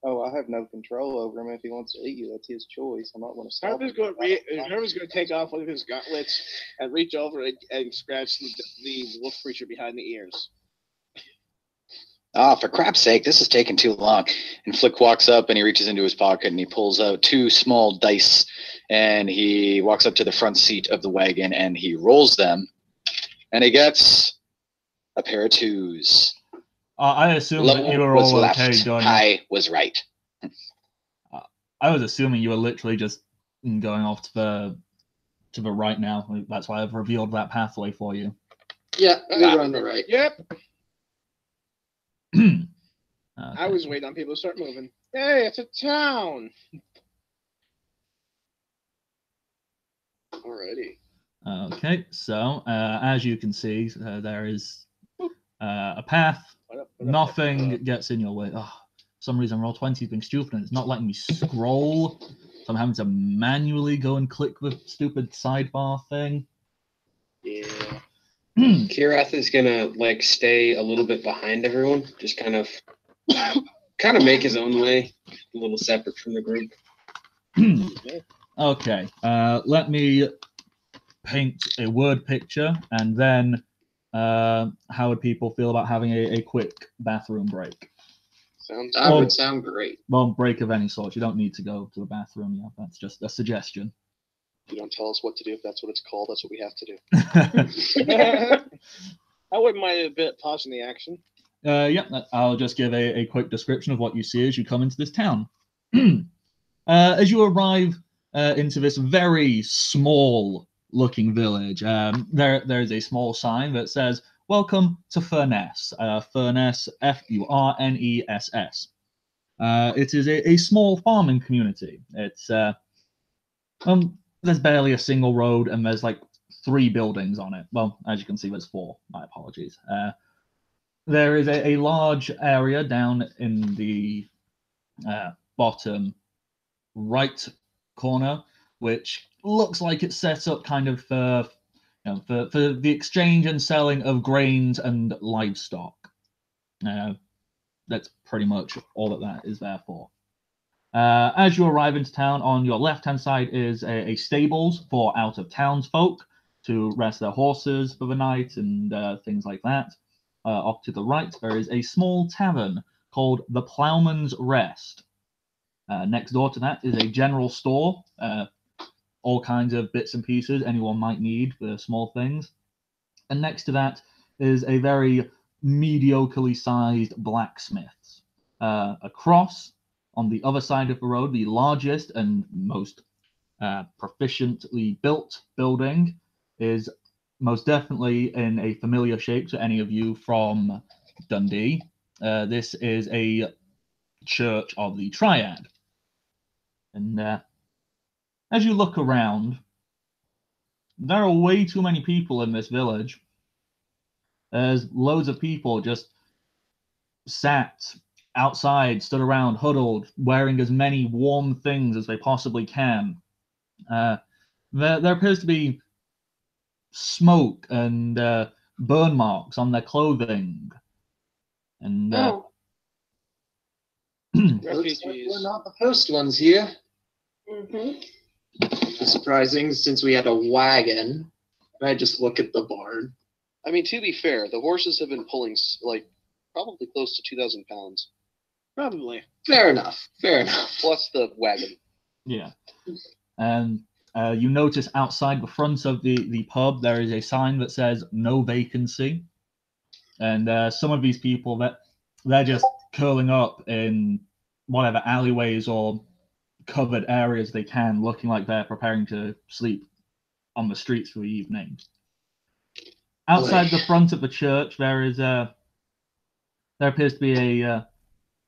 Oh, I have no control over him. If he wants to eat you, that's his choice. I'm not going to stop him. Herman's going to take off one of his gauntlets and reach over and scratch the wolf creature behind the ears. Ah, for crap's sake, this is taking too long. And Flick walks up and he reaches into his pocket and he pulls out 2 small dice and he walks up to the front seat of the wagon and he rolls them and he gets a pair of 2s. I assume Low that you were was all left. okay doing it. High was right. I was assuming you were literally just going off to the right now. That's why I've revealed that pathway for you. Yeah, we're on the right. Yep. Okay. I was waiting on people to start moving. Hey, it's a town. Alrighty. Okay, so as you can see, there is a path. Nothing gets in your way. Oh, for some reason, Roll20 is being stupid and it's not letting me scroll. So I'm having to manually go and click the stupid sidebar thing. Yeah. Kirath is gonna like stay a little bit behind everyone, just kind of make his own way, a little separate from the group. Okay, let me paint a word picture, and then how would people feel about having a quick bathroom break? That would sound great. Well, break of any sort. You don't need to go to the bathroom yet. That's just a suggestion. You don't tell us what to do. If that's what it's called, that's what we have to do. I wouldn't mind a bit pausing the action. Yeah, I'll just give a quick description of what you see as you come into this town. As you arrive into this very small-looking village, there is a small sign that says, "Welcome to Furness." Furness, Furness. It is a small farming community. It's there's barely a single road, and there's like 3 buildings on it. Well, as you can see, there's 4. My apologies. There is a large area down in the bottom right corner, which looks like it's set up kind of for the exchange and selling of grains and livestock. That's pretty much all that is there for. As you arrive into town, on your left-hand side is a stables for out-of-townsfolk to rest their horses for the night and things like that. Off to the right, there is a small tavern called the Ploughman's Rest. Next door to that is a general store, all kinds of bits and pieces anyone might need for small things. And next to that is a very mediocrely sized blacksmith's. Across, on the other side of the road, the largest and most proficiently built building is most definitely in a familiar shape to any of you from Dundee. This is a church of the Triad. And as you look around, there are way too many people in this village. There's loads of people just sat outside, stood around, huddled, wearing as many warm things as they possibly can. There appears to be smoke and burn marks on their clothing. And Looks like we're not the first ones here. Surprising, since we had a wagon. I just look at the barn. I mean, to be fair, the horses have been pulling probably close to 2,000 pounds. Probably. Fair enough. Fair enough. Plus the wagon. Yeah. And you notice outside the front of the pub, there is a sign that says "No vacancy." And some of these people, they're just curling up in whatever alleyways or covered areas they can, looking like they're preparing to sleep on the streets for the evening. Outside the front of the church, there appears to be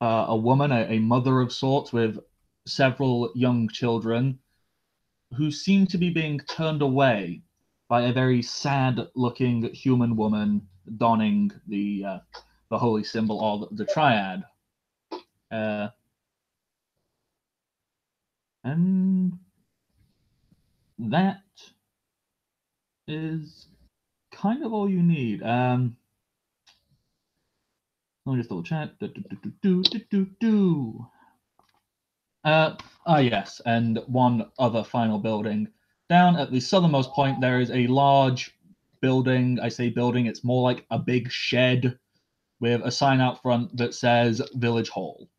a woman, a mother of sorts, with several young children who seem to be being turned away by a very sad-looking human woman donning the holy symbol of the Triad. And that is kind of all you need. Let me just double check. Yes, and one other final building. Down at the southernmost point, there is a large building. I say building, it's more like a big shed with a sign out front that says Village Hall.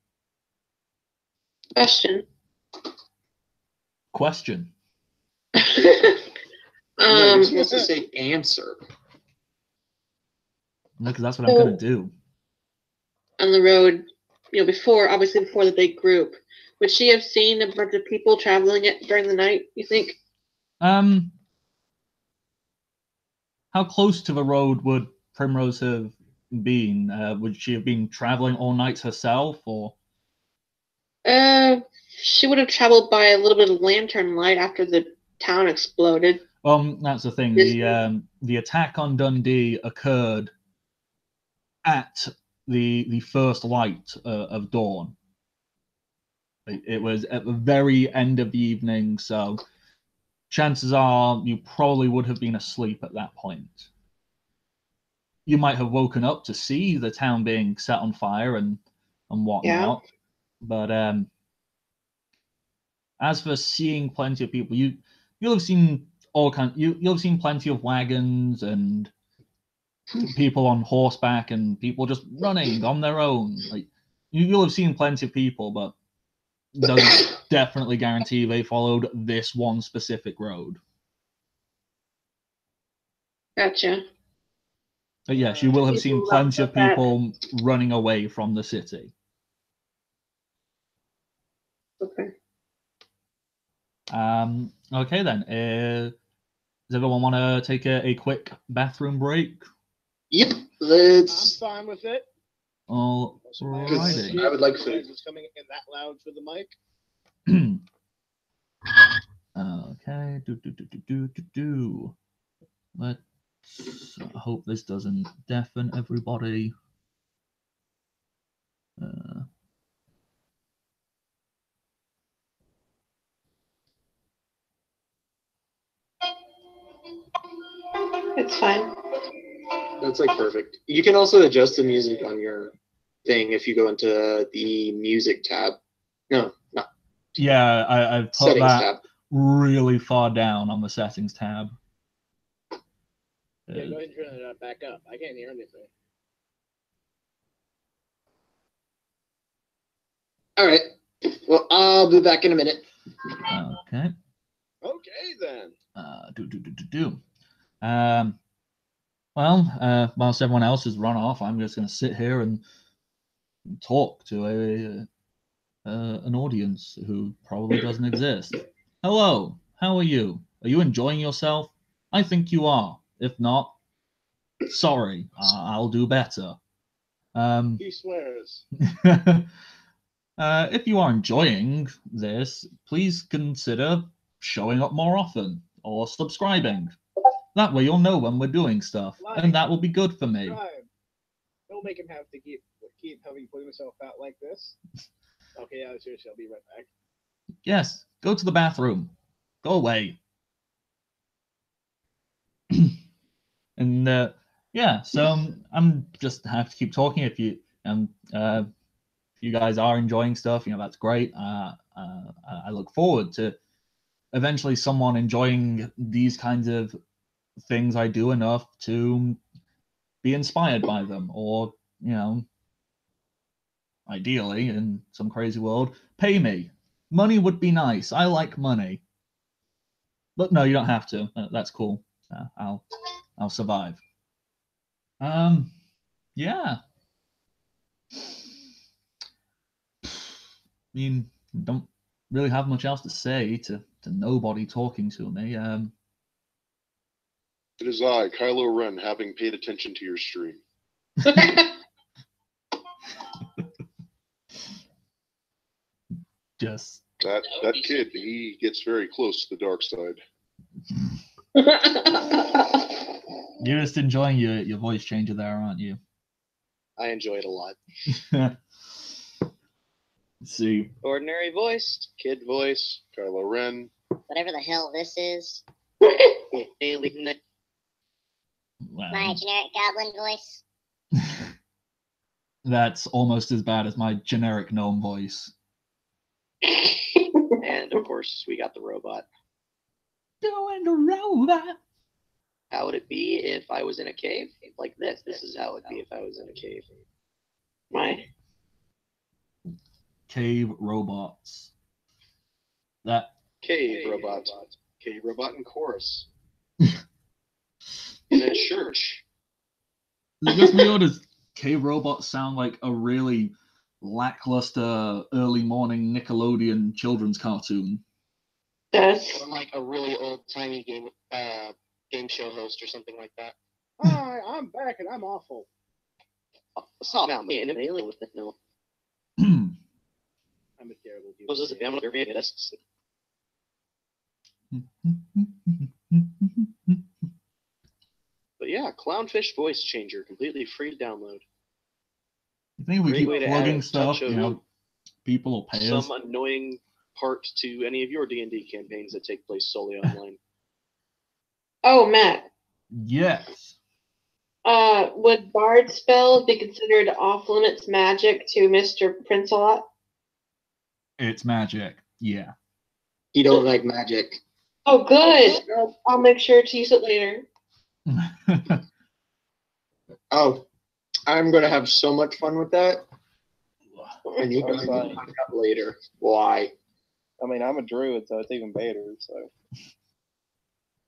Question. Question. No, you're supposed to say answer. Because that's what I'm going to do. On the road, before the big group, would she have seen a bunch of people traveling it during the night, you think? How close to the road would Primrose have been? Would she have been traveling all night herself, or? She would have traveled by a little bit of lantern light after the town exploded. That's the thing. The attack on Dundee occurred at the first light of dawn. It was at the very end of the evening, so chances are you probably would have been asleep at that point. You might have woken up to see the town being set on fire and whatnot. Yeah. But as for seeing plenty of people, you'll have seen you'll have seen plenty of wagons and people on horseback and people just running on their own. Like you'll have seen plenty of people, but doesn't definitely guarantee they followed this one specific road. Gotcha. But yes, you will have seen plenty of people running away from the city. Okay. Okay then. Does everyone want to take a quick bathroom break? Yep. I'm fine with it. Alrighty. I would like food. Is coming in that loud for the mic? Okay. Let's hope this doesn't deafen everybody. It's fine. That's like perfect. You can also adjust the music on your thing if you go into the music tab. No. Yeah, I've put Settings that tab. really far down on the settings tab. Yeah, go ahead and turn it back up. I can't hear anything. All right. Well, I'll be back in a minute. Okay. Okay then. Well, whilst everyone else has run off, I'm just going to sit here and talk to an audience who probably doesn't exist. Hello, how are you? Are you enjoying yourself? I think you are. If not, sorry, I'll do better. He swears. If you are enjoying this, please consider showing up more often or subscribing. That way you'll know when we're doing stuff, and that will be good for me. Don't make him have to keep having put himself out like this. Okay, yeah, seriously, I'll be right back. Yes, go to the bathroom. Go away. And yeah, so I'm just have to keep talking. If you guys are enjoying stuff, that's great. I look forward to eventually someone enjoying these kinds of things I do enough to be inspired by them, or ideally in some crazy world, pay me. Money would be nice. I like money. But no, you don't have to. That's cool. I'll survive. Yeah. I mean, don't really have much else to say to nobody talking to me. It is I, Kylo Ren, having paid attention to your stream. Just that kid, he gets very close to the dark side. You're just enjoying your voice changer there, aren't you? I enjoy it a lot. Let's see. Ordinary voice, kid voice, Kylo Ren. Whatever the hell this is. Wow. My generic goblin voice. That's almost as bad as my generic gnome voice. And of course, we got the robot. Doing the robot. How would it be if I was in a cave? Like this. This is how it would be if I was in a cave. My. Cave robots. That Cave robot. Cave robot in chorus. In a church. it gets me on. Does cave robots sound like a really lackluster early morning Nickelodeon children's cartoon? Yes. Or like a really old timey game show host or something like that. Hi, I'm back and I'm awful. Stop now, man. I'm an alien with it. No. I'm a terrible human. Was this a family or that's But yeah, Clownfish voice changer, completely free to download. You think we Great way keep to add plugging a stuff, touch of people will pay us? some annoying part to any of your D&D campaigns that take place solely online. Oh, Matt. Yes. Would Bard spells be considered off-limits magic to Mr. Prince-a-lot? It's magic. Yeah. You don't like magic. Oh, good. I'll make sure to use it later. Oh, I'm gonna have so much fun with that. And you can find out later why. I mean, I'm a druid, so it's even better. So.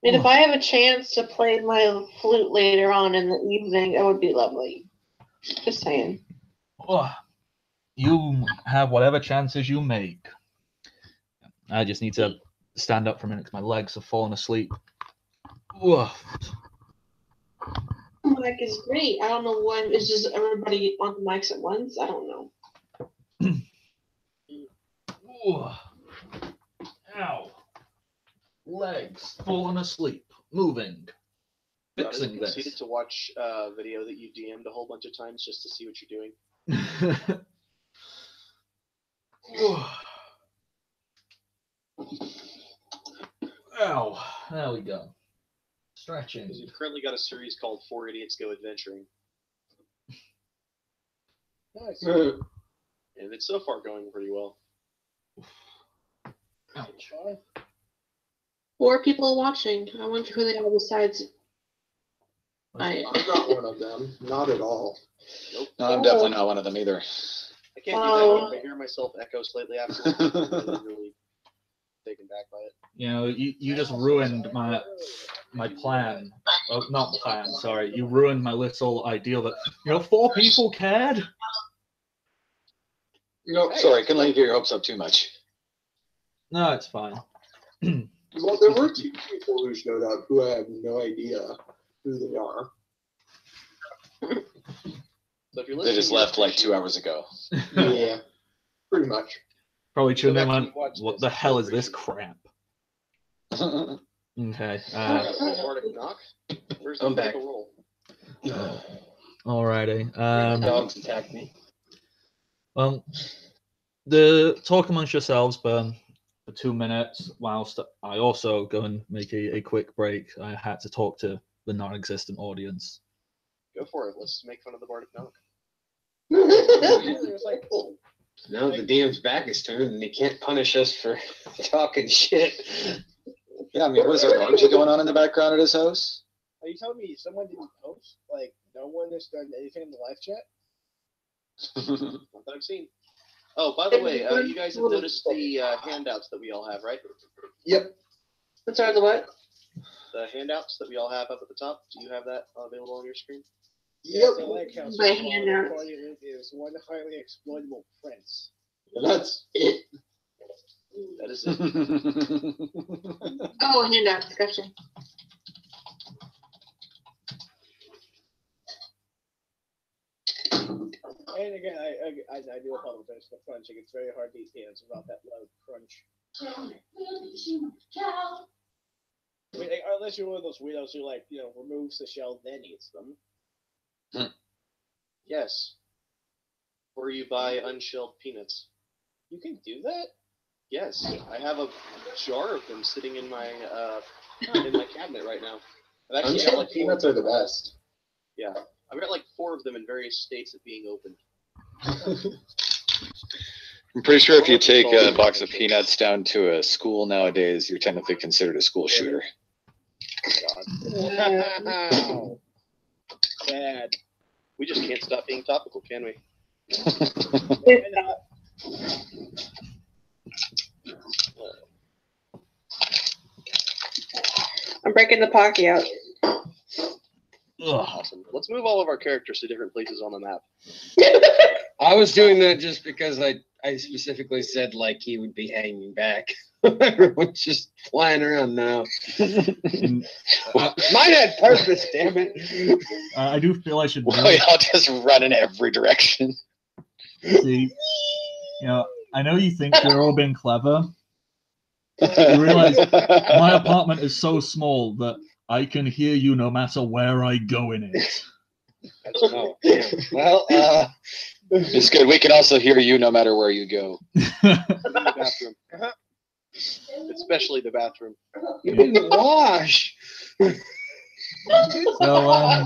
And if I have a chance to play my flute later on in the evening, that would be lovely. Just saying. You have whatever chances you make. I just need to stand up for a minute because my legs have fallen asleep. Mic is great. I don't know why it's just everybody on the mics at once. I don't know. Ow. Legs falling asleep. Moving. Fixing this. Conceited to watch a video that you DM'd a whole bunch of times just to see what you're doing. Ow. There we go. Stretching. Because you've currently got a series called 4 Idiots Go Adventuring. Nice. And it's so far going pretty well. Ouch. 4 people watching. I wonder who they are besides. I'm not one of them. Not at all. Nope. No, I'm definitely not one of them either. I can't do that if I hear myself echo slightly after. I'm really taken back by it. You know, you just ruined my plan. Oh, not plan, sorry. You ruined my little ideal that, 4 people cared. No, sorry, couldn't let you get your hopes up too much. No, it's fine. Well, there were 2 people who showed up who I have no idea who they are. So if you're They just left like 2 hours ago. Yeah, pretty much. Probably tuned in and Go back and watch what this. the hell is this crap? Okay. Bardic knock. Where's the I'm back. roll? Alrighty. Dogs attacked me. Well, talk amongst yourselves for 2 minutes, whilst I also go and make a quick break. I had to talk to the non-existent audience. Go for it. Let's make fun of the Bardic knock. It's like, Now the DM's back is turned and they can't punish us for talking shit. Yeah, I mean, was there orgy going on in the background at his house? are you telling me someone didn't post? Like, no one has done anything in the live chat? Not that I've seen. Oh, by the way, you guys have noticed the handouts that we all have, right? Yep. I'm sorry, the what? The handouts that we all have up at the top. Do you have that available on your screen? Yep. So like how My so handout. Link is one highly exploitable prince. That's it. That is it. Oh, handouts. Gotcha. And again, I do apologize for crunching. It's very hard to eat hands without that loud crunch. I mean, unless you're one of those weirdos who removes the shell then eats them. Yes. Or you buy unshelled peanuts. You can do that? Yes, I have a jar of them sitting in my cabinet right now. I've actually got Unshelled like peanuts are the best. Yeah, I've got like 4 of them in various states of being opened. I'm pretty sure if you take a box of peanuts down to a school nowadays, you're technically considered a school shooter. Wow. Bad. We just can't stop being topical, can we? I'm breaking the pocky out. Awesome. Let's move all of our characters to different places on the map. I was doing that just because I specifically said like he would be hanging back. Everyone's just flying around now. Mine had purpose, damn it. I do feel I should. We all just run in every direction. See, I know you think you're all being clever. You realize my apartment is so small that I can hear you no matter where I go in it. Oh, well, it's good. We can also hear you no matter where you go. The bathroom. Especially the bathroom. You didn't wash. So,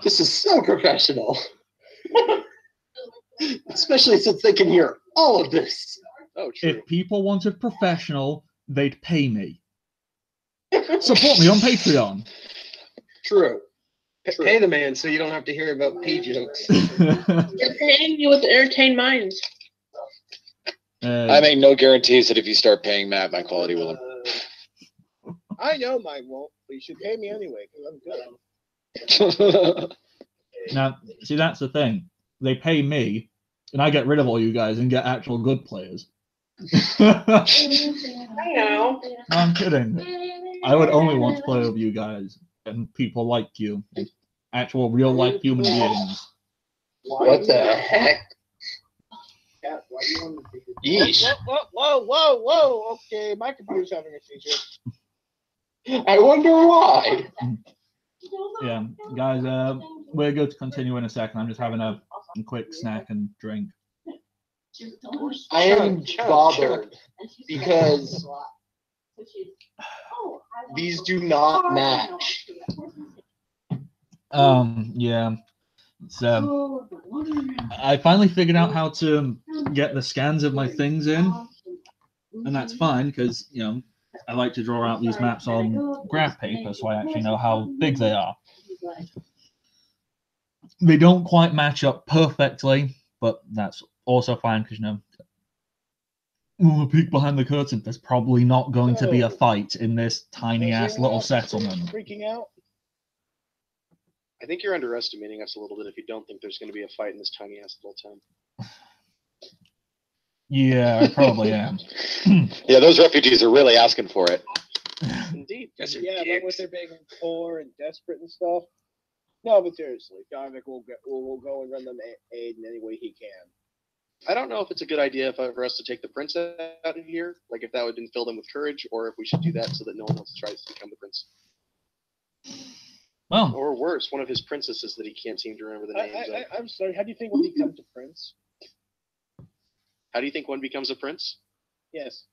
This is so professional. Especially since they can hear all of this. Oh, true. If people wanted professional, they'd pay me. Support me on Patreon. True. Pay the man so you don't have to hear about pee jokes. You're paying you with entertained minds. I make no guarantees that if you start paying Matt, my quality will improve. I know mine won't, but you should pay me anyway because I'm good. Now, see, that's the thing. They pay me, and I get rid of all you guys and get actual good players. I know. I'm kidding. I would only want to play with you guys and people like you, actual real-life human beings. What the heck? Yeesh. Whoa. Okay, my computer's having a seizure. I wonder why. Yeah, guys, we're good to continue in a second. I'm just having a quick snack and drink. I am bothered because these do not match. Yeah. So I finally figured out how to get the scans of my things in, and that's fine because I like to draw out these maps on graph paper so I actually know how big they are. They don't quite match up perfectly, but that's also fine because a peek behind the curtain. There's probably not going to be a fight in this tiny ass little settlement. Freaking out. I think you're underestimating us a little bit if you don't think there's going to be a fight in this tiny ass little town. Yeah, I probably am. Yeah, those refugees are really asking for it. Indeed. Yeah, but with their being poor and desperate and stuff. No, but seriously, Dominic will go and run them aid in any way he can. I don't know if it's a good idea for us to take the prince out of here, like if that would infill them with courage, or if we should do that so that no one else tries to become the prince. Well, or worse, one of his princesses that he can't seem to remember the names of. I'm sorry, how do you think one becomes a prince? How do you think one becomes a prince? Yes.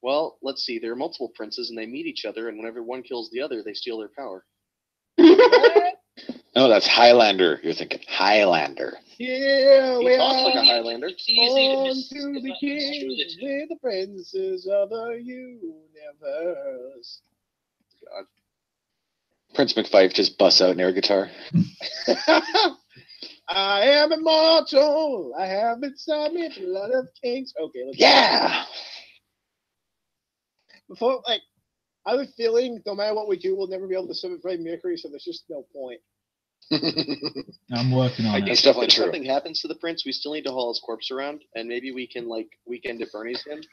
Well, let's see. There are multiple princes, and they meet each other, and whenever one kills the other, they steal their power. No, that's Highlander. You're thinking Highlander. Yeah, he talks like a Highlander. On to the kings with the princes of the universe. God. Prince McFife just busts out an air guitar. I am immortal. I have inside me the blood of kings. Okay, let's go. Before, I have a feeling no matter what we do, we'll never be able to summon Freddie Mercury, so there's just no point. I'm working on it. That's definitely true. If something happens to the prince, we still need to haul his corpse around, and maybe we can weekend at Bernie's him.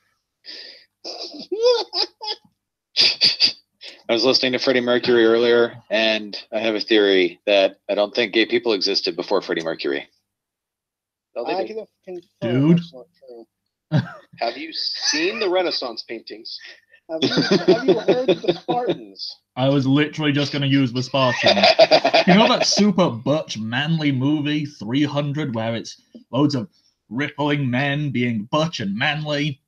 I was listening to Freddie Mercury earlier, and I have a theory that I don't think gay people existed before Freddie Mercury. Oh, I can confirm dude. that's not true. Have you seen the Renaissance paintings? Have you heard of the Spartans? I was literally just going to use the Spartans. You know that super butch manly movie 300 where it's loads of rippling men being butch and manly?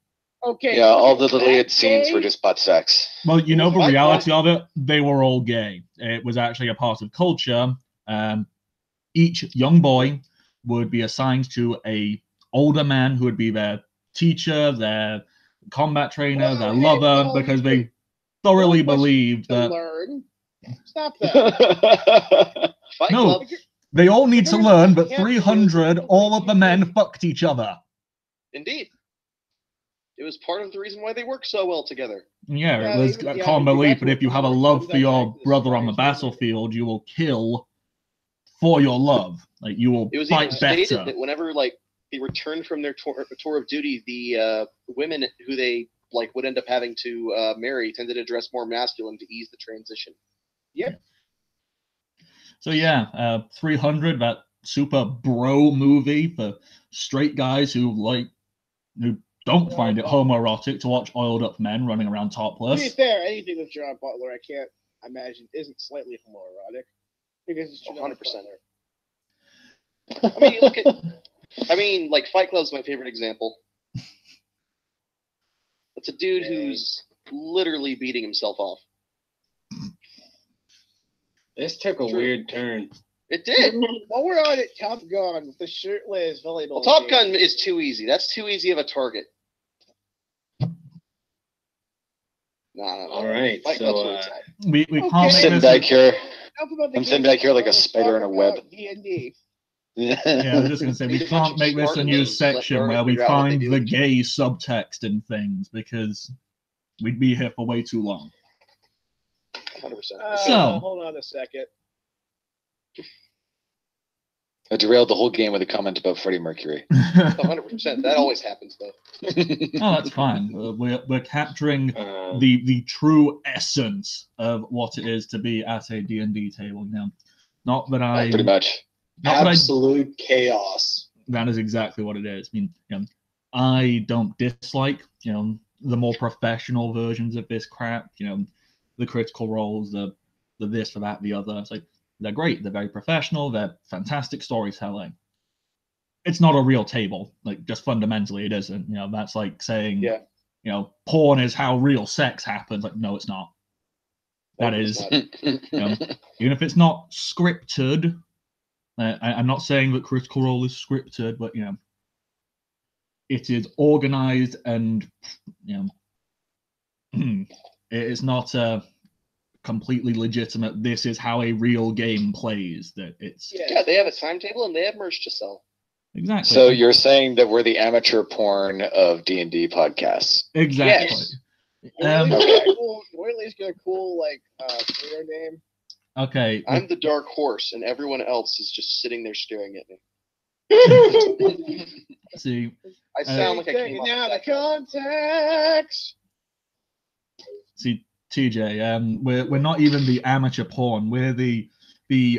Okay. Yeah, all the deleted scenes were just butt sex. Well, the reality of it, they were all gay. It was actually a part of culture. Each young boy would be assigned to a older man who would be their teacher, their combat trainer, their lover, because they thoroughly believed that. Learn. Stop that. No, they all need to learn, but 300, all of the men fucked each other. Indeed. It was part of the reason why they work so well together. Yeah, it was a common belief that if you have a love for your brother on the battlefield, you will kill for your love. Like, you will fight better. That whenever, like, they returned from their tour of duty, the women who they, like, would end up having to marry tended to dress more masculine to ease the transition. Yep. So yeah, 300, that super bro movie for straight guys who don't find it homoerotic to watch oiled up men running around topless. To be fair, anything with Gerard Butler, I can't imagine isn't slightly homoerotic because it's 100%. I mean, look at, like, Fight Club's my favorite example. It's a dude who's literally beating himself off. This took a weird turn. It did. While we're on it, Top Gun with the shirtless volleyball. Well, Top Gun is too easy. That's too easy of a target. No. All right, so we can't. I'm sitting back here. I'm sitting back here like a spider in a web. D&D. Yeah, I was just gonna say we can't make this a new section where we find the gay subtext in things because we'd be here for way too long. 100%. So hold on a second. I derailed the whole game with a comment about Freddie Mercury. 100%. That always happens, though. Oh, that's fine. We're capturing the true essence of what it is to be at a D&D table. Now, not that I pretty much absolute chaos. That is exactly what it is. I mean, I don't dislike the more professional versions of this crap. The critical roles, the this, for that, the other. It's like, they're great. They're very professional. They're fantastic storytelling. It's not a real table. Like, just fundamentally, it isn't. That's like saying, porn is how real sex happens. Like, no, it's not. That is, even if it's not scripted. I'm not saying that Critical Role is scripted, but it is organized, and it is not a completely legitimate. This is how a real game plays. That it's they have a timetable and they have merch to sell. Exactly. So you're saying that we're the amateur porn of D&D podcasts? Exactly. Yes. Wiley's got a cool career name. Okay. I'm the dark horse, and everyone else is just sitting there staring at me. See, I sound like I came up now the contacts. See, TJ, we're not even the amateur porn. We're the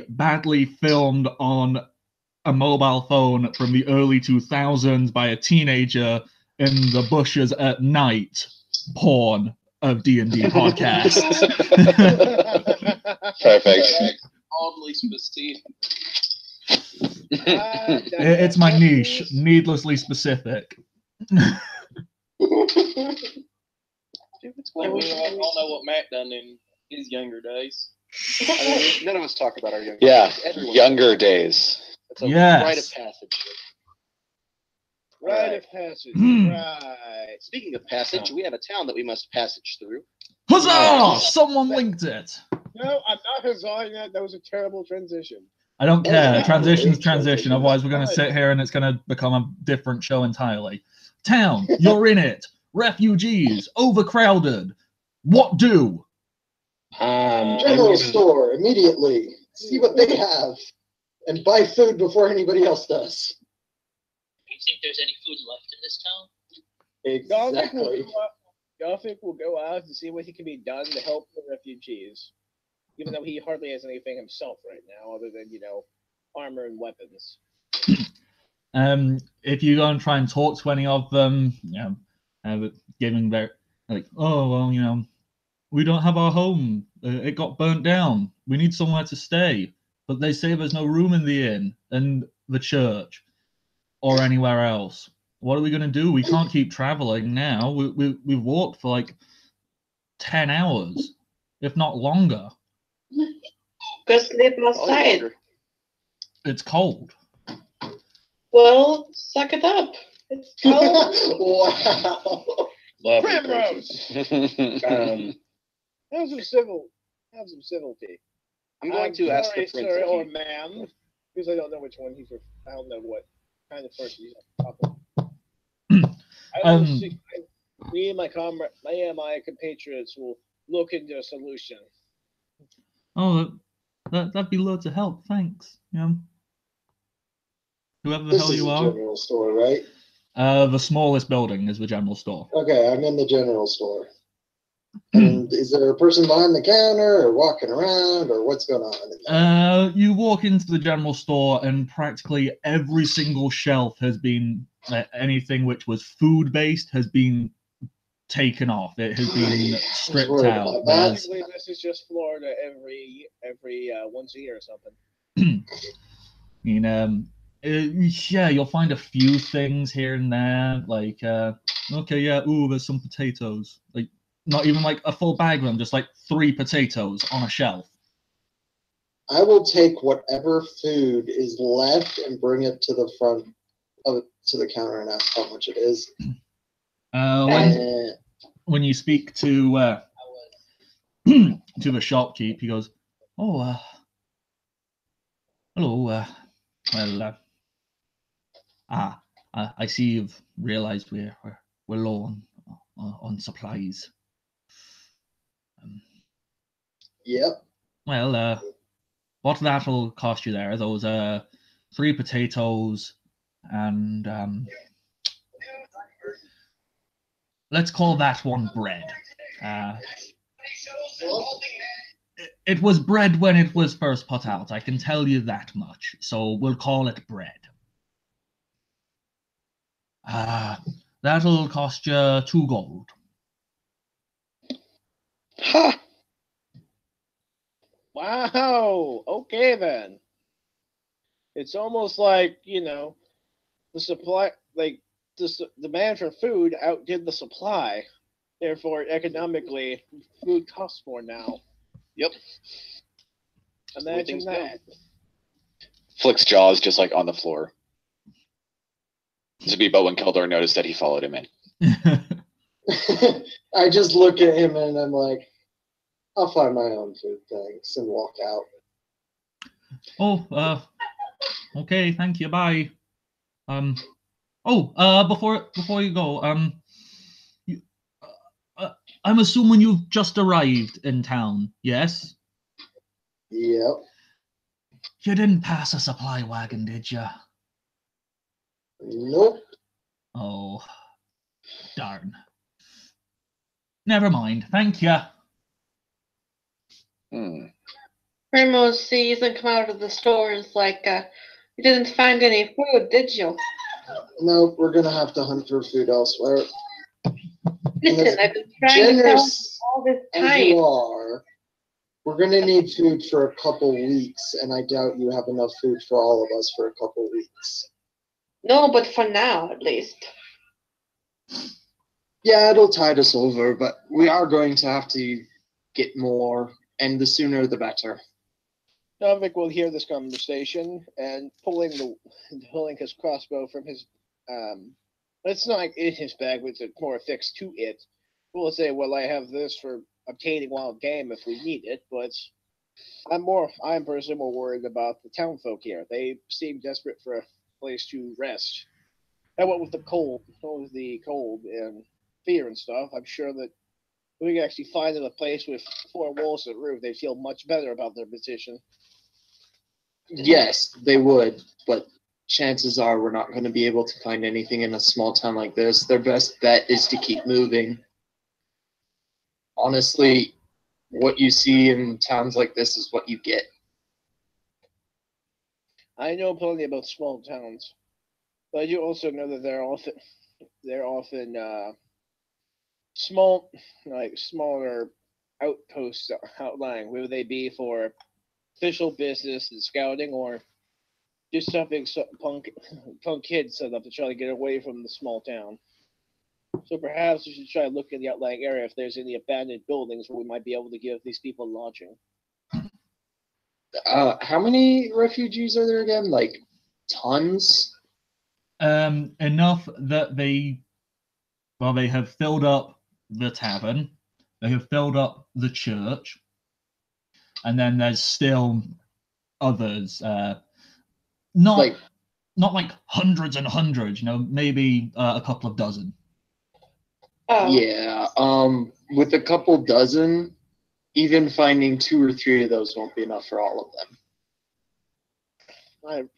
badly filmed on a mobile phone from the early 2000s by a teenager in the bushes at night porn of D&D podcasts. Perfect. Oddly specific. It's my niche, needlessly specific. We all know what Matt done in his younger days. None of us talk about our younger days. Everyone Younger days. It's a rite of passage. Rite of passage. Right. Speaking of passage, we have a town that we must passage through. Huzzah! Someone linked it. No, I'm not huzzahing that. That was a terrible transition. I don't care. Transition's transition. Otherwise, we're going to sit here and it's going to become a different show entirely. Town, you're in it. Refugees, overcrowded. What do? General store, immediately. See what they have. And buy food before anybody else does. Do you think there's any food left in this town? Exactly. Gothic will go out to see what can be done to help the refugees. Even though he hardly has anything himself right now other than, armor and weapons. If you go and try and talk to any of them, giving their, oh, well, we don't have our home. It got burnt down. We need somewhere to stay. But they say there's no room in the inn and the church or anywhere else. What are we going to do? We can't keep traveling now. We've walked for 10 hours, if not longer. Go sleep outside. It's cold. Well, suck it up. It's cold. Wow. Lovely Primrose! Have some civility. I'm going to ask the sorry, prince. sir if or he- ma'am, because I don't know which one I don't know what kind of person he's talking. Me and my compatriots will look into a solution. Oh, that'd be loads of help. Thanks. Whoever the This hell is you a are. general store, right? The smallest building is the general store. Okay, I'm in the general store. And is there a person behind the counter or walking around or what's going on in there? You walk into the general store and practically every single shelf has been anything which was food based has been taken off. It has been stripped worried out. about that. Basically, this is just Florida every once a year or something. Yeah, you'll find a few things here and there, like okay, yeah, ooh, there's some potatoes. Like not even like a full bag of them, just like 3 potatoes on a shelf. I will take whatever food is left and bring it to the front to the counter and ask how much it is. When you speak to to the shopkeep, he goes, "Oh, hello. Well, I see you've realised we're low on supplies. Yep. Well, what that'll cost you there? Those 3 potatoes and let's call that 1 bread. It was bread when it was first put out. I can tell you that much. So we'll call it bread. That'll cost you 2 gold. Ha! Wow. Okay then. It's almost like the supply, like the demand for food outdid the supply. Therefore, economically, food costs more now. Yep. Imagine that. Flick's jaw is just like on the floor. This would be Bo when Keldor noticed that he followed him in. I just look at him and I'm like, I'll find my own food, thanks, and walk out. Oh, okay, thank you. Bye. Before you go, I'm assuming you've just arrived in town. Yes. Yep. You didn't pass a supply wagon, did you? Nope. Oh, darn. Never mind. Thank you. Primrose sees and come out of the store and is like, you didn't find any food, did you? Nope, we're gonna have to hunt for food elsewhere. Listen, I've been trying to tell you all this As time. you are, we're gonna need food for a couple weeks, and I doubt you have enough food for all of us for a couple weeks. No, but for now, at least. Yeah, it'll tide us over, but we are going to have to get more, and the sooner the better. Dominic will hear this conversation and pulling his crossbow from his it's not like in his bag, but it's more affixed to it. We'll say, well, I have this for obtaining wild game if we need it, but I'm personally more worried about the town folk here. They seem desperate for a place to rest. And what with the cold and fear and stuff, I'm sure that if we can actually find them a place with 4 walls and a roof, they feel much better about their position. Yes, they would, but chances are we're not going to be able to find anything in a small town like this. Their best bet is to keep moving. Honestly, what you see in towns like this is what you get. I know plenty about small towns, but I do also know that they're often small, like smaller outposts outlying, whether they be for official business and scouting or just something punk kids set up to try to get away from the small town. So perhaps we should try to look in the outlying area if there's any abandoned buildings where we might be able to give these people lodging. How many refugees are there again? Like tons? Enough that they have filled up the tavern, they have filled up the church, and then there's still others. Not like hundreds and hundreds, maybe a couple of dozen. Oh. Yeah. With a couple dozen, even finding 2 or 3 of those won't be enough for all of them.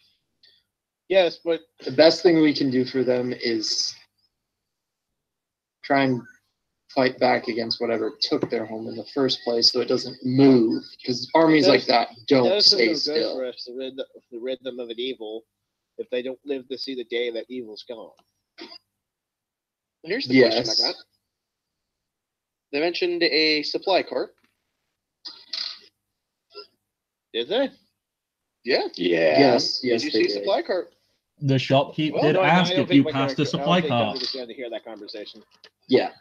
Yes, but The best thing we can do for them is try and fight back against whatever took their home in the first place, so it doesn't move. Because armies like that don't stay still. For us to rid them of an evil if they don't live to see the day that evil's gone. Here's the question I got. They mentioned a supply cart. Did they? Yeah. Yes, Did you see a supply cart? The shopkeep did ask if you passed a supply cart. I don't to hear that conversation. Yeah.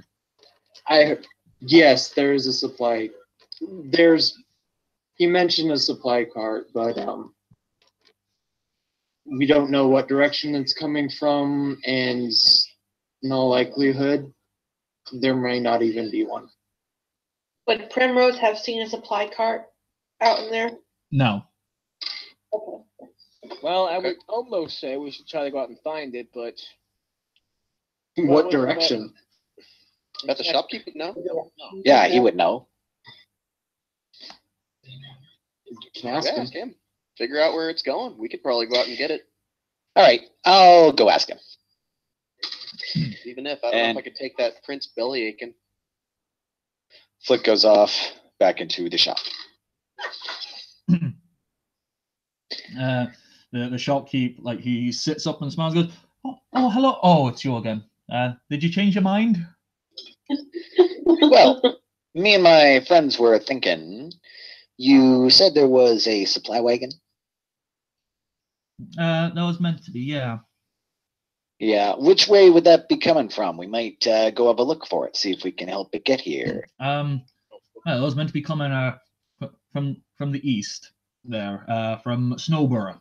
Yes, there is a supply. He mentioned a supply cart, but we don't know what direction it's coming from, and in all likelihood, there may not even be one. Would Primrose have seen a supply cart out in there? No. Okay. Well, I would almost say we should try to go out and find it, but What direction? At the shopkeep? No. Yeah, he would know. Can ask him. Ask him. Figure out where it's going. We could probably go out and get it. All right, I'll go ask him. Even if I don't know if I could take that Prince belly aching. Flick goes off back into the shop. The shopkeep, like, he sits up and smiles, goes, oh, hello. Oh, it's you again. Did you change your mind? Well, me and my friends were thinking, you said there was a supply wagon? That was meant to be, yeah. Yeah, which way would that be coming from? We might go have a look for it, see if we can help it get here. That was meant to be coming from the east there, from Snowborough.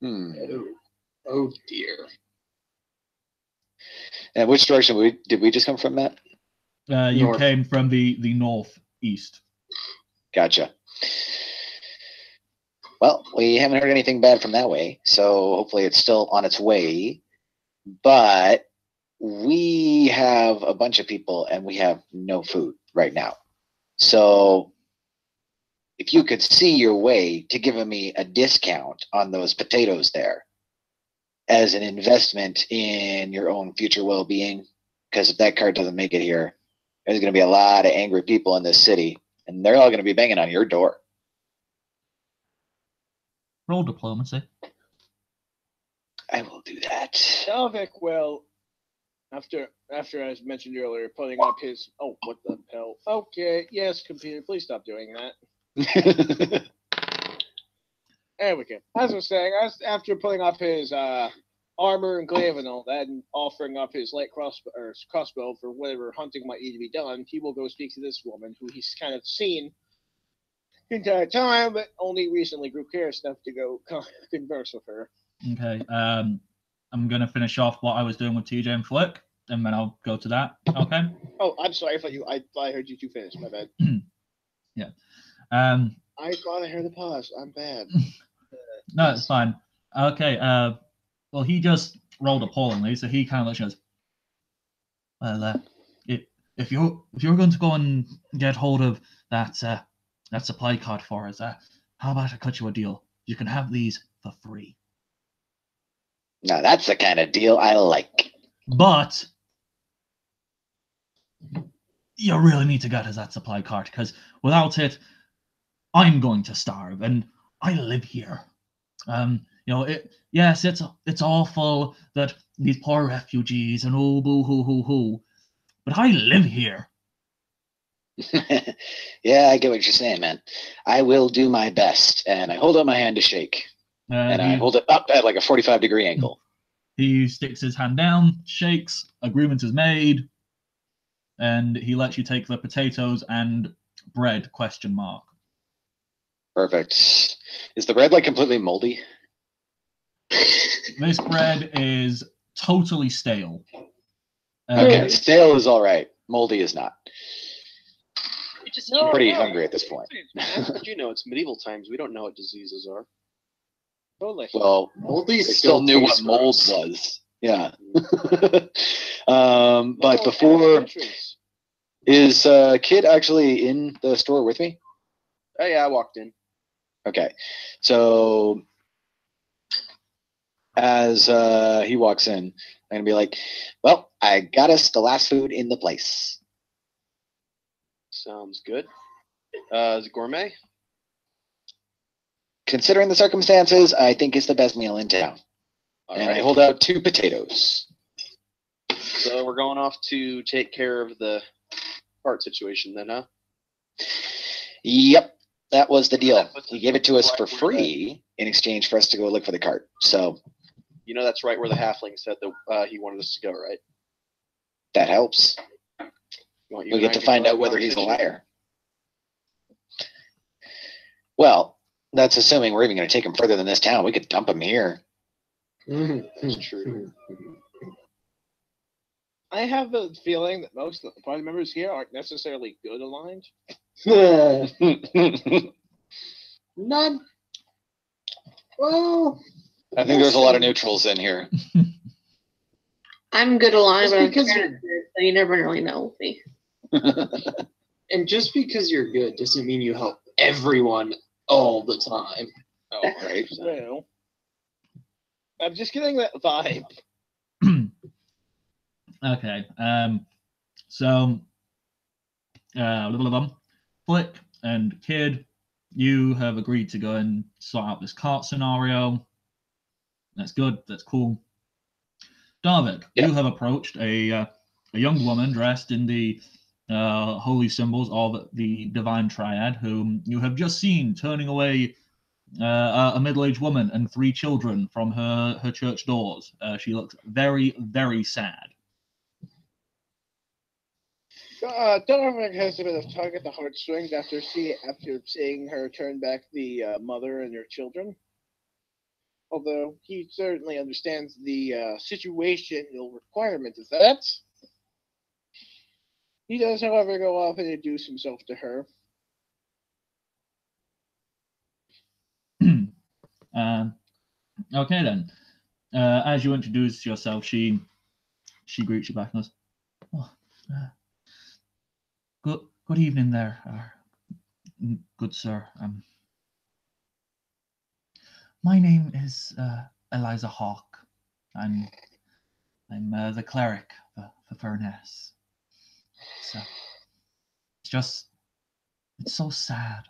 Oh dear. And which direction did we just come from, Matt? You North. came from the northeast. Gotcha. Well, we haven't heard anything bad from that way, so hopefully it's still on its way. But we have a bunch of people and we have no food right now. So if you could see your way to giving me a discount on those potatoes there as an investment in your own future well-being, because if that card doesn't make it here, there's going to be a lot of angry people in this city, and they're all going to be banging on your door. Roll diplomacy. I will do that. Dalvik, well, after as mentioned earlier, putting up his what the hell? Okay, yes, computer, please stop doing that. There we go. As I was saying, after putting up his armor and glaive and all that, and offering up his light crossbow for whatever hunting might need to be done, he will go speak to this woman who he's kind of seen the entire time, but only recently grew curious enough to go converse with her. Okay. I'm going to finish off what I was doing with TJ and Flick, and then I'll go to that. Okay? Oh, I'm sorry. I heard you two finish. My bad. Yeah. I thought I heard the pause. I'm bad. No, it's fine. Okay. Well, he just rolled appallingly, so he kind of looks and goes, well, if you're going to go and get hold of that supply card for us, how about I cut you a deal? You can have these for free. Now that's the kind of deal I like. But you really need to get us that supply card, because without it, I'm going to starve, and I live here. Yes, it's awful that these poor refugees and oh boo hoo hoo hoo, but I live here. Yeah, I get what you're saying, man. I will do my best, and I hold up my hand to shake, and I hold it up at like a 45-degree angle. He sticks his hand down, shakes, agreement is made, and he lets you take the potatoes and bread, ? Perfect. Is the bread like completely moldy? This bread is totally stale. Okay, stale is all right. Moldy is not. I'm pretty no. hungry at this point. But you know, it's medieval times. We don't know what diseases are. Totally. Well, Moldy they still knew what mold was. Yeah. But before, is Kid actually in the store with me? Oh yeah, I walked in. Okay, so as he walks in, I'm gonna be like, "Well, I got us the last food in the place." Sounds good. Is it gourmet? Considering the circumstances, I think it's the best meal in town. All and right. I hold out 2 potatoes. So we're going off to take care of the cart situation then, huh? Yep, that was the deal. He gave it to us for free in exchange for us to go look for the cart. So, you know, that's right where the halfling said that he wanted us to go, right? That helps. We get to find out whether he's a liar. Well, that's assuming we're even going to take him further than this town. We could dump him here. That's true. I have a feeling that most of the party members here aren't necessarily good aligned. Not. Well, I think there's a lot of neutrals in here. I'm good aligned, but because so you never really know with me. And just because you're good doesn't mean you help everyone all the time. Oh, right. Well, I'm just getting that vibe. Okay. So, Flick and Kid, you have agreed to go and sort out this cart scenario. That's good. That's cool. David, you have approached a young woman dressed in the holy symbols of the divine triad, whom you have just seen turning away a middle-aged woman and 3 children from her church doors. She looks very, very sad. Donovan has a bit of tug at the heartstrings after seeing her turn back the mother and her children. Although he certainly understands the situational requirement of that. He does, however, go off and introduce himself to her. Okay then. As you introduce yourself, she greets you back and goes, "Oh, good evening there, good sir. My name is Eliza Hawk. I'm the cleric for Furness. It's so sad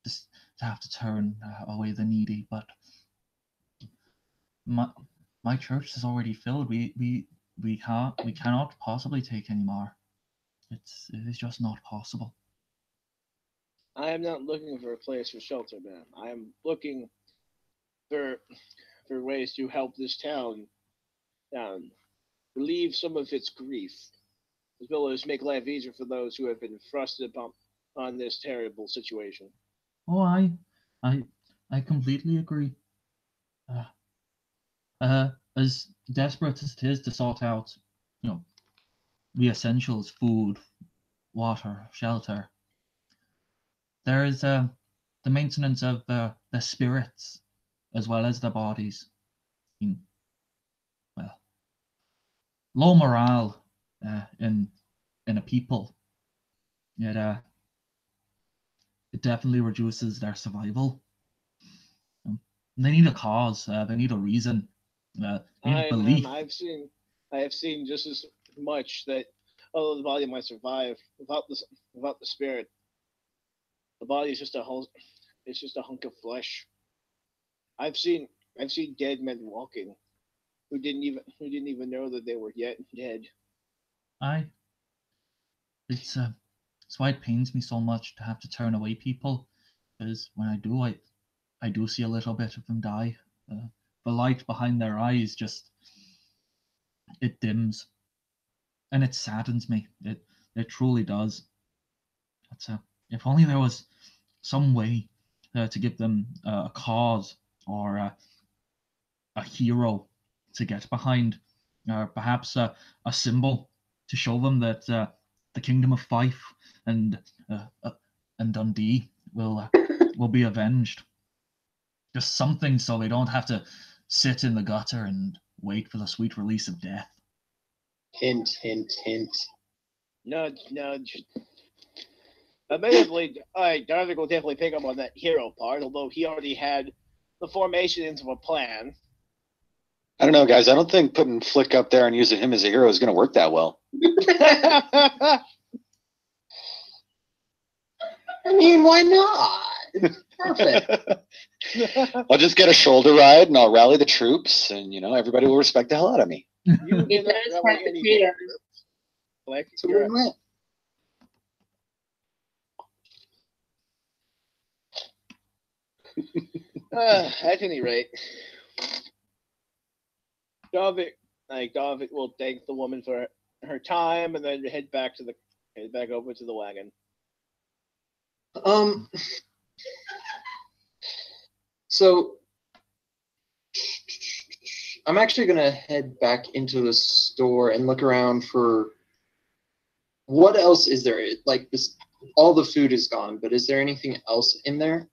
just to have to turn away the needy, but my church is already filled. We cannot possibly take any more. It is just not possible. I am not looking for a place for shelter, ma'am. I am looking for ways to help this town relieve some of its grief, as well as make life easier for those who have been thrusted on this terrible situation." Oh, I completely agree. As desperate as it is to sort out, the essentials, food, water, shelter, there is the maintenance of the spirits as well as the bodies. Well, low morale in a people, it definitely reduces their survival. They need a cause. They need a reason. They need a belief. I have seen just as much that although the body might survive without the spirit, the body is just a hunk of flesh. I've seen dead men walking who didn't even know that they were yet dead. It's why it pains me so much to have to turn away people, because when I do, I do see a little bit of them die. The light behind their eyes it dims, and it saddens me. It truly does. But, if only there was some way to give them a cause or a hero to get behind, perhaps a symbol to show them that the kingdom of Fife and Dundee will be avenged. Just something so they don't have to sit in the gutter and wait for the sweet release of death. Hint, hint, hint. Nudge, nudge. Admittedly, Darvik will definitely pick up on that hero part, although he already had the formations of a plan. I don't know, guys. I don't think putting Flick up there and using him as a hero is going to work that well. I mean, why not? It's perfect. I'll just get a shoulder ride and I'll rally the troops, and everybody will respect the hell out of me. You He get up does really have the any freedom. Flick, So you're we went. at any rate, Darvik will thank the woman for her time and then head back over to the wagon. So I'm actually gonna head back into the store and look around for what else is there. Like this, all the food is gone, but is there anything else in there?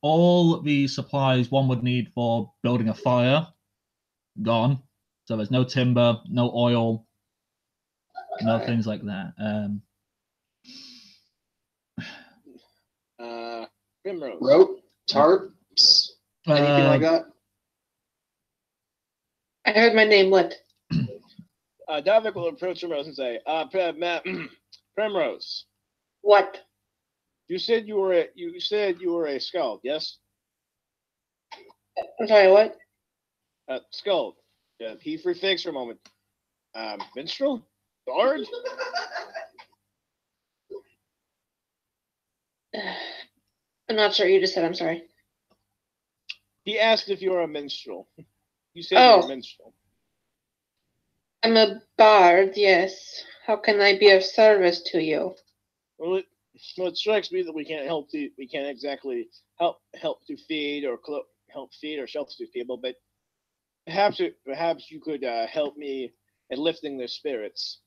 All the supplies one would need for building a fire, gone. So there's no timber, no oil, no things like that. Primrose. Rope, tarps, anything like that? I heard my name. What? Darvik will approach Primrose and say, Primrose, What? you said you were a skald, yes? I'm sorry. What? Skald. He free fix for a moment. Minstrel? Bard? I'm not sure. You just said. I'm sorry. He asked if you were a minstrel. You said you were a minstrel. I'm a bard. Yes. How can I be of service to you? Well, it strikes me that we can't exactly help to feed or help feed or shelter to people, but perhaps you could help me in lifting their spirits.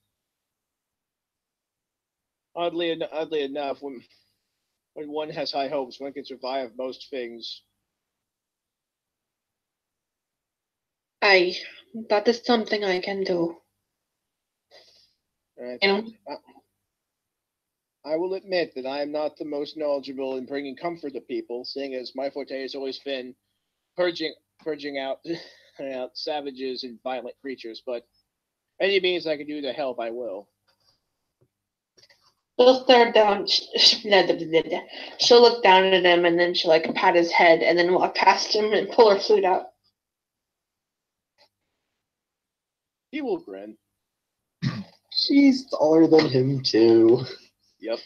Oddly enough, when one has high hopes, one can survive most things. That is something I can do. I will admit that I am not the most knowledgeable in bringing comfort to people, seeing as my forte has always been purging out savages and violent creatures. But any means I can do to help, I will. She'll stare down. She'll look down at him, and then she'll pat his head, and then walk past him and pull her flute out. He will grin. She's taller than him too. Yep.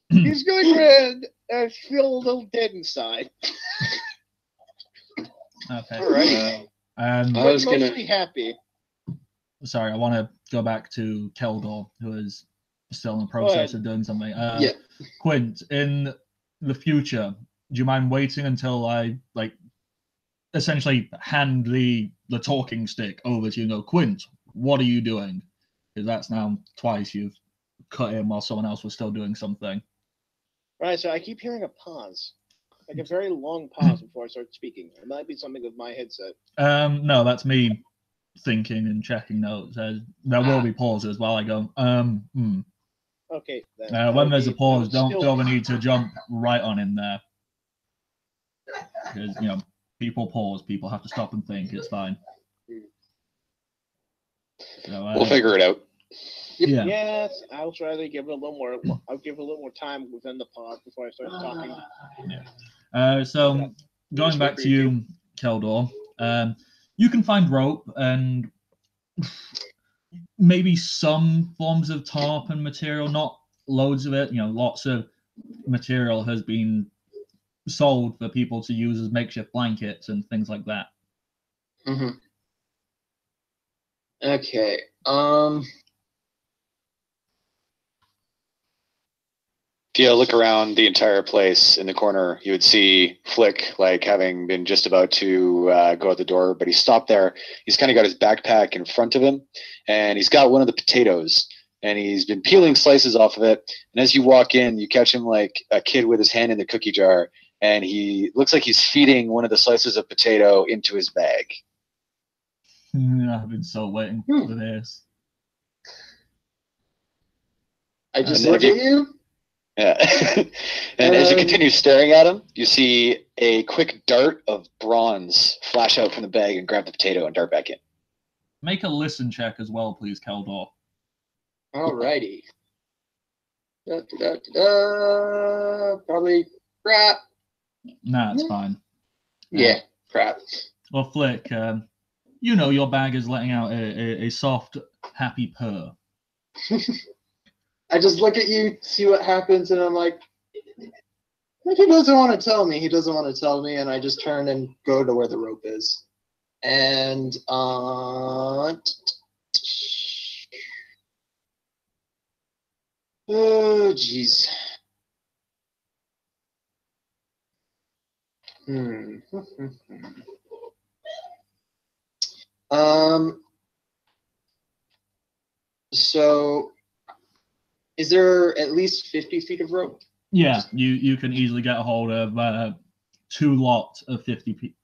He's gonna grin and feel a little dead inside. Okay. All right. I was mostly happy. Sorry, I want to go back to Keldor, who is still in the process of doing something. Yeah. Quint, in the future, do you mind waiting until I essentially hand the talking stick over to you? Quint, what are you doing? Because that's now twice you've cut in while someone else was still doing something. Right, so I keep hearing a pause. Like a very long pause before I start speaking. It might be something with my headset. No, that's me thinking and checking notes. There will be pauses while I go, Okay. Then when there's a pause, don't feel the need to jump right on in there. Because, people pause, people have to stop and think, it's fine. So, we'll figure it out. Yeah. Yes, I'll try to give it a little more. I'll give it a little more time within the pod before I start talking. Yeah. So going back to you, Keldor, you can find rope and maybe some forms of tarp and material, not loads of it. Lots of material has been sold for people to use as makeshift blankets and things like that. Mm-hmm. Okay. If you look around the entire place in the corner, you would see Flick, like having been just about to go out the door, but he stopped there. He's kind of got his backpack in front of him, and he's got one of the potatoes, and he's been peeling slices off of it. And as you walk in, you catch him like a kid with his hand in the cookie jar, and he looks like he's feeding one of the slices of potato into his bag. I've been so waiting for this. I just look at you. Yeah. And as you continue staring at him, you see a quick dart of bronze flash out from the bag and grab the potato and dart back in. Make a listen check as well, please, Keldor. Alrighty. Probably crap. Nah, it's fine. Yeah, crap. Well, Flick, you know your bag is letting out a soft, happy purr. I just look at you, see what happens, and I'm like, he doesn't want to tell me. He doesn't want to tell me, and I just turn and go to where the rope is. And oh, jeez. So, is there at least 50 feet of rope? Yeah, you can easily get a hold of 2 lots of 50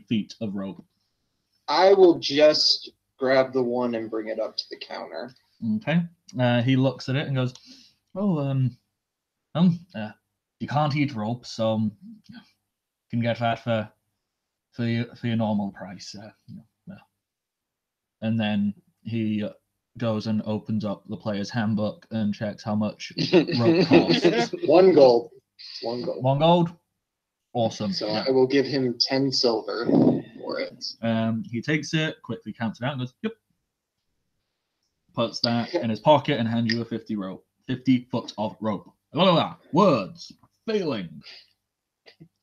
feet of rope. I will just grab the one and bring it up to the counter. Okay. He looks at it and goes, you can't eat rope, so you can get that for your normal price. And then he goes and opens up the player's handbook and checks how much rope costs. 1 gold. 1 gold? Awesome. So I will give him 10 silver for it. He takes it, quickly counts it out and goes, yep. Puts that in his pocket and hands you a 50 foot of rope. Blah, blah, blah. Words. Feeling.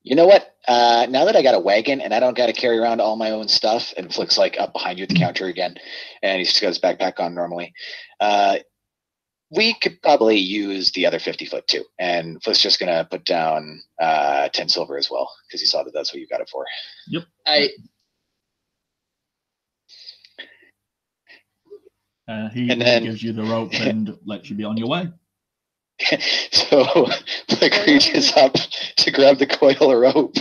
You know what? Now that I got a wagon and I don't got to carry around all my own stuff, and Flick's like up behind you at the counter again, and he's just got his backpack on normally, we could probably use the other 50 foot too. And Flick's just going to put down 10 silver as well, because he saw that that's what you got it for. Yep. He gives you the rope and lets you be on your way. So Flick reaches up to grab the coil of rope,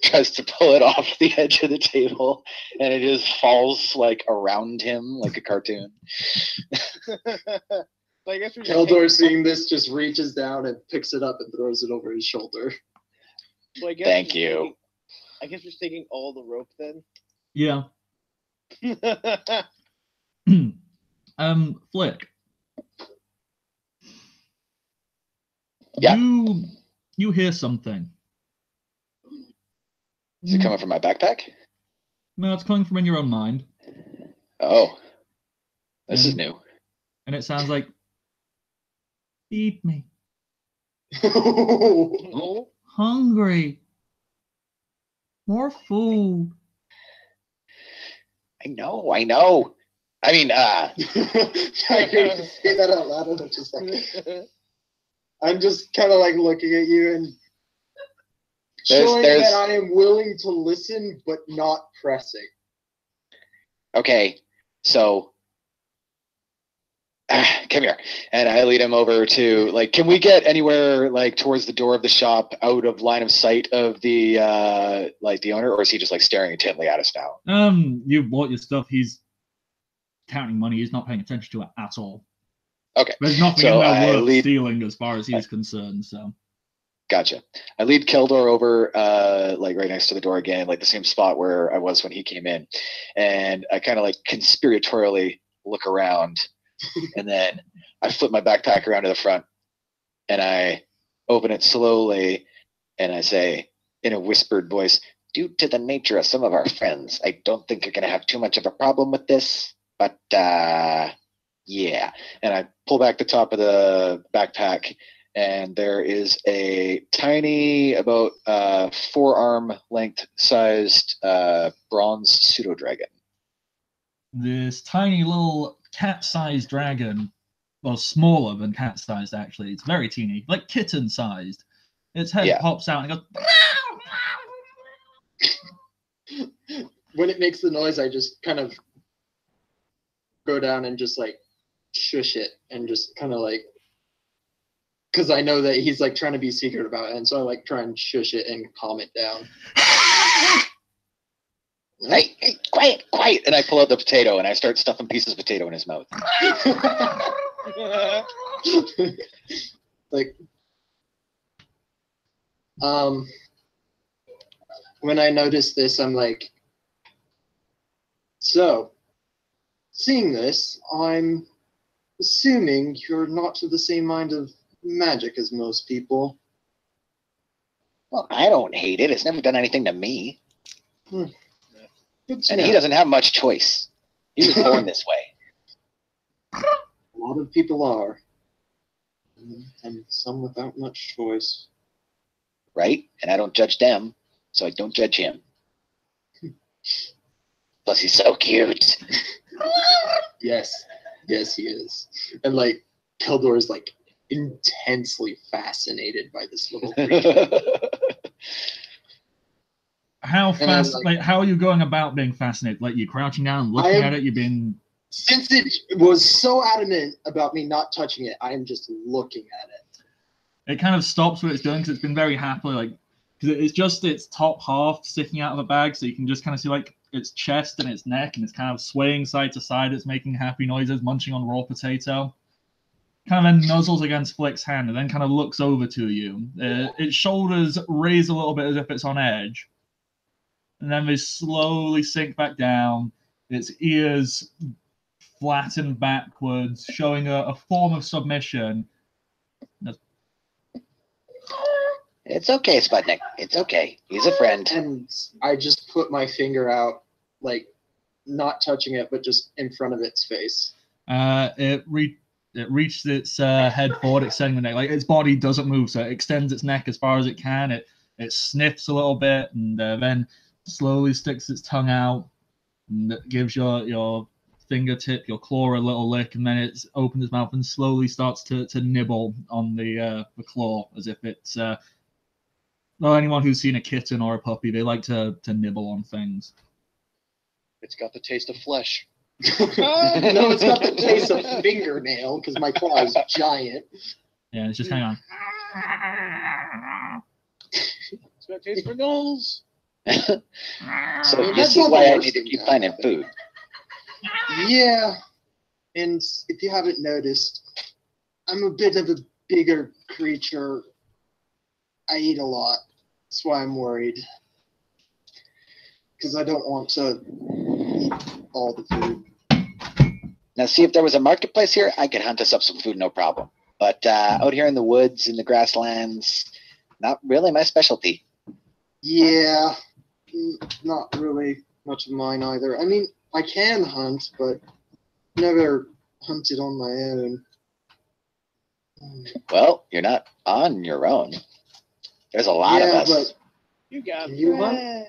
tries to pull it off the edge of the table, and it just falls like around him like a cartoon. Keldor, seeing this, just reaches down and picks it up and throws it over his shoulder. Well, Thank you. I guess we're taking all the rope then. Yeah. Flick. Yeah. You hear something. Is it coming from my backpack? No, it's coming from in your own mind. Oh. This is new. And it sounds like, feed me. Hungry. More food. I know. I mean, I hear you say that out loud, and I'm just like, I'm just kind of like looking at you and showing that I am willing to listen, but not pressing. Okay, so come here, and I lead him over to, like, can we get anywhere like towards the door of the shop, out of line of sight of the the owner, or is he just like staring intently at us now? You bought your stuff. He's counting money. He's not paying attention to it at all. Okay. There's nothing in there worth stealing as far as he's concerned, so. Gotcha. I lead Keldor over, like right next to the door again, like the same spot where I was when he came in. And I kind of like conspiratorially look around, and then I flip my backpack around to the front, and I open it slowly, and I say in a whispered voice, due to the nature of some of our friends, I don't think you're going to have too much of a problem with this, but yeah. And I pull back the top of the backpack, and there is a tiny, about forearm length sized bronze pseudo dragon. This tiny little cat-sized dragon well, smaller than cat-sized, actually. It's very teeny, like kitten-sized. Its head pops out and goes... When it makes the noise, I just kind of go down and just, like, shush it and just kind of, like... Because I know that he's, like, trying to be secret about it, and so I, like, try and shush it and calm it down. Hey, quiet, quiet! And I pull out the potato and I start stuffing pieces of potato in his mouth. Like, when I notice this, I'm like, so, seeing this, I'm assuming you're not to the same mind of magic as most people. Well, I don't hate it. It's never done anything to me. Good to And he know. doesn't have much choice. He was born this way. A lot of people are. And some without much choice. Right? And I don't judge them, so I don't judge him. Plus, he's so cute. Yes. Yes, he is. And, like, Keldor is, like, intensely fascinated by this little creature. How fast? Like, how are you going about being fascinated? Like, you're crouching down, looking at it. You've been. Since it was so adamant about me not touching it, I am just looking at it. It kind of stops what it's doing because it's been very happily, like, because it's just its top half sticking out of a bag, so you can just kind of see like its chest and its neck, and it's kind of swaying side to side. It's making happy noises, munching on raw potato. Kind of then nuzzles against Flick's hand, and then kind of looks over to you. Its shoulders raise a little bit as if it's on edge. And then they slowly sink back down. Its ears flatten backwards, showing a form of submission. It's okay, Sputnik. It's okay. He's a friend. And I just put my finger out, like, not touching it, but just in front of its face. It reaches its head forward, extending the neck. Like, its body doesn't move, so it extends its neck as far as it can. It sniffs a little bit, and then slowly sticks its tongue out, and it gives your fingertip, your claw a little lick, and then it opens its mouth and slowly starts to nibble on the claw, as if it's well, anyone who's seen a kitten or a puppy, they like to nibble on things. It's got the taste of flesh. No, it's got the taste of fingernail, because my claw is giant. Yeah, it's just hang on. It's got taste for goals. So this is why I need to keep finding food. Yeah, and if you haven't noticed, I'm a bit of a bigger creature. I eat a lot. That's why I'm worried. Because I don't want to eat all the food. Now, see, if there was a marketplace here, I could hunt us up some food, no problem. But out here in the woods, in the grasslands, not really my specialty. Yeah, not really much of mine either. I mean, I can hunt, but never hunted on my own. Well, you're not on your own. There's a lot of us. But you got you friends.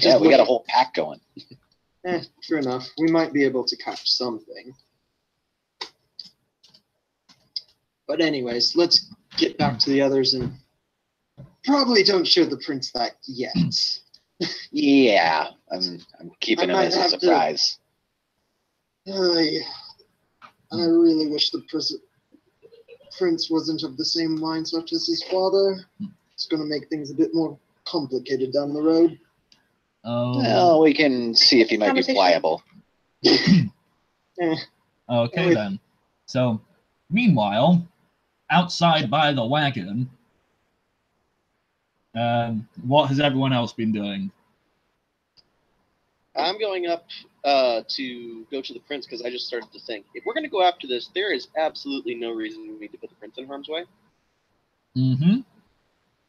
Yeah, we got a whole pack going. True enough. We might be able to catch something. But anyways, let's get back to the others and probably don't show the prince that yet. Yeah, I'm keeping him as a surprise. I really wish the prince wasn't of the same mindset as his father. It's going to make things a bit more complicated down the road. Oh. Well, we can see if he might be pliable. Okay, then. So, meanwhile, outside by the wagon, what has everyone else been doing? I'm going up to go to the prince because I just started to think, if we're going to go after this, there is absolutely no reason we need to put the prince in harm's way. Mm-hmm.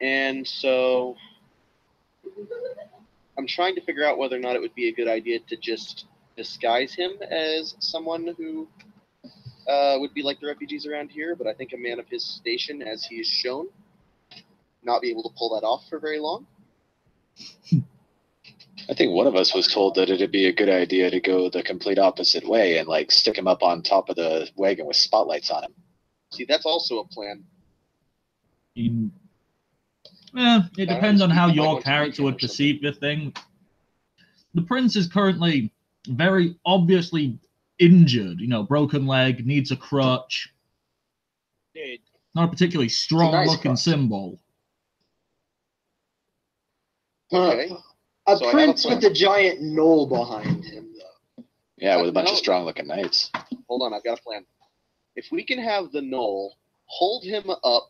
And so I'm trying to figure out whether or not it would be a good idea to just disguise him as someone who would be like the refugees around here, but I think a man of his station, as he is shown, not be able to pull that off for very long. I think one of us was told that it'd be a good idea to go the complete opposite way and like stick him up on top of the wagon with spotlights on him. See, that's also a plan. It depends on how your character would perceive the thing. The prince is currently very obviously injured, broken leg, needs a crutch. Dude. Not a particularly strong nice looking crutch. symbol. Okay. A So I have a prince plan. with a giant knoll behind him, though. Yeah, with a bunch No. of strong looking knights. Hold on, I've got a plan. If we can have the knoll hold him up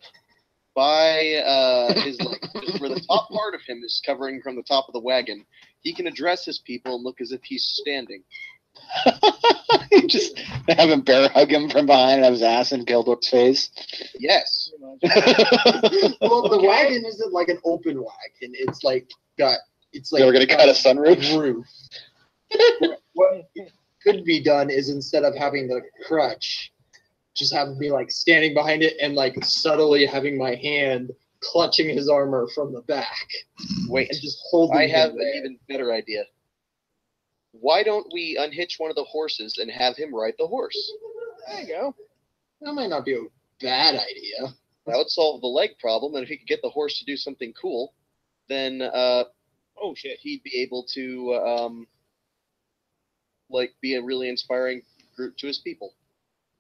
by his leg, just where the top part of him is covering from the top of the wagon, he can address his people and look as if he's standing. Just have him bear hug him from behind and have his ass in Gildor's face. Yes. Well, the wagon isn't like an open wagon. It's like They were gonna cut a sunroof? Roof. What could be done is instead of having the crutch, just have me like standing behind it and like subtly having my hand clutching his armor from the back. Wait, and just holding I have him an there. even better idea. Why don't we unhitch one of the horses and have him ride the horse? There you go. That might not be a bad idea. That would solve the leg problem, and if he could get the horse to do something cool, then Oh shit. he'd be able to be a really inspiring group to his people.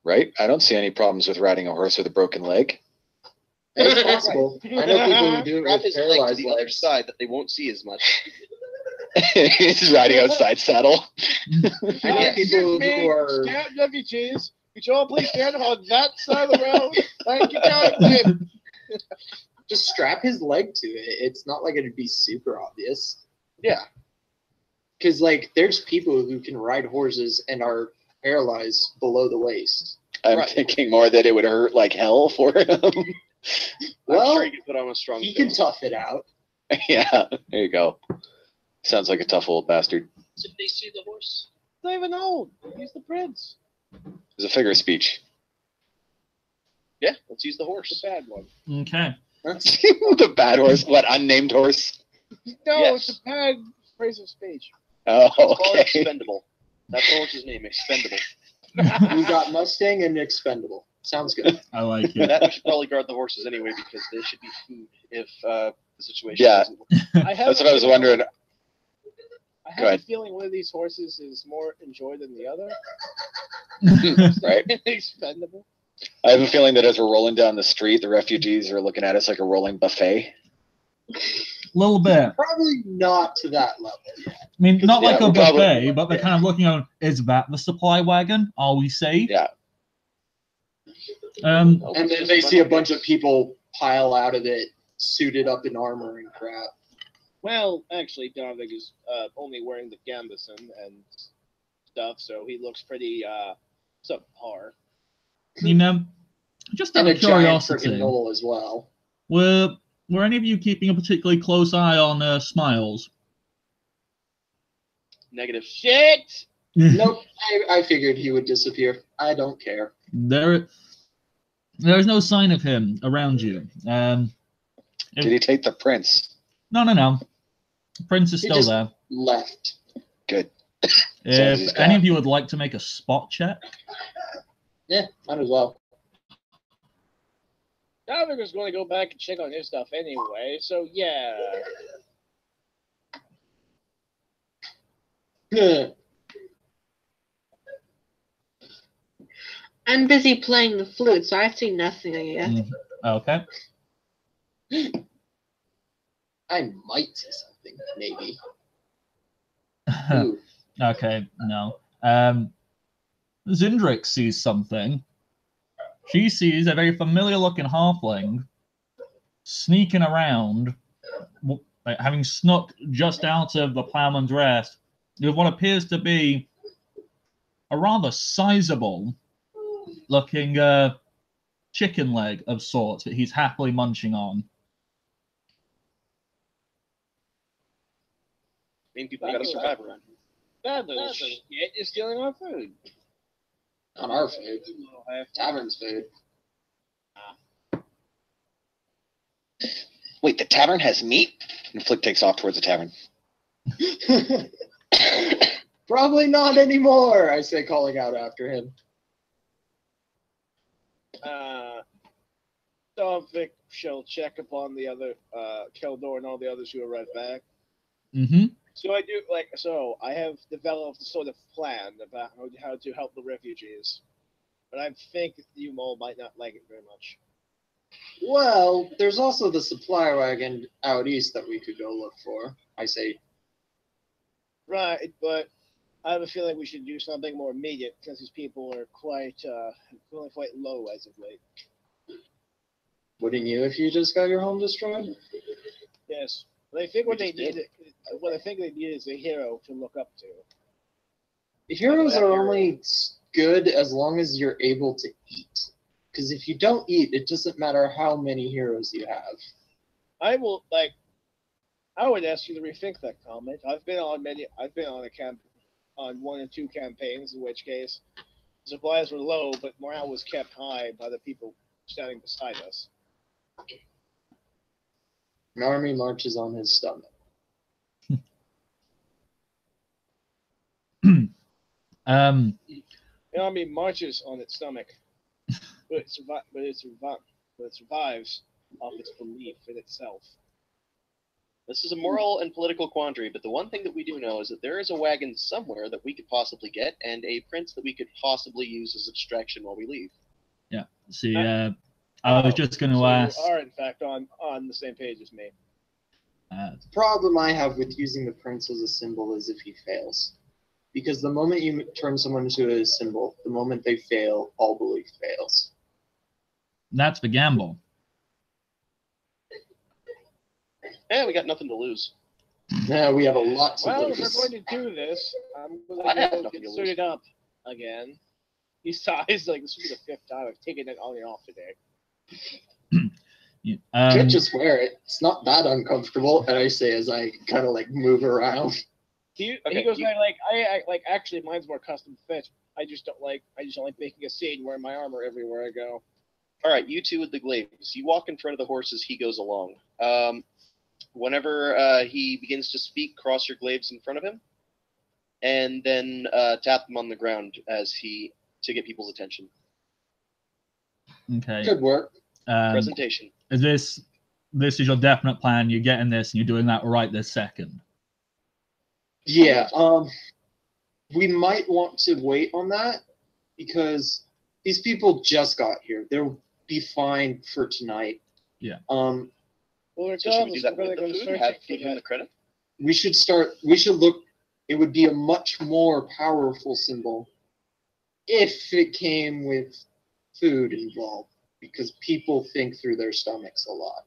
Right? I don't see any problems with riding a horse with a broken leg. It's possible. I know people who do it Wrap with his leg to paralyzed the other legs. side that they won't see as much. He's riding outside saddle. I know people who are. Stand up, you cheese. Could you all please stand on that side of the road? Thank you, Captain. Just strap his leg to it. It's not like it'd be super obvious. Yeah. Because, like, there's people who can ride horses and are paralyzed below the waist. I'm Right. thinking more that it would hurt like hell for him. Well, I'm sure he could put on a strong he face. can tough it out. Yeah, there you go. Sounds like a tough old bastard. So they see the horse. It's not even old. He's the prince. It's a figure of speech. Yeah, let's use the The horse. bad one. Okay. The bad horse. What, unnamed horse? No, Yes. it's a bad phrase of speech. Oh, Let's call it okay. Expendable. That's the horse's name, Expendable. We got Mustang and Expendable. Sounds good. I like For it. that, we should probably guard the horses anyway because they should be food if the situation Yeah. doesn't work. I have That's what I was wondering. I Go have a ahead. feeling one of these horses is more enjoyed than the other. Right? Expendable. I have a feeling that as we're rolling down the street, the refugees are looking at us like a rolling buffet. Little bit. Probably not to that level yet. I mean, not like Yeah, a we probably- buffet, but they're kind of looking on, is that the supply wagon? Are we safe? Yeah. And then they see a bunch of people pile out of it, suited up in armor and crap. Well, actually, Donvig is only wearing the gambeson and stuff, so he looks pretty subpar. Just out And a of giant curiosity, freaking knoll as well. were any of you keeping a particularly close eye on Smiles? Negative. Shit! Nope, I figured he would disappear. I don't care. There is no sign of him around you. Did he take the prince? No. The prince is He still just there. left. Good. As long as he's If any gone. of you would like to make a spot check, Yeah, might as well. Donvig was going to go back and check on his stuff anyway, so yeah. I'm busy playing the flute, so I see nothing yet. okay. I might see something, maybe. Ooh. Okay, no. Zindrix sees something. She sees a very familiar-looking halfling sneaking around, having snuck just out of the plowman's rest, with what appears to be a rather sizable-looking chicken leg of sorts that he's happily munching on. I mean, people gotta survive around here. That little shit is stealing our food. On our food. Tavern's food. Wait, the tavern has meat? And Flick takes off towards the tavern. Probably not anymore, I say, calling out after him. Vic shall check upon the other Keldor and all the others who are right back. Mm-hmm. So I have developed a sort of plan about how to help the refugees, but I think you all might not like it very much. Well, there's also the supply wagon out east that we could go look for, I say. Right, but I have a feeling we should do something more immediate since these people are quite low as of late. Wouldn't you if you just got your home destroyed? Yes, but I think what I think they need is a hero to look up to. Heroes are only good as long as you're able to eat. Because if you don't eat, it doesn't matter how many heroes you have. I would ask you to rethink that comment. I've been on one or two campaigns, in which case supplies were low, but morale was kept high by the people standing beside us. An army marches on his stomach. The army marches on its stomach, but it survives off its belief in itself. This is a moral and political quandary, but the one thing that we do know is that there is a wagon somewhere that we could possibly get, and a prince that we could possibly use as a distraction while we leave. Yeah. See, I was just going to ask. You are, in fact, on the same page as me. The problem I have with using the prince as a symbol is if he fails. Because the moment you turn someone into a symbol, the moment they fail, all belief fails. That's the gamble. Yeah, we got nothing to lose. Yeah, we have a lot to lose. Well, if we're going to do this, I'm going to get suited up again. He sighs like this will be the fifth time I've taken it on and off today. You could just wear it. It's not that uncomfortable. And I say as I kind of like move around. He goes actually mine's more custom fit. I just don't like making a scene wearing my armor everywhere I go. All right, you two with the glaives. You walk in front of the horses. He goes along. Whenever he begins to speak, cross your glaives in front of him, and then tap them on the ground to get people's attention. Okay. Good work. Presentation. Is this is your definite plan? You're getting this, and you're doing that right this second. Yeah. We might want to wait on that because these people just got here. They'll be fine for tonight. Yeah. Well, So should we do that with the food? Give him the credit? We should look. It would be a much more powerful symbol if it came with food involved, because people think through their stomachs a lot.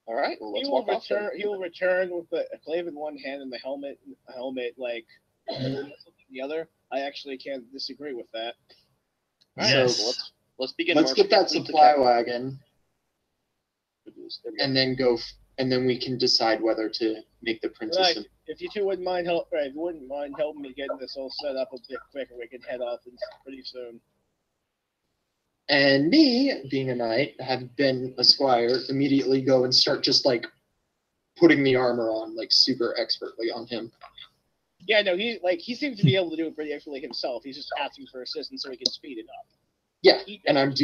All right. Well, let's walk off. He will return with a glaive in one hand and the helmet like the other. I actually can't disagree with that. All right. Yes. So let's begin. Let's get that supply wagon, and then we can decide whether to make the princess. Right. If you two wouldn't mind helping me getting this all set up a bit quicker, we can head off pretty soon. And me, being a knight, have been a squire, immediately go and start just like putting the armor on, like super expertly on him. Yeah, no, he seems to be able to do it pretty expertly himself. He's just asking for assistance so he can speed it up. Yeah, and I'm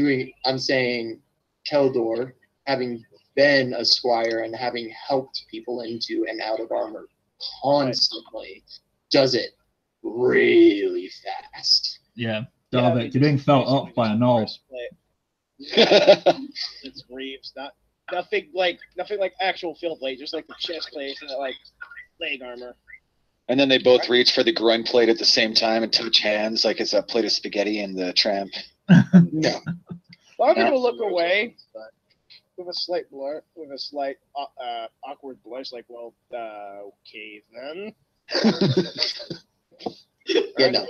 saying Keldor, having been a squire and having helped people into and out of armor constantly, does it really fast. Yeah. Darvic, you're being felt up by a knoll. It's Reeves, nothing like actual field plate, just like the chest plate and like leg armor. And then they both reach for the groin plate at the same time and touch hands like it's a plate of spaghetti in the tramp. No. Well, I'm gonna look away with a slight awkward blush, like, well, okay then. Yeah, no.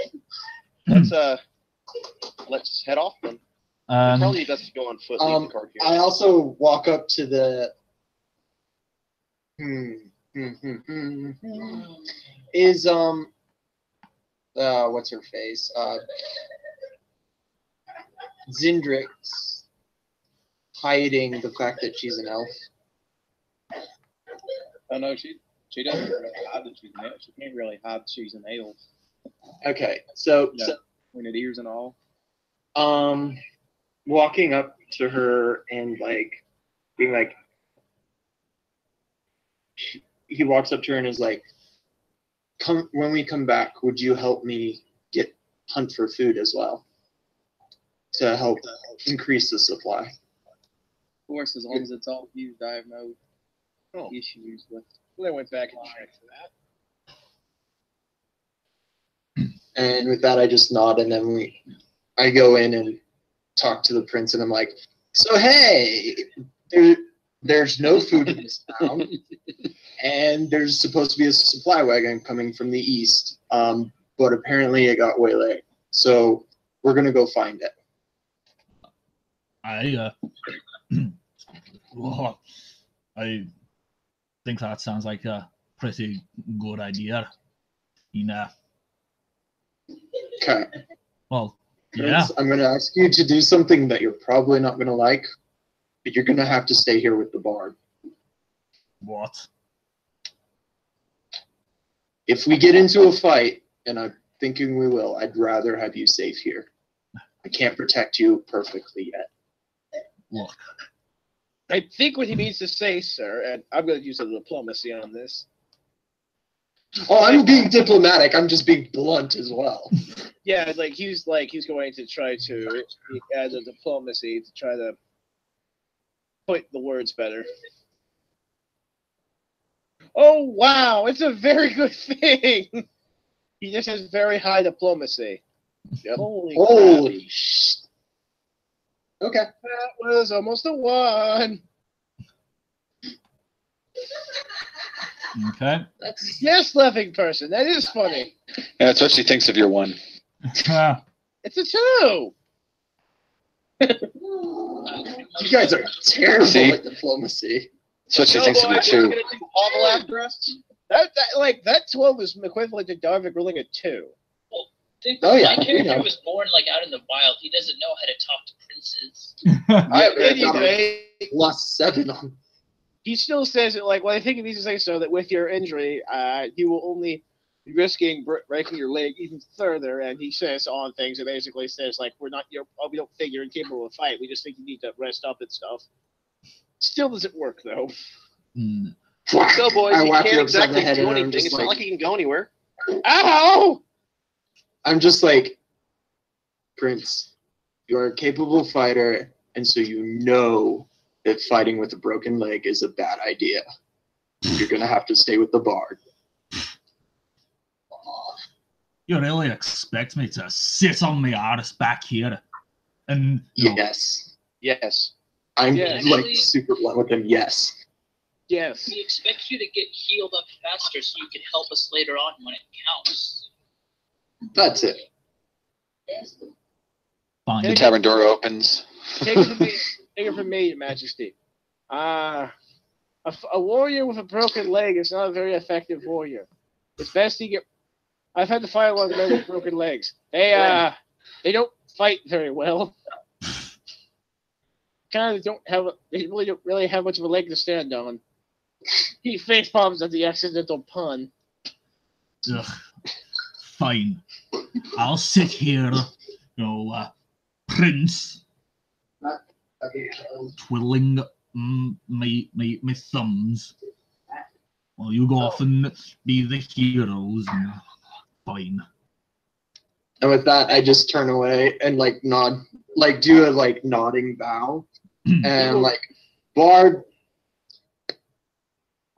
Let's head off then. Probably best to go on foot. Leave the cart here. I also walk up to the. Is what's her face? Zindrix hiding the fact that she's an elf. Oh no, She doesn't really hide that she's an elf. She can't really hide that she's an elf. Okay, so When it ears and all. walking up to her and like being like, he walks up to her and is like, "Come when we come back, would you help me hunt for food as well to help increase the supply?" Of course, as long as it's all used, I have no issues with. Well, I went back and checked for that. And with that, I just nod, and then I go in and talk to the prince, and I'm like, "So hey, there's no food in this town, and there's supposed to be a supply wagon coming from the east, but apparently it got waylaid. So we're gonna go find it." Well, I think that sounds like a pretty good idea. Okay. Well, Prince, yeah. I'm gonna ask you to do something that you're probably not gonna like, but you're gonna have to stay here with the bard. What? If we get into a fight, and I'm thinking we will, I'd rather have you safe here. I can't protect you perfectly yet. Look. I think what he means to say, sir, and I'm going to use a diplomacy on this. Oh, I'm being diplomatic. I'm just being blunt as well. Yeah, he's going to try to add a diplomacy to try to put the words better. Oh wow, it's a very good thing. He just has very high diplomacy. Yep. Holy shit. Okay. That was almost a 1. Okay. Yes, laughing person. That is funny. Yeah, that's what she thinks of your 1. It's a 2. You guys are terrible at diplomacy. That's what she thinks of your 2. That 12 is equivalent to Darvik rolling a 2. My character was born out in the wild. He doesn't know how to talk to princes. Anyway, +7 on. He still says it I think he needs to say so that with your injury, you will only be risking breaking your leg even further. And he says on things. It basically says we don't think you're incapable of a fight. We just think you need to rest up and stuff. Still doesn't work though. So boys, you can't exactly do anything. It's not like you can go anywhere. Ow! I'm just like, Prince, you're a capable fighter, and so you know that fighting with a broken leg is a bad idea. You're going to have to stay with the bard. You really expect me to sit on my arse back here? And Yes. Yes. I'm super blunt with him. Yes. Yes. We expect you to get healed up faster so you can help us later on when it counts. That's it. Fine. The tavern door opens. Take it from me, Your Majesty. A warrior with a broken leg is not a very effective warrior. It's best to get. I've had to fight a lot of men with broken legs. They don't fight very well. They really don't have much of a leg to stand on. He face palms at the accidental pun. Ugh. Fine. I'll sit here, Prince, twiddling my thumbs, while you go off and be the heroes. Fine. And with that, I just turn away and nod, do a nodding bow, and Bard,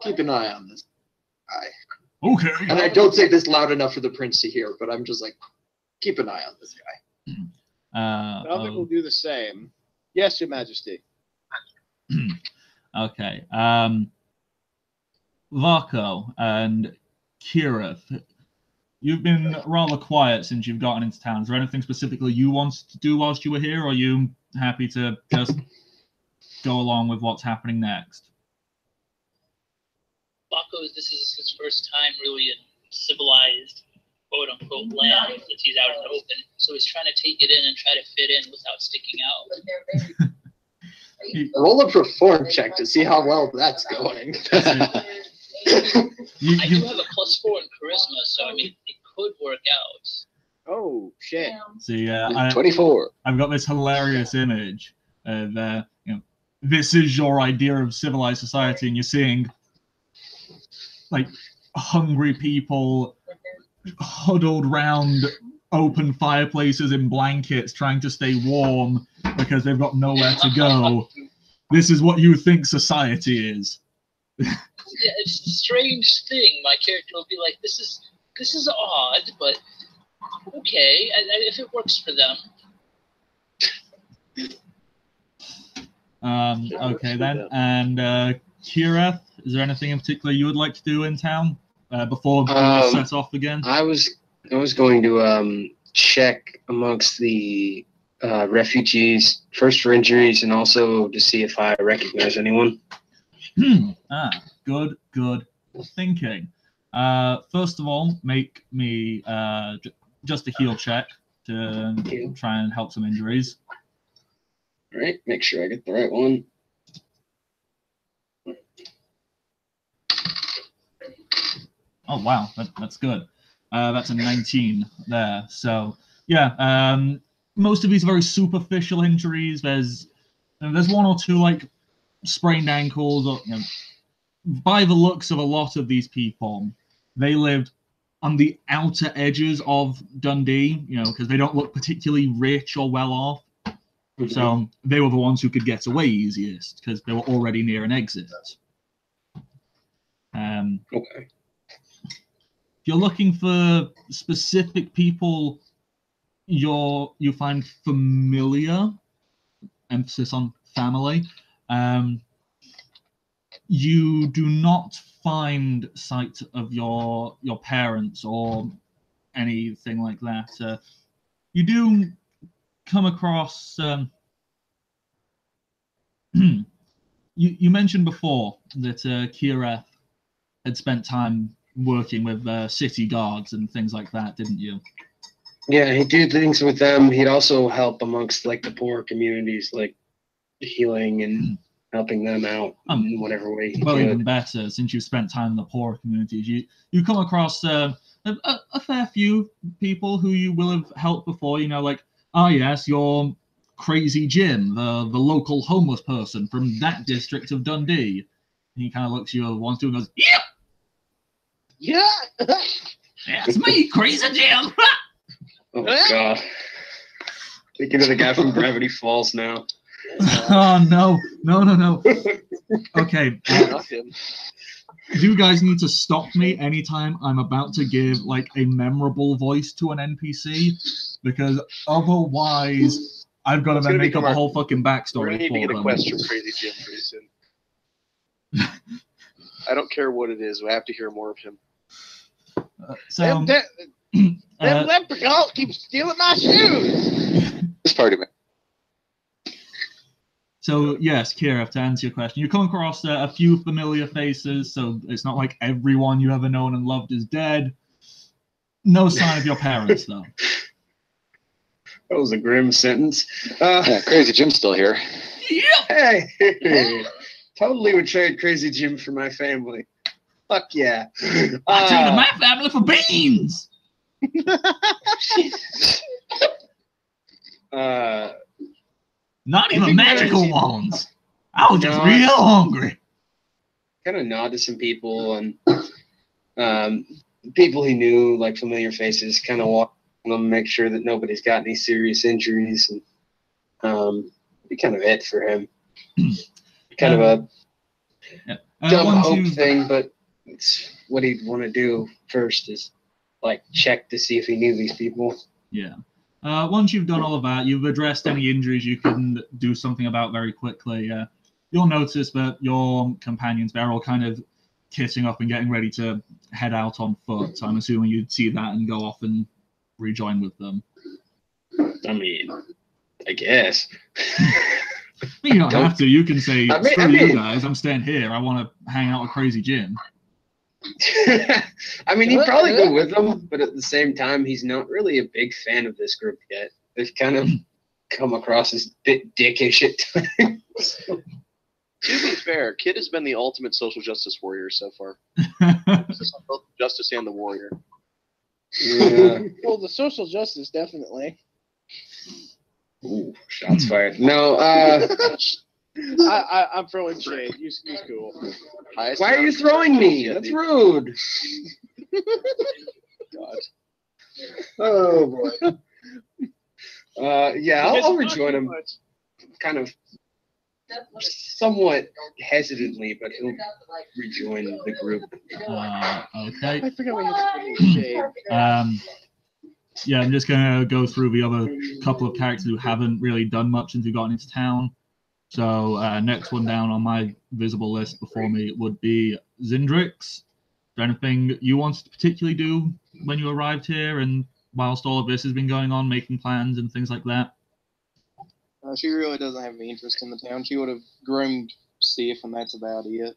keep an eye on this guy. Okay. And I don't say this loud enough for the prince to hear, but I'm just keep an eye on this guy. Velvet will do the same. Yes, Your Majesty. Okay. Varko and Kirith, you've been rather quiet since you've gotten into town. Is there anything specifically you wanted to do whilst you were here, or are you happy to just go along with what's happening next? Baco, this is his first time really in civilized, quote-unquote, land since he's out in the open. So he's trying to take it in and try to fit in without sticking out. Roll a perform check to see how well that's going. I do have a +4 in charisma, so I mean, it could work out. Oh shit! See, 24. I've got this hilarious image of this is your idea of civilized society, and you're seeing like hungry people huddled round open fireplaces in blankets trying to stay warm because they've got nowhere to go. This is what you think society is. Yeah, it's a strange thing. My character will be like, this is odd, but okay, if it works for them. Okay then, and Kireth, is there anything in particular you would like to do in town before we set off again? I was going to check amongst the refugees, first for injuries, and also to see if I recognize anyone. Good thinking. First of all, make me just a heal check to try and help some injuries. All right, make sure I get the right one. Oh wow, that's good. That's a 19 there. So yeah, most of these are very superficial injuries. There's one or two like sprained ankles. Or, by the looks of a lot of these people, they lived on the outer edges of Dundee. Because they don't look particularly rich or well off. Mm-hmm. So they were the ones who could get away easiest because they were already near an exit. Okay. If you're looking for specific people you find familiar, emphasis on family, you do not find sight of your parents or anything like that. You do come across you mentioned before that Kireth had spent time working with city guards and things like that, didn't you? Yeah, he'd do things with them. He'd also help amongst like the poor communities, like healing and helping them out in whatever way he could. Even better, since you spent time in the poor communities, you come across a fair few people who you will have helped before. Like, oh yes, you're Crazy Jim, the local homeless person from that district of Dundee. And he kind of looks you once and goes, "Yep, yeah, it's me, Crazy Jim." Oh God! Thinking of the guy from Gravity Falls now. Oh no! Okay. You guys need to stop me anytime I'm about to give like a memorable voice to an NPC, because otherwise I've got to then make up a whole fucking backstory We're gonna need to get them. a quest from Crazy Jim pretty soon. I don't care what it is. We have to hear more of him. Them leprechauns keep stealing my shoes. This party man. So yes, Kira, to answer your question, you come across a few familiar faces, so it's not like everyone you ever known and loved is dead. No sign of your parents, though. That was a grim sentence. Yeah, Crazy Jim's still here. Yeah. Hey, totally would trade Crazy Jim for my family. Fuck yeah. I traded my family for beans. Not even magical ones. I was just real hungry. Kind of nod to some people and people he knew, like familiar faces, kind of walk them, make sure that nobody's got any serious injuries, and be kind of it for him. Kind of a dumb hope thing, but it's what he'd want to do first is like check to see if he knew these people. Yeah. Once you've done all of that, you've addressed any injuries you can do something about very quickly. You'll notice that your companions, they're all kind of kitting up and getting ready to head out on foot. So I'm assuming you'd see that and go off and rejoin with them. I mean, I guess. You don't have to. You can say, screw you guys, I'm staying here. I want to hang out with Crazy Jim. I mean, he'd probably go with them, but at the same time, he's not really a big fan of this group yet. They've kind of come across as a bit dickish at times. To be fair, Kid has been the ultimate social justice warrior so far. Both justice and the warrior. Yeah. Well, the social justice, definitely. Ooh, shots fired. No, I'm throwing shade. He's cool. why are you throwing me? That's rude. God. Oh, boy. Yeah, I'll rejoin him. Kind of somewhat hesitantly, but he'll rejoin the group. Okay. I forgot we had shade. Yeah, I'm just gonna go through the other couple of characters who haven't really done much since we got into town. So next one down on my visible list before me would be Zindrix. Is there anything you wanted to particularly do when you arrived here and whilst all of this has been going on, making plans and things like that? She really doesn't have any interest in the town. She would have groomed Sif, and that's about it.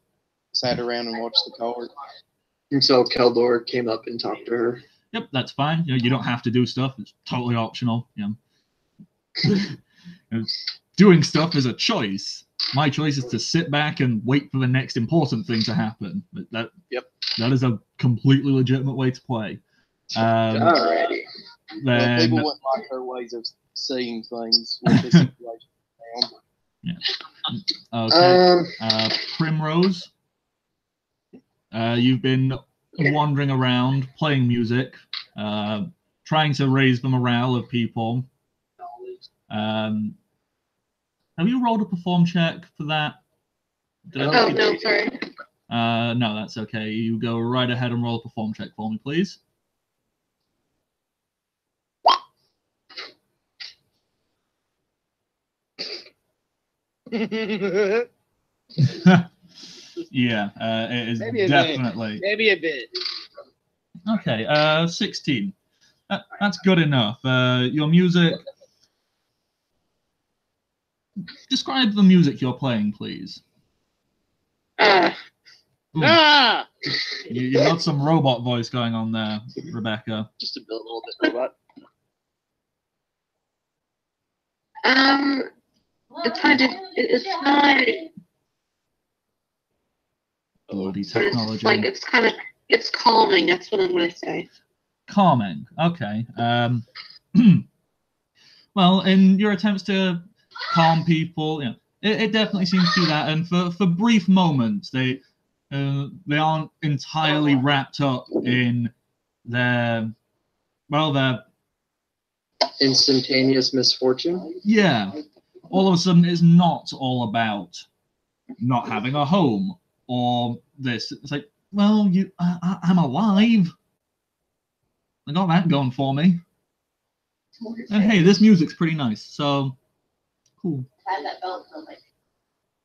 Sat around and watched the card. Until Keldor came up and talked to her. Yep, that's fine. You don't have to do stuff. It's totally optional. Doing stuff is a choice. My choice is to sit back and wait for the next important thing to happen. That is a completely legitimate way to play. Alrighty. Well, people wouldn't like her ways of seeing things with the situation around. Yeah. Okay. Primrose. You've been wandering around, playing music, trying to raise the morale of people. Have you rolled a perform check for that? Oh, no, sorry. No, that's okay. You go right ahead and roll a perform check for me, please. Yeah, it is Maybe definitely. Maybe a bit. Okay, 16. That's good enough. Your music. Describe the music you're playing, please. You got some robot voice going on there, Rebecca. Just a little bit robot. It's not. Bloody technology. Like it's calming. That's what I'm gonna say. Calming. Okay. Well, in your attempts to calm people, it definitely seems to do that. And for brief moments, they aren't entirely wrapped up in their Instantaneous misfortune. Yeah. All of a sudden, it's not all about not having a home or this. It's like, well, I'm alive. I got that going for me. And hey, this music's pretty nice, so cool.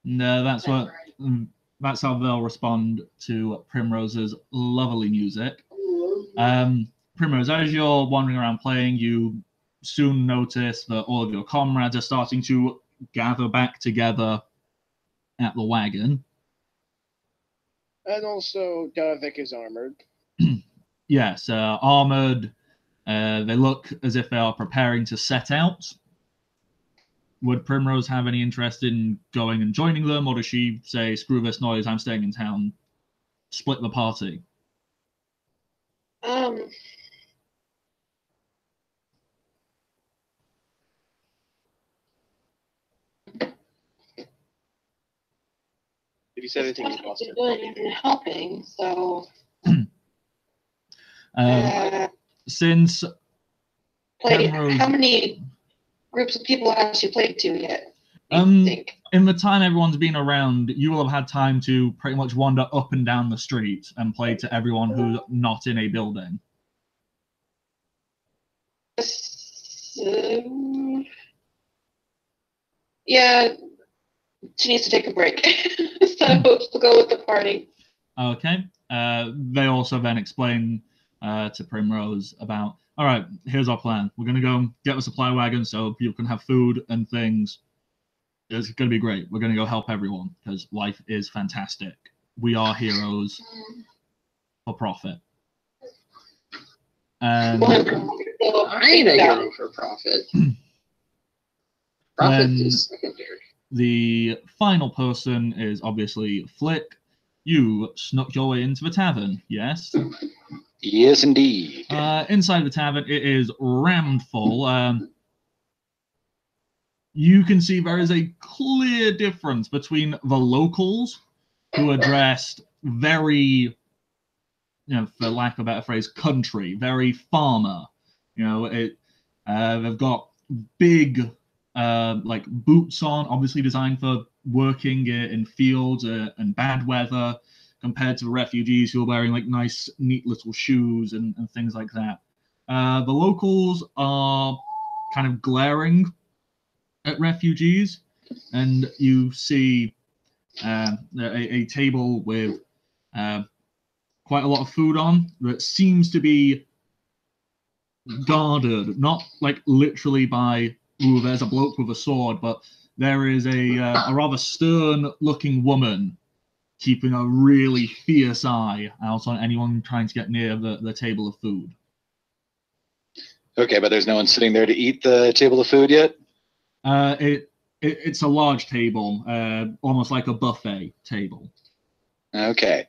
No, that's how they'll respond to Primrose's lovely music. Primrose, as you're wandering around playing, you soon notice that all of your comrades are starting to gather back together at the wagon. And also, Davik is armored. Yes, armored. They look as if they are preparing to set out. Would Primrose have any interest in going and joining them, or does she say, screw this noise, I'm staying in town, split the party? If you said anything, you lost it. Doing helping, so. Since Primrose... How many groups of people has she played to yet? In the time everyone's been around, you will have had time to pretty much wander up and down the street and play to everyone who's not in a building. Yeah, she needs to take a break. So we'll go with the party. Okay. They also then explain to Primrose about, all right, here's our plan. We're going to go get the supply wagon so people can have food and things. It's going to be great. We're going to go help everyone because life is fantastic. We are heroes for profit. And I ain't a hero for profit. Profit is secondary. the final person is obviously Flick. You snuck your way into the tavern, yes? Yes, indeed. Inside the tavern, it is rammed full. You can see there is a clear difference between the locals, who are dressed very, for lack of a better phrase, country, very farmer. They've got big, like boots on, obviously designed for working in fields and bad weather, compared to the refugees who are wearing like nice, neat little shoes and things like that. The locals are kind of glaring at refugees, and you see a table with quite a lot of food on that seems to be guarded, not like literally by, ooh, there's a bloke with a sword, but there is a rather stern-looking woman keeping a really fierce eye out on anyone trying to get near the table of food. Okay, but there's no one sitting there to eat the table of food yet? It's a large table, almost like a buffet table. Okay.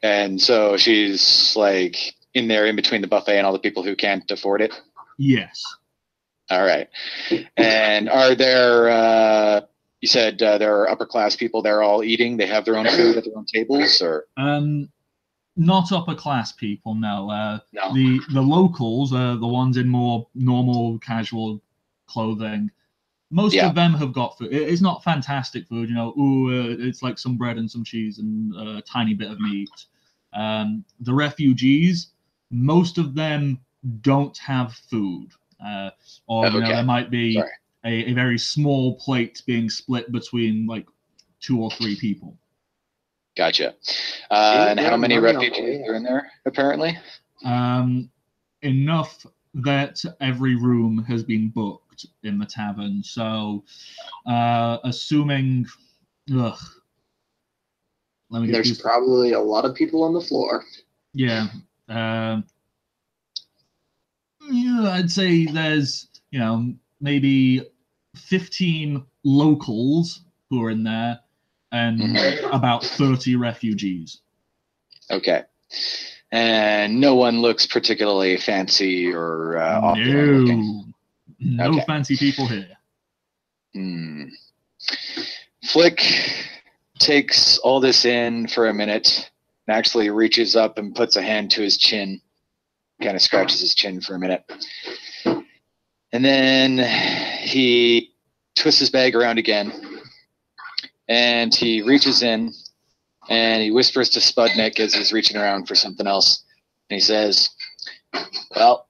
And so she's like in there in between the buffet and all the people who can't afford it? Yes. All right. And are there, you said there are upper class people, they're all eating, they have their own food at their own tables, or? Not upper class people, no. No. The locals, the ones in more normal, casual clothing, most of them have got food. It's not fantastic food, it's like some bread and some cheese and a tiny bit of meat. The refugees, most of them don't have food. Or there might be a very small plate being split between like 2 or 3 people. Gotcha. And how many refugees are in there, apparently? Enough that every room has been booked in the tavern. So, assuming... There's probably a lot of people on the floor. Yeah. I'd say there's, maybe 15 locals who are in there, and about 30 refugees. Okay. And no one looks particularly fancy or no fancy people here. Flick takes all this in for a minute and actually reaches up and puts a hand to his chin, kind of scratches his chin for a minute. And then he twists his bag around again, and he reaches in and he whispers to Spudnik as he's reaching around for something else. And he says, well,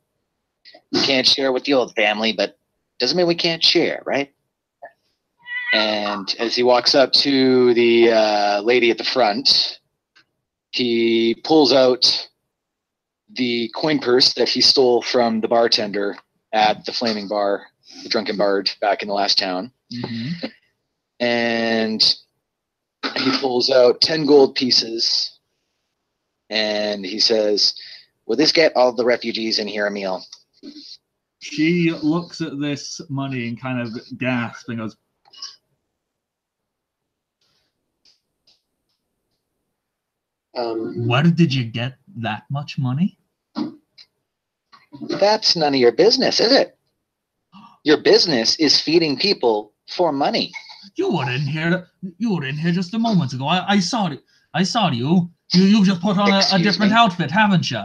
we can't share with the old family, but doesn't mean we can't share, right? And as he walks up to the lady at the front, he pulls out the coin purse that he stole from the bartender at the Flaming Bar, the Drunken Bard, back in the last town. Mm-hmm. And he pulls out 10 gold pieces, and he says, will this get all the refugees in here a meal? She looks at this money and kind of gasps and goes, where did you get that much money? That's none of your business, is it? Your business is feeding people for money. You were in here just a moment ago. I saw it. I saw you. You've just put on a different outfit, haven't you?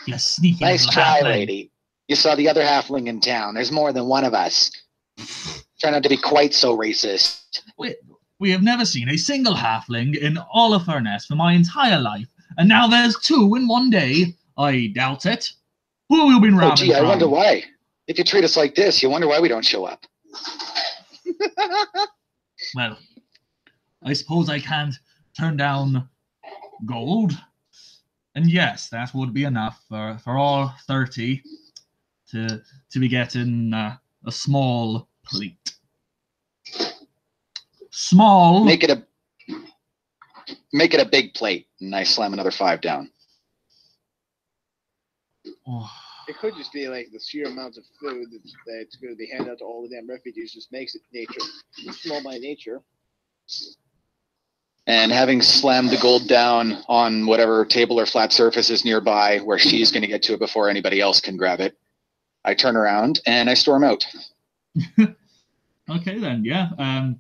You sneaky nice little try, halfling. lady. You saw the other halfling in town. There's more than one of us. Try not to be quite so racist. We have never seen a single halfling in all of Furness for my entire life, and now there's 2 in one day. I doubt it. Who have you been robbing? Oh, gee, I wonder why. If you treat us like this, you wonder why we don't show up. Well, I suppose I can't turn down gold. And yes, that would be enough for all 30 to be getting a small plate. Small. Make it a big plate, and I slam another 5 down. Oh, It could just be like the sheer amount of food that's going to be handed out to all the damn refugees just makes it small by nature. And having slammed the gold down on whatever table or flat surface is nearby where she's going to get to it before anybody else can grab it, I turn around and I storm out. Okay, then, yeah. And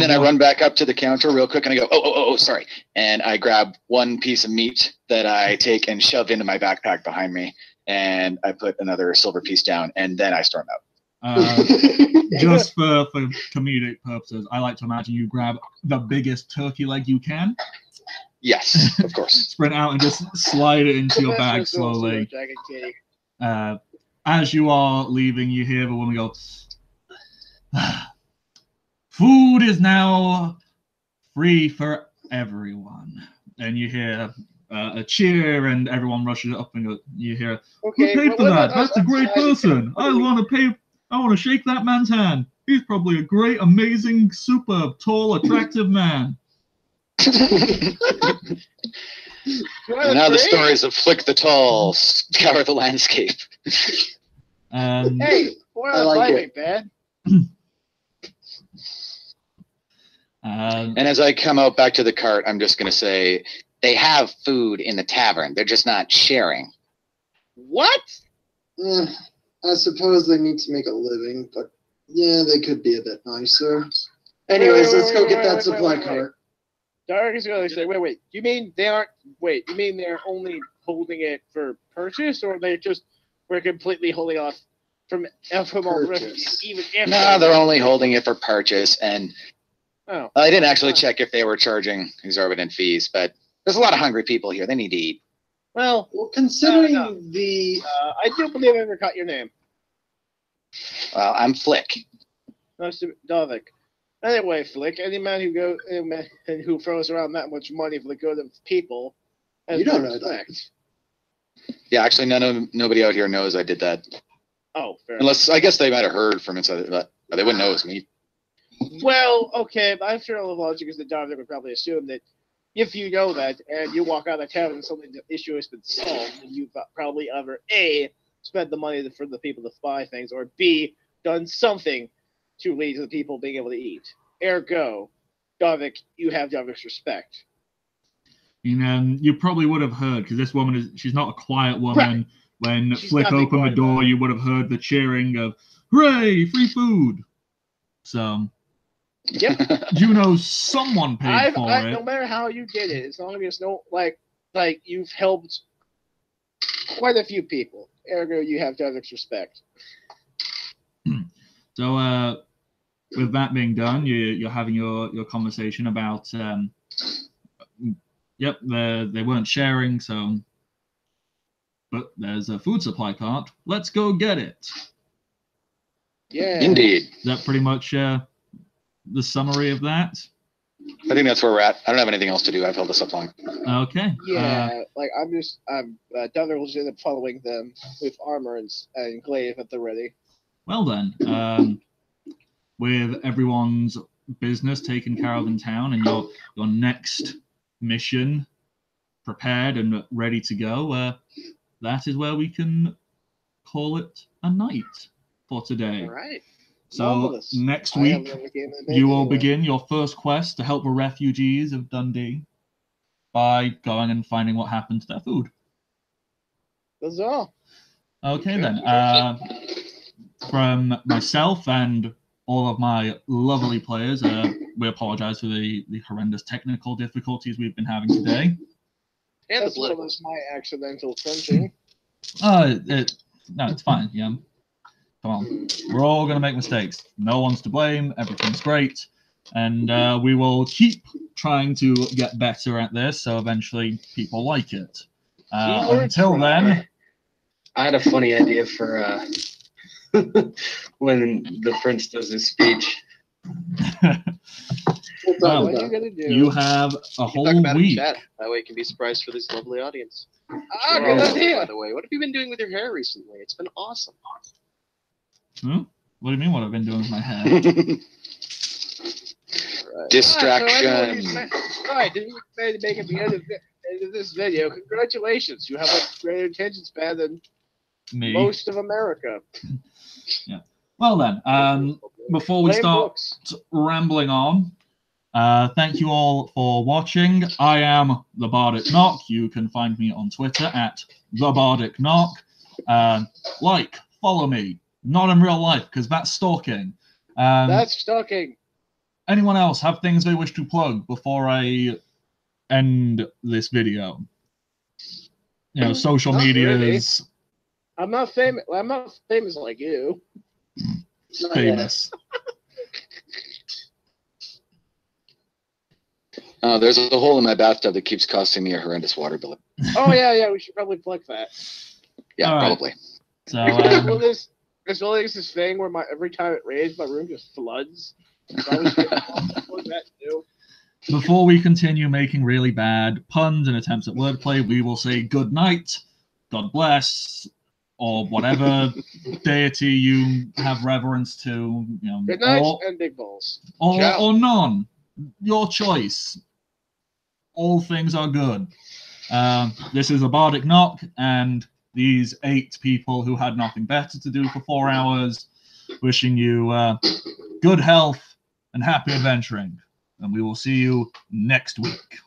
then I run back up to the counter real quick and I go, oh, sorry. And I grab one piece of meat that I take and shove into my backpack behind me. And I put another silver piece down, and then I storm out. Just for comedic purposes, I like to imagine you grab the biggest turkey leg you can. Yes, of course. Sprint out and just slide it into your bag slowly. As you are leaving, you hear the woman go, "Food is now free for everyone." And you hear a cheer, and everyone rushes up, and you hear, "Who paid for that? That's a great person. I want to pay. I want to shake that man's hand. He's probably a great, amazing, super tall, attractive man." Now the stories of Flick the Tall scour the landscape. Hey, 4 out of 5 ain't bad. And as I come out back to the cart, I'm just going to say, they have food in the tavern. They're just not sharing. What? I suppose they need to make a living, but yeah, they could be a bit nicer. Anyways, let's go get that supply cart. Dark is going to say, wait. You mean they're only holding it for purchase, or we're completely holding off from all refugees, even if... No, they're only holding it for purchase, and I didn't actually check if they were charging exorbitant fees, but there's a lot of hungry people here. They need to eat. Well, considering I do believe I ever caught your name. Well, I'm Flick. Nice to Dovik. Anyway, Flick, any man who throws around that much money for the good of people, you don't know that. Yeah, actually, nobody out here knows I did that. Oh, fair. Unless I guess they might have heard from inside, but they wouldn't know it was me. Well, okay, but I'm sure all the logic is that Dovik would probably assume that if you know that and you walk out of town and suddenly the issue has been solved, then you've probably either A, spent the money for the people to buy things, or B, done something to lead to the people being able to eat. Ergo, Dovik, you have Dovik's respect. You probably would have heard, because this woman she's not a quiet woman. Right. When Flick opened the door, you would have heard the cheering of, "Hooray, free food!" So, yep. You know someone paid for it. No matter how you did it, as long as like you've helped quite a few people. Ergo, you have Dovik's respect. So, with that being done, you're having your conversation about, yep, they weren't sharing, so, but there's a food supply cart. Let's go get it. Yeah. Indeed. Is that pretty much the summary of that? I think that's where we're at. I don't have anything else to do. I've held this up long. Okay. Yeah, Dovik will just end up following them with armor and glaive at the ready. Well then, with everyone's business taken care of in town and your next mission prepared and ready to go, that is where we can call it a night for today. All right. So next week, you will begin your first quest to help the refugees of Dundee by going and finding what happened to their food. That's all. Okay then. From myself and all of my lovely players, we apologize for the horrendous technical difficulties we've been having today. And as well as my accidental crunching. No, it's fine. Yeah. Come on. We're all going to make mistakes. No one's to blame. Everything's great. And we will keep trying to get better at this, so eventually people like it. Until then... I had a funny idea for when the prince does his speech. Well, you have a whole week. That way you can be surprised for this lovely audience. Good idea. By the way, what have you been doing with your hair recently? It's been awesome. What do you mean what I've been doing with my hair? Right. Distraction. Right, didn't you make at the end of this video? Congratulations, you have a greater attention span than Me. Most of America. Yeah. Well then, before we Blame start books. rambling on, thank you all for watching. I am the Bardic Knock. You can find me on Twitter at the Bardic Knock. Follow me. Not in real life, because that's stalking. That's stalking. Anyone else have things they wish to plug before I end this video? You know, social Not medias. really. I'm not famous. I'm not famous like you. Famous. There's a hole in my bathtub that keeps costing me a horrendous water bill. Oh yeah. We should probably plug that. Yeah, All right. probably. So Well, there's this thing where every time it rains, my room just floods. Probably should plug that too. before we continue making really bad puns and attempts at wordplay, we will say good night, God bless, or whatever deity you have reverence to. You know, Good night and big balls. Or none. Your choice. All things are good. This is a Bardic Knock, and these 8 people who had nothing better to do for 4 hours, wishing you good health and happy adventuring. And we will see you next week.